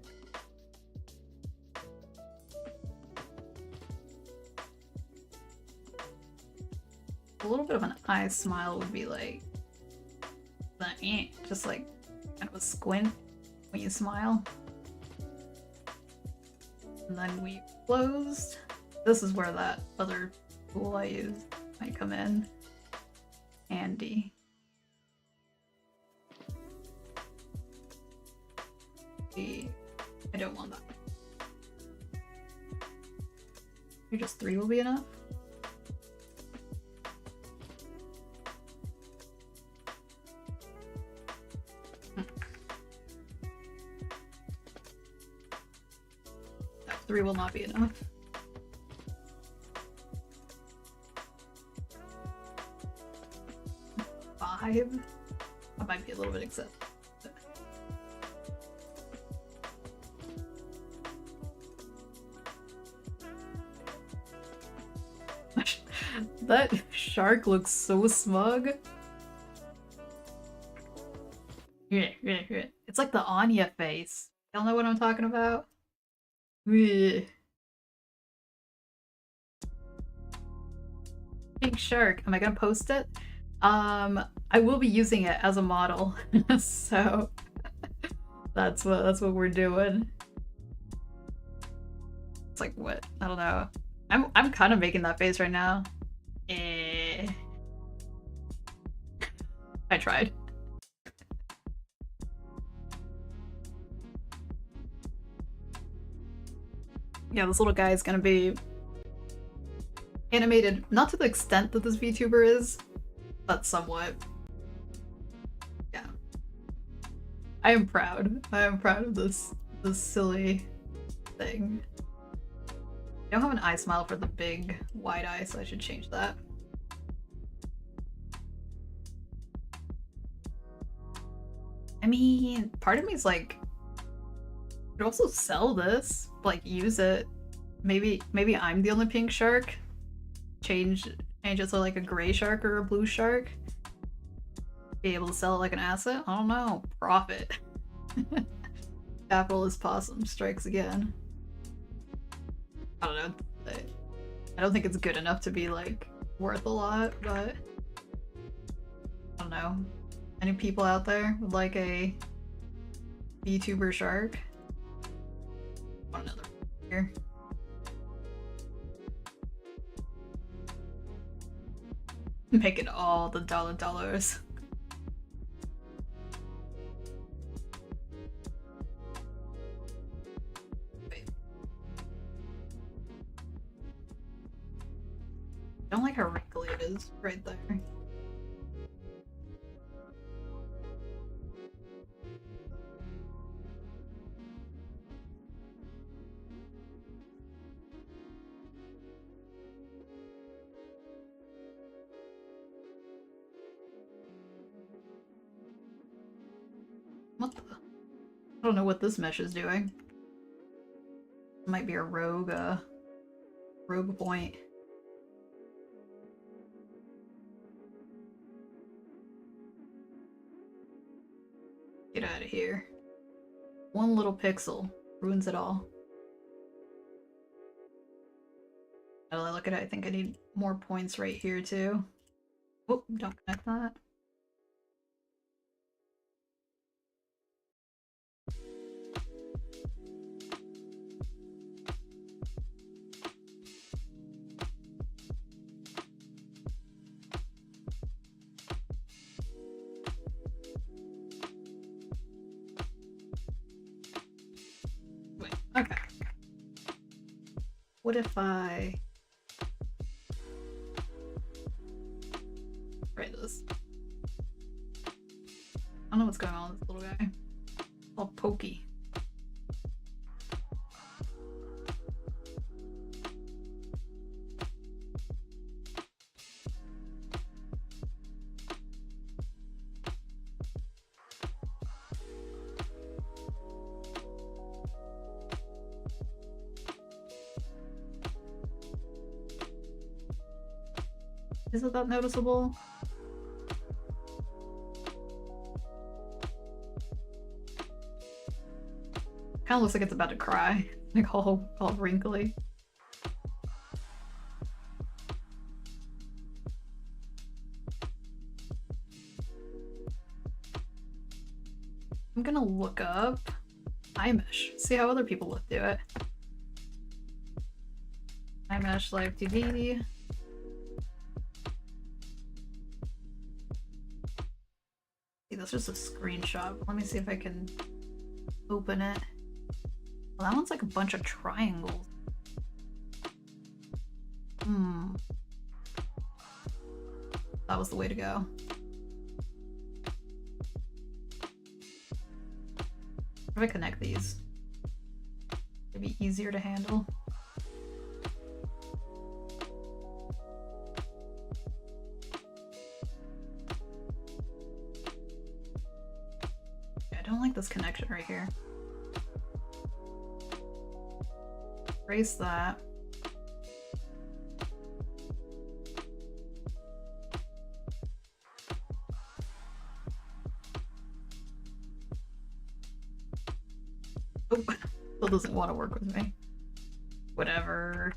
A little bit of an eye smile would be like, just like kind of a squint when you smile. And then we closed. This is where that other tool I used might come in handy. I don't want that. Maybe just 3 will be enough. No, 3 will not be enough. 5. That might be a little bit excessive. That shark looks so smug. It's like the Anya face. Y'all know what I'm talking about? Pink shark. Am I gonna post it? I will be using it as a model, so that's what we're doing. It's like what? I don't know. I'm kind of making that face right now. I tried. Yeah, this little guy is gonna be animated, not to the extent that this VTuber is, but somewhat. Yeah. I am proud. I am proud of this silly thing. I don't have an eye smile for the big wide eye, so I should change that. I mean, part of me is like, I could also sell this, like use it. Maybe I'm the only pink shark. Change it to like a gray shark or a blue shark. Be able to sell it like an asset? I don't know. Profit. Capitalist possum strikes again. I don't know. I don't think it's good enough to be like worth a lot, but I don't know. Any people out there would like a VTuber shark? Want another here. Make it all the dollars. Wait. I don't like how wrinkly it is right there. What the? I don't know what this mesh is doing. It might be a rogue point. Get out of here. One little pixel ruins it all. Now that I look at it, I think I need more points right here too. Oh, don't connect that. Okay. What if I write this? I don't know what's going on with this little guy. All pokey. Is it that noticeable? Kind of looks like it's about to cry, like all wrinkly. I'm gonna look up iMesh, see how other people do it. iMesh Live TV. That's just a screenshot. Let me see if I can open it. Well, that one's like a bunch of triangles. That was the way to go. If I connect these, it'd be easier to handle. like this connection right here. Erase that. Oh, still doesn't want to work with me. Whatever.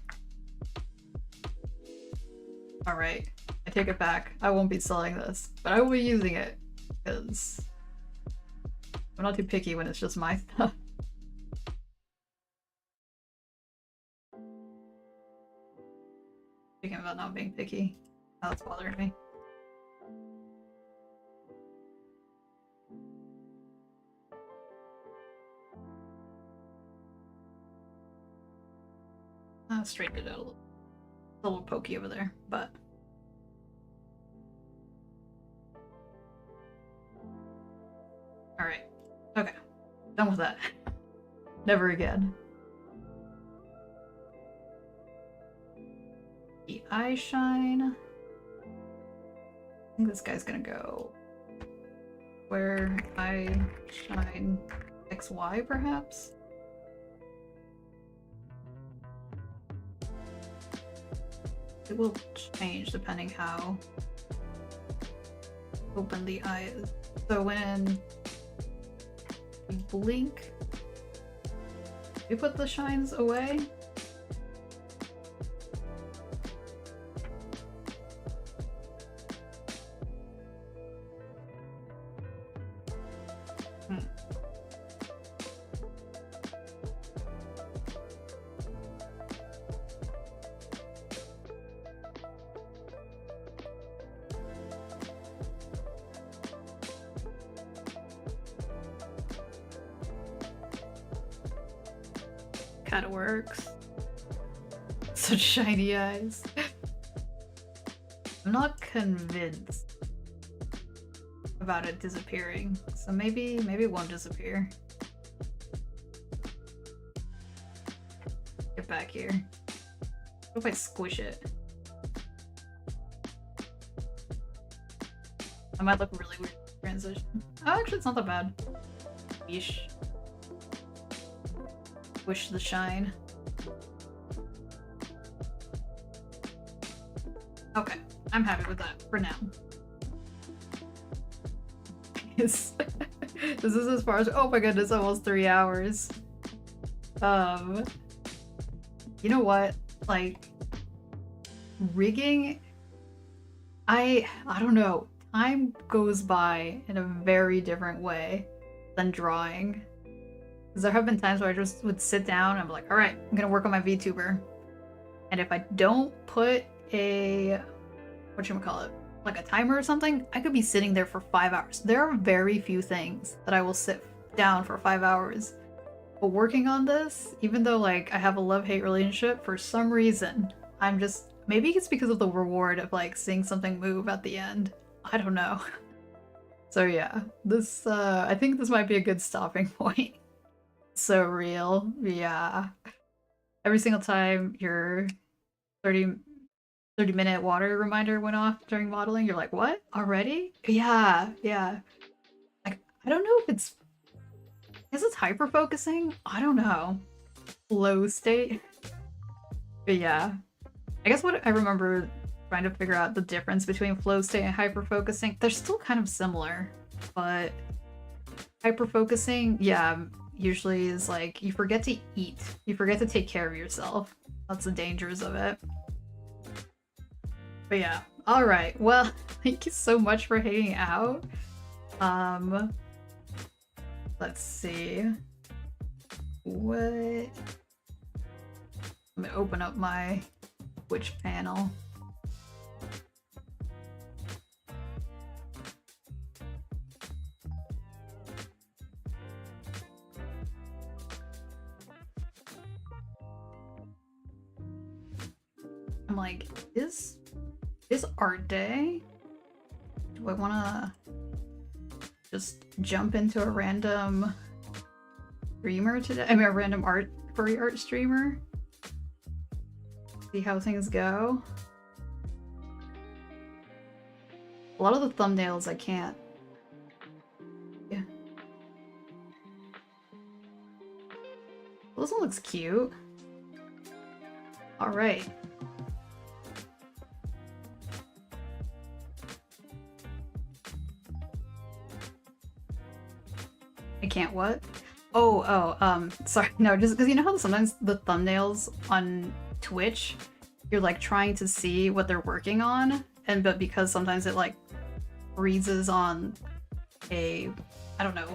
Alright, I take it back. I won't be selling this, but I will be using it, because I'm not too picky when it's just my stuff. Speaking about not being picky, now it's bothering me. I'll straighten it out a little. A little pokey over there, but alright. Okay. Done with that. Never again. The eye shine. I think this guy's gonna go where eye shine XY perhaps? It will change depending how open the eye is. So when we blink, we put the shines away. Kinda works. Such shiny eyes. I'm not convinced about it disappearing, so maybe it won't disappear. Get back here. What if I squish it? I might look really weird in transition. Oh, actually, it's not that bad. Yeesh. Squish the shine. Okay, I'm happy with that for now. This is as far as— oh my goodness, almost 3 hours. You know what? Like, rigging, I don't know. Time goes by in a very different way than drawing. Because there have been times where I just would sit down and I'm like, all right, I'm gonna work on my VTuber. And if I don't put a, whatchamacallit, like a timer or something, I could be sitting there for 5 hours. There are very few things that I will sit down for 5 hours. But working on this, even though like I have a love-hate relationship, for some reason, I'm just— maybe it's because of the reward of like seeing something move at the end. I don't know. So yeah, this, I think this might be a good stopping point. So real, yeah. Every single time your 30-minute water reminder went off during modeling, you're like, what? Already? Yeah. Like, I don't know if it's— is it hyper-focusing? I don't know. Flow state? But yeah. I guess what I remember trying to figure out the difference between flow state and hyper-focusing, they're still kind of similar, but hyper-focusing, yeah, usually is like you forget to eat. You forget to take care of yourself. That's the dangers of it. But yeah. Alright, well, thank you so much for hanging out. Let's see. What? Let me open up my Twitch panel. I'm like, is art day? Do I wanna just jump into a random streamer today? I mean, a random furry art streamer? See how things go? A lot of the thumbnails I can't. Yeah. Well, this one looks cute. All right. I can't what? Sorry, no, just because you know how sometimes the thumbnails on Twitch, you're like trying to see what they're working on, but because sometimes it like freezes on a, I don't know,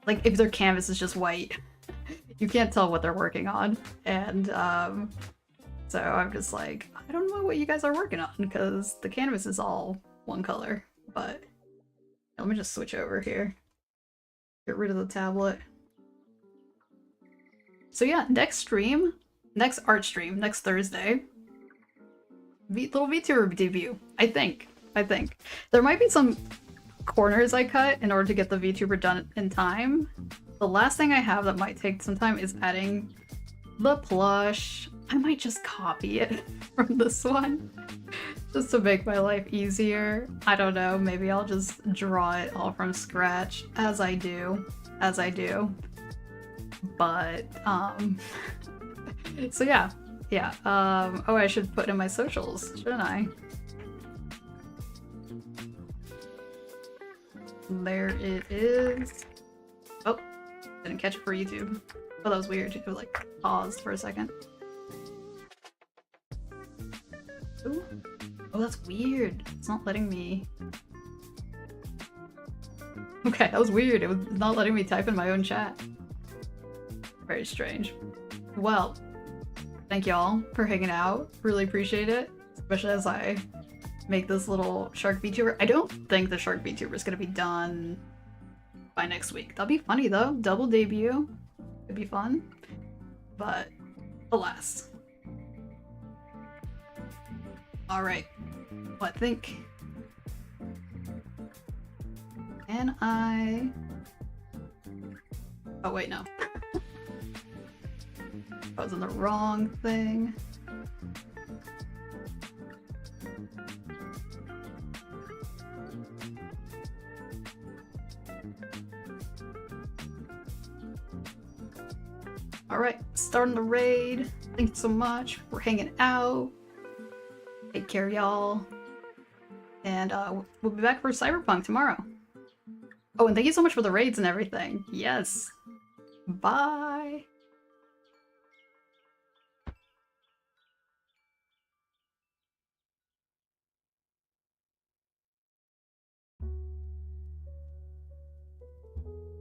like if their canvas is just white, you can't tell what they're working on, and so I'm just like, I don't know what you guys are working on because the canvas is all one color, but let me just switch over here. Get rid of the tablet. So yeah, next art stream, next Thursday. Little VTuber debut, I think. There might be some corners I cut in order to get the VTuber done in time. The last thing I have that might take some time is adding the plush. I might just copy it from this one just to make my life easier. I don't know, maybe I'll just draw it all from scratch as I do. But so yeah. Oh, I should put in my socials, shouldn't I? There it is. Oh, didn't catch it for YouTube. Oh, that was weird. It like paused for a second. Ooh. Oh, that's weird. It's not letting me. Okay, that was weird. It was not letting me type in my own chat. Very strange. Well, thank y'all for hanging out. Really appreciate it, especially as I make this little Shark Vtuber. I don't think the Shark Vtuber is gonna be done by next week. That'll be funny though. Double debut. It'd be fun. But alas. Alright. Well, I think... Can I... Oh wait, no. I was in the wrong thing. Alright, starting the raid. Thank you so much for hanging out. Take care, y'all. And we'll be back for Cyberpunk tomorrow. Oh, and thank you so much for the raids and everything. Yes. Bye.